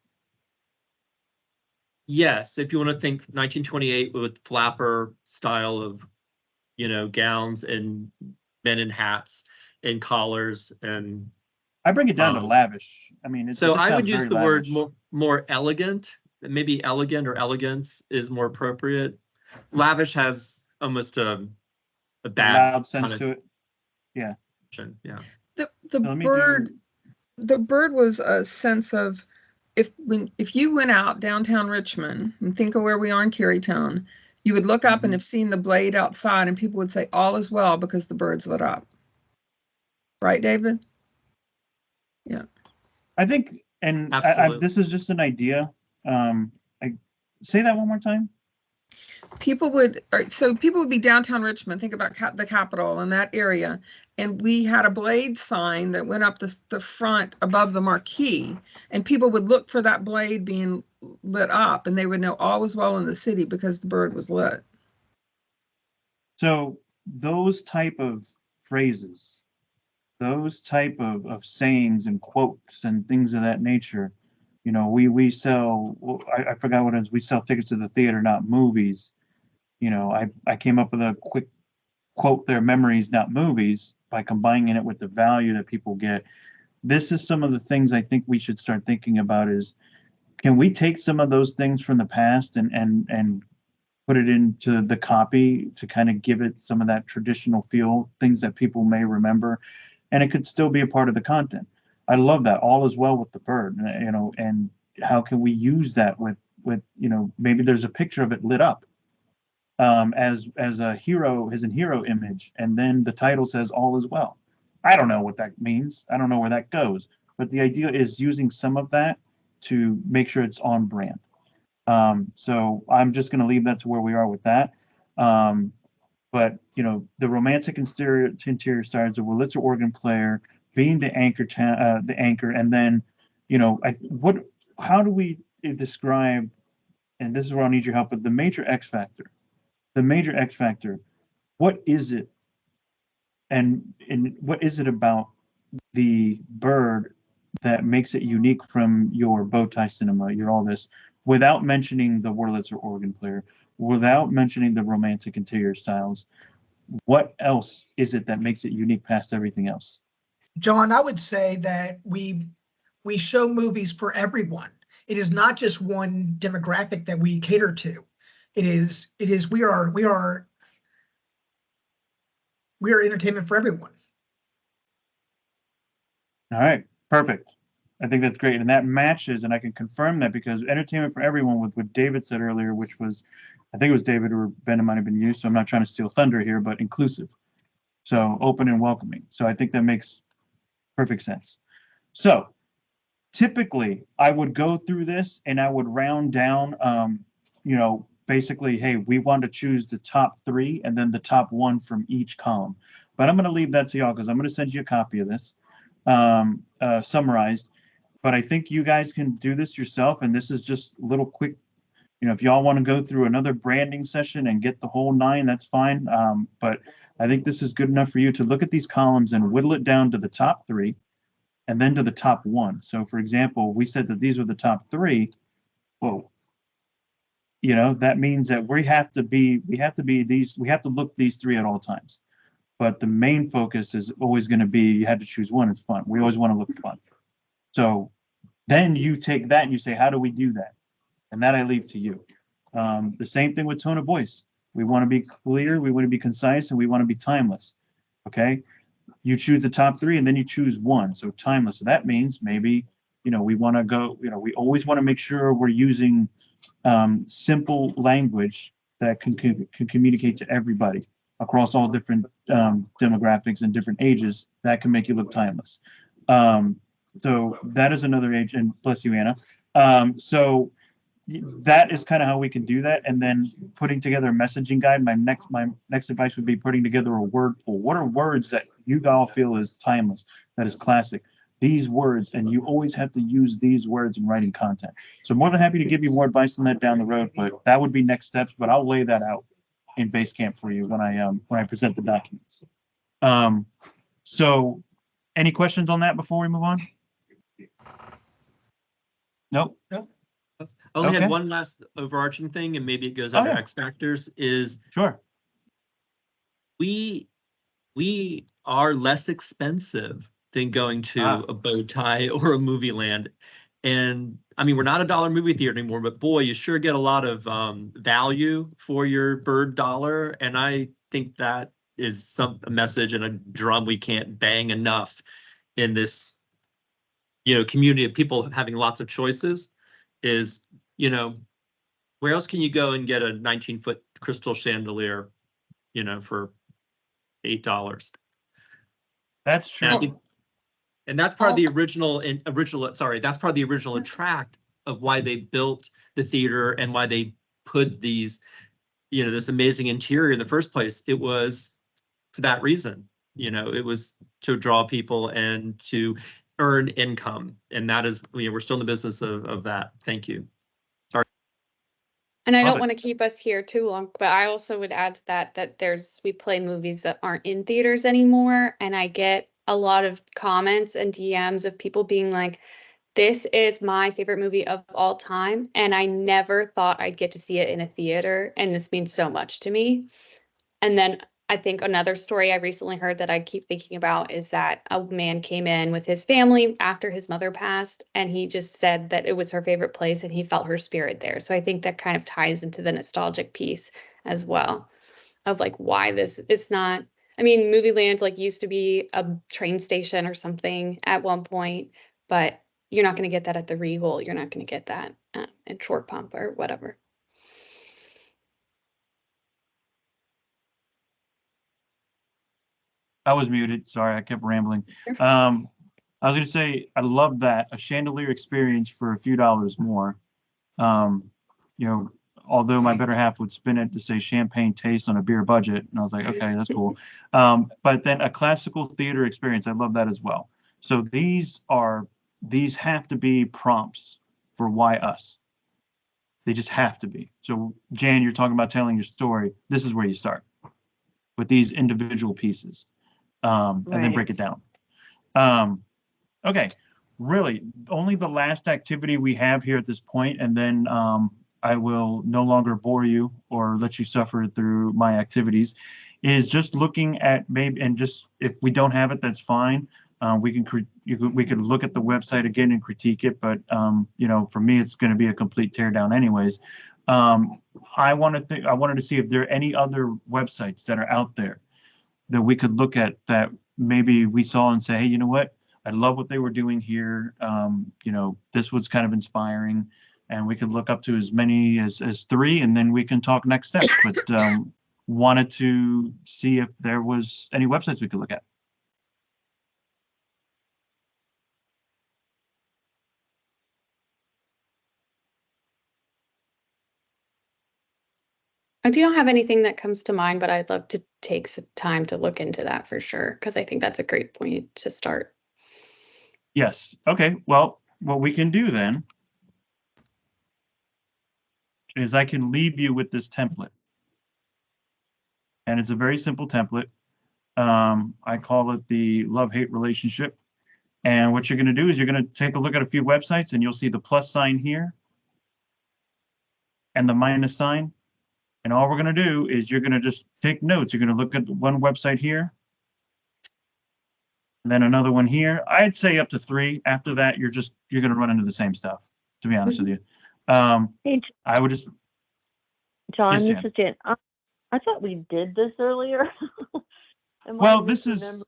Yes, if you want to think 1928 with flapper style of, gowns and men in hats and collars, and I bring it down to lavish. I mean, so I would use the word lavish. more elegant. Maybe elegant or elegance is more appropriate. Lavish has almost a bad loud sense to it. Yeah. Yeah. The Byrd was a sense of, if you went out downtown Richmond and think of where we are in Carytown, you would look up and have seen the blade outside and people would say all is well because the Byrd's lit up. Right, David? Yeah. I think, and this is just an idea. I say that one more time. People would be downtown Richmond, think about the Capitol and that area. And we had a blade sign that went up the front above the marquee, and people would look for that blade being lit up, and they would know all was well in the city because the Byrd was lit. So those type of phrases, those type of sayings and quotes and things of that nature, we sell, I forgot what it is, we sell tickets to the theater, not movies. I came up with a quick quote there, memories, not movies, by combining it with the value that people get. This is some of the things I think we should start thinking about is, can we take some of those things from the past and put it into the copy to kind of give it some of that traditional feel, things that people may remember, and it could still be a part of the content. I love that. All is well with the Byrd, and how can we use that with maybe there's a picture of it lit up as a hero, his hero image, and then the title says all is well. I don't know what that means. I don't know where that goes, but the idea is using some of that to make sure it's on brand. So I'm just going to leave that to where we are with that. But the romantic interior stars, the Wurlitzer organ player being the anchor, and then how do we describe? And this is where I'll need your help. But the major X factor. The major X factor, what is it? And what is it about the Byrd that makes it unique from your bow tie cinema, your all this, without mentioning the Wurlitzer organ player, without mentioning the romantic interior styles? What else is it that makes it unique past everything else? John, I would say that we show movies for everyone. It is not just one demographic that we cater to. We are entertainment for everyone. All right, perfect. I think that's great. And that matches, and I can confirm that because entertainment for everyone with what David said earlier, which was, I think it was David or Ben, it might have been you, so I'm not trying to steal thunder here, but inclusive. So open and welcoming. So I think that makes perfect sense. So typically I would go through this and I would round down, basically, hey, we want to choose the top 3 and then the top 1 from each column. But I'm going to leave that to y'all because I'm going to send you a copy of this summarized. But I think you guys can do this yourself. And this is just a little quick, if y'all want to go through another branding session and get the whole 9, that's fine. But I think this is good enough for you to look at these columns and whittle it down to the top 3 and then to the top 1. So for example, we said that these were the top 3. Whoa. you know, that means that we have to look these three at all times. But the main focus is always going to be, you had to choose one, it's fun. We always want to look fun. So then you take that and you say, how do we do that? And that I leave to you. The same thing with tone of voice. We want to be clear, we want to be concise, and we want to be timeless. Okay. You choose the top three and then you choose one. So timeless. So that means maybe, you know, we want to go, you know, we always want to make sure we're using simple language that can communicate to everybody across all different demographics and different ages. That can make you look timeless. So that is another age, and bless you, Anna. So that is kind of how we can do that. And then putting together a messaging guide. My next advice would be putting together a word pool. What are words that you all feel is timeless, that is classic? These words, and you always have to use these words in writing content. So more than happy to give you more advice on that down the road, but that would be next steps. But I'll lay that out in Basecamp for you when I present the documents. So any questions on that before we move on? Nope. I only Okay. had one last overarching thing, and maybe it goes under yeah. X factors, is Sure. we are less expensive than going to a bow tie or a movie land. And I mean, we're not a dollar movie theater anymore, but boy, you sure get a lot of value for your Byrd dollar. And I think that is a message and a drum we can't bang enough in this, you know, community of people having lots of choices. Is, you know, where else can you go and get a 19-foot crystal chandelier, you know, for $8? That's true. And that's part of the original, that's part of the original attract of why they built the theater and why they put these, you know, this amazing interior in the first place. It was for that reason, you know, it was to draw people and to earn income. And that is, you know, we're still in the business of that. Thank you. Sorry. And I Love don't it. want to keep us here too long, but I also would add to that we play movies that aren't in theaters anymore, and I get a lot of comments and DMs of people being like, this is my favorite movie of all time, and I never thought I'd get to see it in a theater, and this means so much to me. And then I think another story I recently heard that I keep thinking about is that a man came in with his family after his mother passed, and he just said that it was her favorite place and he felt her spirit there. So I think that kind of ties into the nostalgic piece as well of like why it's not, I mean, Movie Land like used to be a train station or something at one point, but you're not going to get that at the Regal. You're not going to get that at Short Pump or whatever. I was muted. Sorry, I kept rambling. I was going to say, I love that, a chandelier experience for a few dollars more. You know, although my better half would spin it to say champagne taste on a beer budget. And I was like, okay, that's cool. But then a classical theater experience, I love that as well. So these have to be prompts for why us. They just have to be. So Jan, you're talking about telling your story. This is where you start with these individual pieces. And then break it down. Okay, really, only the last activity we have here at this point, and then I will no longer bore you or let you suffer through my activities, is just looking at maybe, and just if we don't have it, that's fine. We could look at the website again and critique it, but you know, for me, it's going to be a complete teardown anyways. I wanted to see if there are any other websites that are out there that we could look at that maybe we saw and say, hey, you know what? I love what they were doing here. You know, this was kind of inspiring, and we could look up to as many as 3, and then we can talk next steps. But wanted to see if there was any websites we could look at. I don't have anything that comes to mind, but I'd love to take some time to look into that for sure, because I think that's a great point to start. Yes. Okay. Well, what we can do then is I can leave you with this template. And it's a very simple template. I call it the love-hate relationship. And what you're going to do is you're going to take a look at a few websites, and you'll see the plus sign here. and the minus sign. And all we're going to do is you're going to just take notes. You're going to look at one website here, and then another one here. I'd say up to 3. After that, you're going to run into the same stuff, to be honest with you. Hey, I would just, John, Yes, this is Jan. I thought we did this earlier. Am I well, this is, misremembering,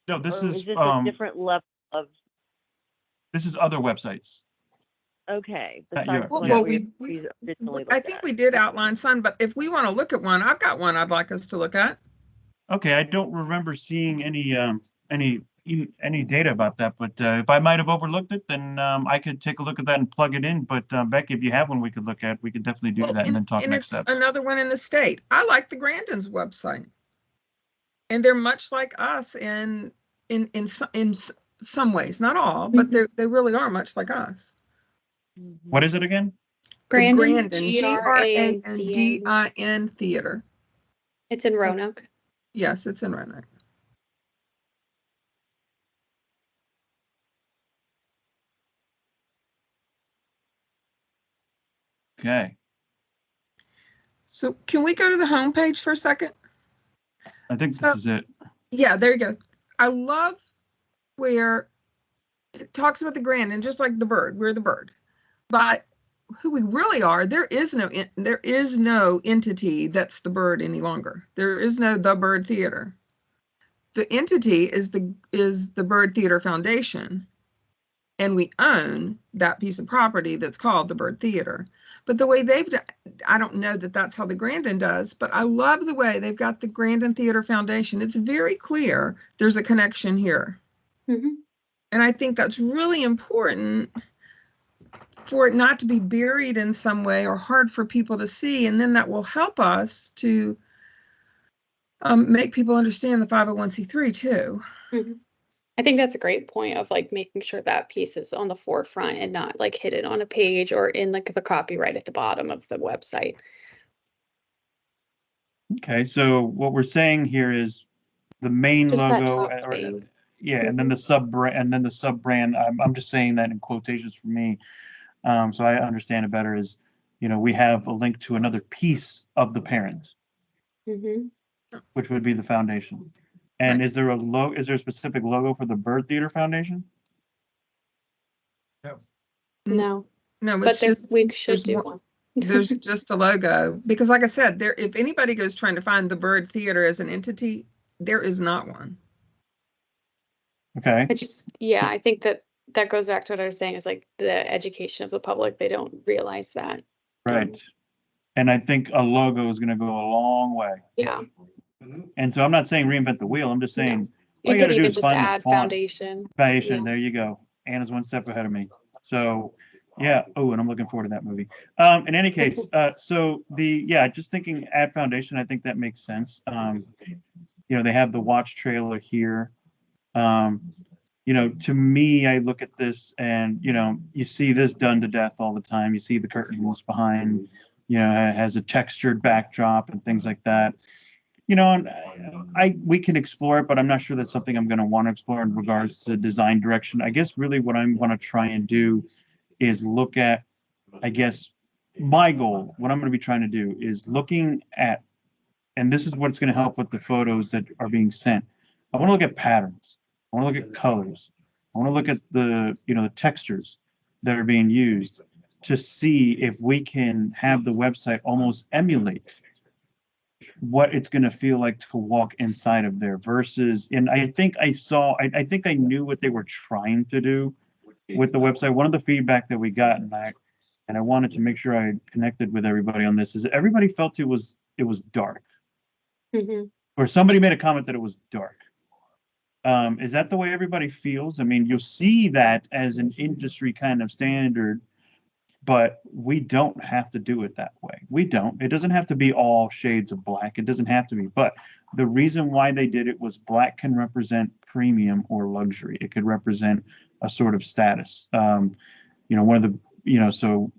no, this or is, this a different level of, this is other websites. okay, That besides you're- what yeah. we originally I looked think at? we did outline some, but if we want to look at one, I've got one I'd like us to look at. Okay, I don't remember seeing any data about that, but if I might have overlooked it, then I could take a look at that and plug it in. But Becky, if you have one we could look at, we could definitely do Well, that and then talk and next it's steps. another one in the state. I like the Grandin's website. And they're much like us in some ways, not all, but they really are much like us. What is it again? The Grandin, Grandin, Grandin. Grandin Theater. It's in Roanoke. Yes, it's in Roanoke. Okay, So can we go to the homepage for a second? I think So- this is it. Yeah, there you go. I love where it talks about the Grandin, just like the Byrd. We're the Byrd. But who we really are, there is no entity that's the Byrd any longer. There is no the Byrd Theater. The entity is the Byrd Theater Foundation, and we own that piece of property that's called the Byrd Theater. But the way they've done, I don't know that that's how the Grandin does, but I love the way they've got the Grandin Theater Foundation. It's very clear there's a connection here. Mhm. And I think that's really important for it not to be buried in some way or hard for people to see. And then that will help us to make people understand the 501c3 too. Mhm. I think that's a great point of like making sure that piece is on the forefront and not like hidden on a page or in like the copyright at the bottom of the website. Okay, so what we're saying here is the main Just that logo, top thing. yeah, and then the sub brand. I'm just saying that in quotations for me, so I understand it better. Is we have a link to another piece of the parent, Mhm. which would be the foundation. And Right. is there a specific logo for the Byrd Theater Foundation? No, No, but it's there, just, we should there's do one- one. there's just a logo. Because like I said, if anybody goes trying to find the Byrd Theater as an entity, there is not one. Okay, Yeah, I think that goes back to what I was saying is like the education of the public. They don't realize that. right. And I think a logo is going to go a long way. Yeah. And so I'm not saying reinvent the wheel. I'm just saying all You you got could to do even is just find the add font. foundation. Foundation. Yeah. There you go. Anna's one step ahead of me. So yeah. Oh, and I'm looking forward to that movie. In any case, so just thinking add foundation, I think that makes sense. They have the watch trailer here. To me, I look at this and, you see this done to death all the time. You see the curtains behind, it has a textured backdrop and things like that. And we can explore it, but I'm not sure that's something I'm going to want to explore in regards to design direction. I guess really what I'm going to try and do is look at, I guess, my goal, what I'm going to be trying to do is looking at, and this is what's going to help with the photos that are being sent. I want to look at patterns. I want to look at colors. I want to look at the textures that are being used to see if we can have the website almost emulate what it's going to feel like to walk inside of there versus, and I think I knew what they were trying to do with the website. One of the feedback that we got, and I wanted to make sure I connected with everybody on this, is that everybody felt it was dark. Mhm. Or somebody made a comment that it was dark. Is that the way everybody feels? I mean, you'll see that as an industry kind of standard, but we don't have to do it that way. We don't. It doesn't have to be all shades of black. It doesn't have to be. But the reason why they did it was black can represent premium or luxury. It could represent a sort of status. One of the, so,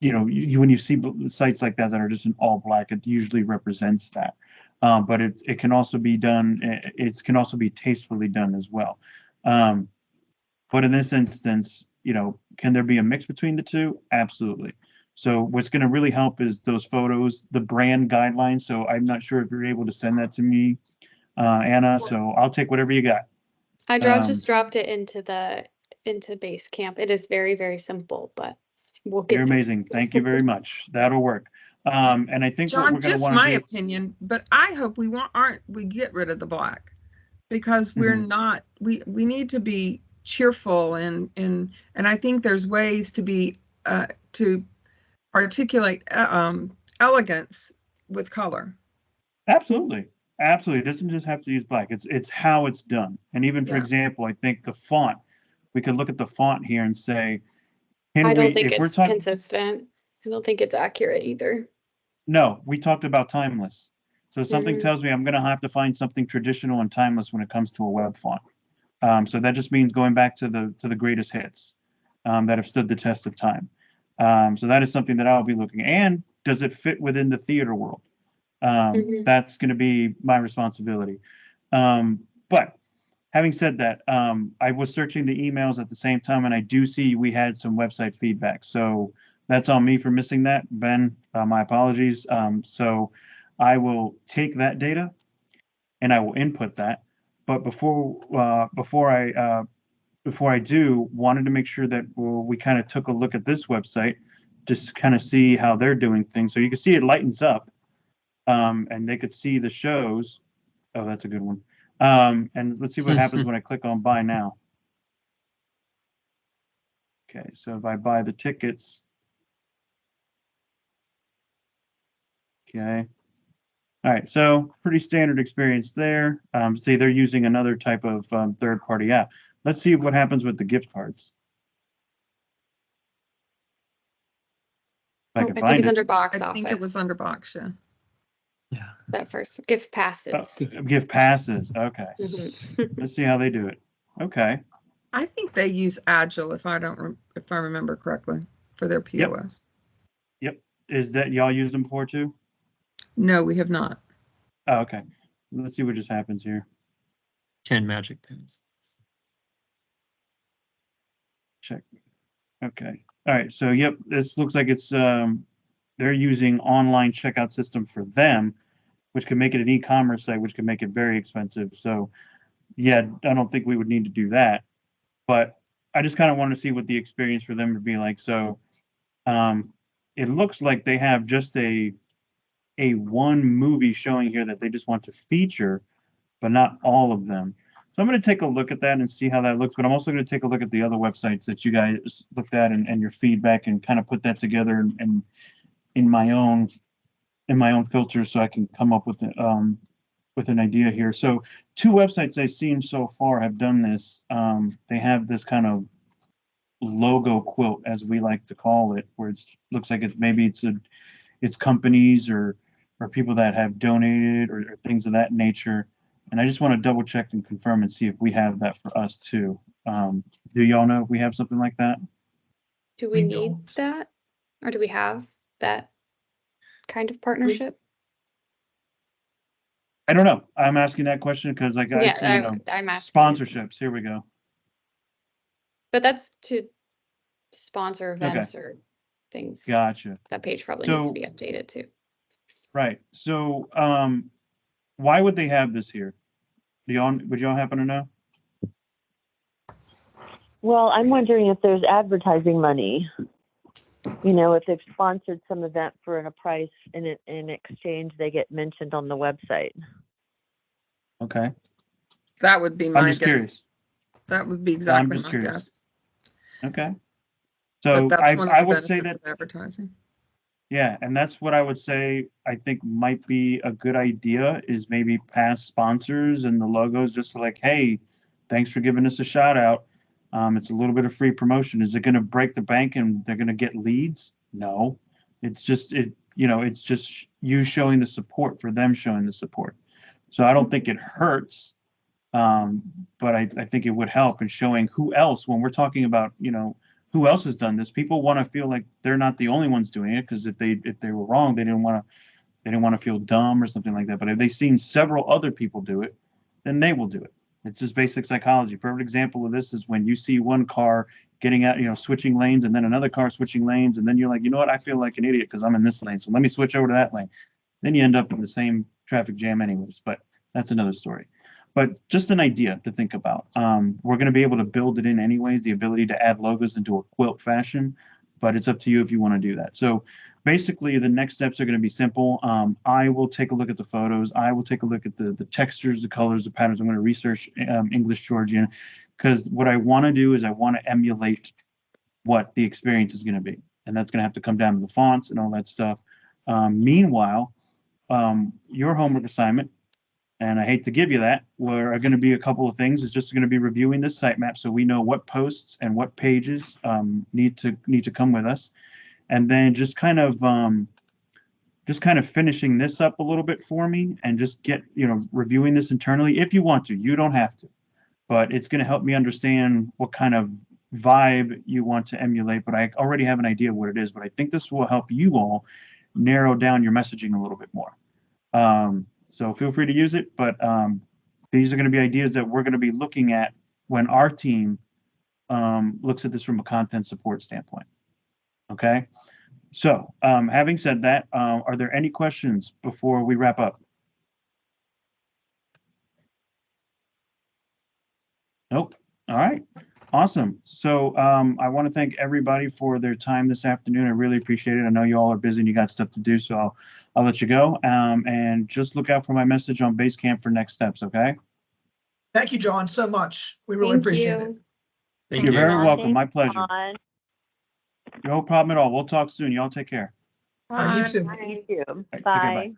when you see sites like that are just in all black, it usually represents that. But it can also be done. It can also be tastefully done as well. But in this instance, can there be a mix between the two? Absolutely. So what's going to really help is those photos, the brand guidelines. So I'm not sure if you're able to send that to me, Anna. So I'll take whatever you got. just dropped it into base camp. It is very, very simple, but we'll You're get there. amazing. Thank you very much. That'll work. And I think what John, we're going to just want my to do. opinion, but I hope we get rid of the black, because we're not, we need to be cheerful, and I think there's ways to be to articulate elegance with color. Absolutely. Absolutely. It doesn't just have to use black. It's how it's done. And even for Yeah. example, I think the font, we could look at the font here and say, can I don't we, think if we're it's talking, consistent. I don't think it's accurate either. no, we talked about timeless. So something Mhm. tells me I'm going to have to find something traditional and timeless when it comes to a web font. So that just means going back to the greatest hits that have stood the test of time. So that is something that I'll be looking. And does it fit within the theater world? Mhm. That's going to be my responsibility. But having said that, I was searching the emails at the same time, and I do see we had some website feedback. So that's on me for missing that. Ben, my apologies. So I will take that data and I will input that. But before I do, wanted to make sure that we kind of took a look at this website, just kind of see how they're doing things. So you can see it lightens up, and they could see the shows. Oh, that's a good one. And let's see what happens when I click on buy now. Okay, so if I buy the tickets, okay. All right, so pretty standard experience there. See, they're using another type of third-party app. Let's see what happens with the gift cards. If I Oh, can I think find it's it. under box I office. think it was under box, yeah. Yeah. That first gift passes. Gift passes. Okay, Mhm. let's see how they do it. Okay. I think they use Agile, if I remember correctly, for their POS. Yep. Is that y'all use them before too? No, we have not. Oh, okay. Let's see what just happens here. 10 magic pins. Check. Okay. All right. So, yep, this looks like it's they're using online checkout system for them, which can make it an e-commerce site, which can make it very expensive. So, yeah, I don't think we would need to do that. But I just kind of want to see what the experience for them would be like. So, it looks like they have just a one movie showing here that they just want to feature, but not all of them. So I'm going to take a look at that and see how that looks. But I'm also going to take a look at the other websites that you guys looked at and your feedback, and kind of put that together and in my own filter, so I can come up with an idea here. So 2 websites I've seen so far have done this. They have this kind of logo quilt, as we like to call it, where it looks like it's companies or people that have donated or things of that nature. And I just want to double check and confirm and see if we have that for us too. Do y'all know if we have something like that? Do we We need don't. that? Or do we have that kind of partnership? I don't know. I'm asking that question because like I see, I'm asking. sponsorships. Here we go. But that's to sponsor Okay. events or things. Gotcha. That page probably needs to So, be updated too. right. So, why would they have this here? Would y'all happen to know? Well, I'm wondering if there's advertising money. You know, if they've sponsored some event for a price, and in exchange they get mentioned on the website. Okay. That would be I'm my just guess. curious. That would be exactly just my curious. guess. Okay. But So that's one of I the would say benefits that, of advertising. yeah, and that's what I would say I think might be a good idea, is maybe past sponsors and the logos, just like, hey, thanks for giving us a shout out. It's a little bit of free promotion. Is it going to break the bank and they're going to get leads? No. It's just it's just you showing the support for them showing the support. So I don't think it hurts. But I think it would help in showing who else, when we're talking about, who else has done this. People want to feel like they're not the only ones doing it, because if they were wrong, they didn't want to feel dumb or something like that. But if they've seen several other people do it, then they will do it. It's just basic psychology. Perfect example of this is when you see one car getting out, switching lanes, and then another car switching lanes, and then you're like, you know what, I feel like an idiot because I'm in this lane, so let me switch over to that lane. Then you end up in the same traffic jam anyways, but that's another story. But just an idea to think about. We're going to be able to build it in anyways, the ability to add logos into a quilt fashion, but it's up to you if you want to do that. So basically the next steps are going to be simple. I will take a look at the photos. I will take a look at the textures, the colors, the patterns. I'm going to research English Georgian, because what I want to do is I want to emulate what the experience is going to be. And that's going to have to come down to the fonts and all that stuff. Meanwhile, your homework assignment, and I hate to give you that, are going to be a couple of things. It's just going to be reviewing this sitemap so we know what posts and what pages need to come with us, and then just kind of finishing this up a little bit for me, and just reviewing this internally if you want to. You don't have to, but it's going to help me understand what kind of vibe you want to emulate. But I already have an idea of what it is. But I think this will help you all narrow down your messaging a little bit more. So feel free to use it, but these are going to be ideas that we're going to be looking at when our team looks at this from a content support standpoint. Okay, so having said that, are there any questions before we wrap up? Nope. All right. Awesome. So I want to thank everybody for their time this afternoon. I really appreciate it. I know you all are busy and you got stuff to do, so I'll let you go. And just look out for my message on Basecamp for next steps, okay? Thank you, John, so much. We really Thank appreciate it. you. Thank You're you. very John. welcome. My Thanks, pleasure. John. No problem at all. We'll talk soon. Y'all take care. You too. You too. Take care, bye. Bye.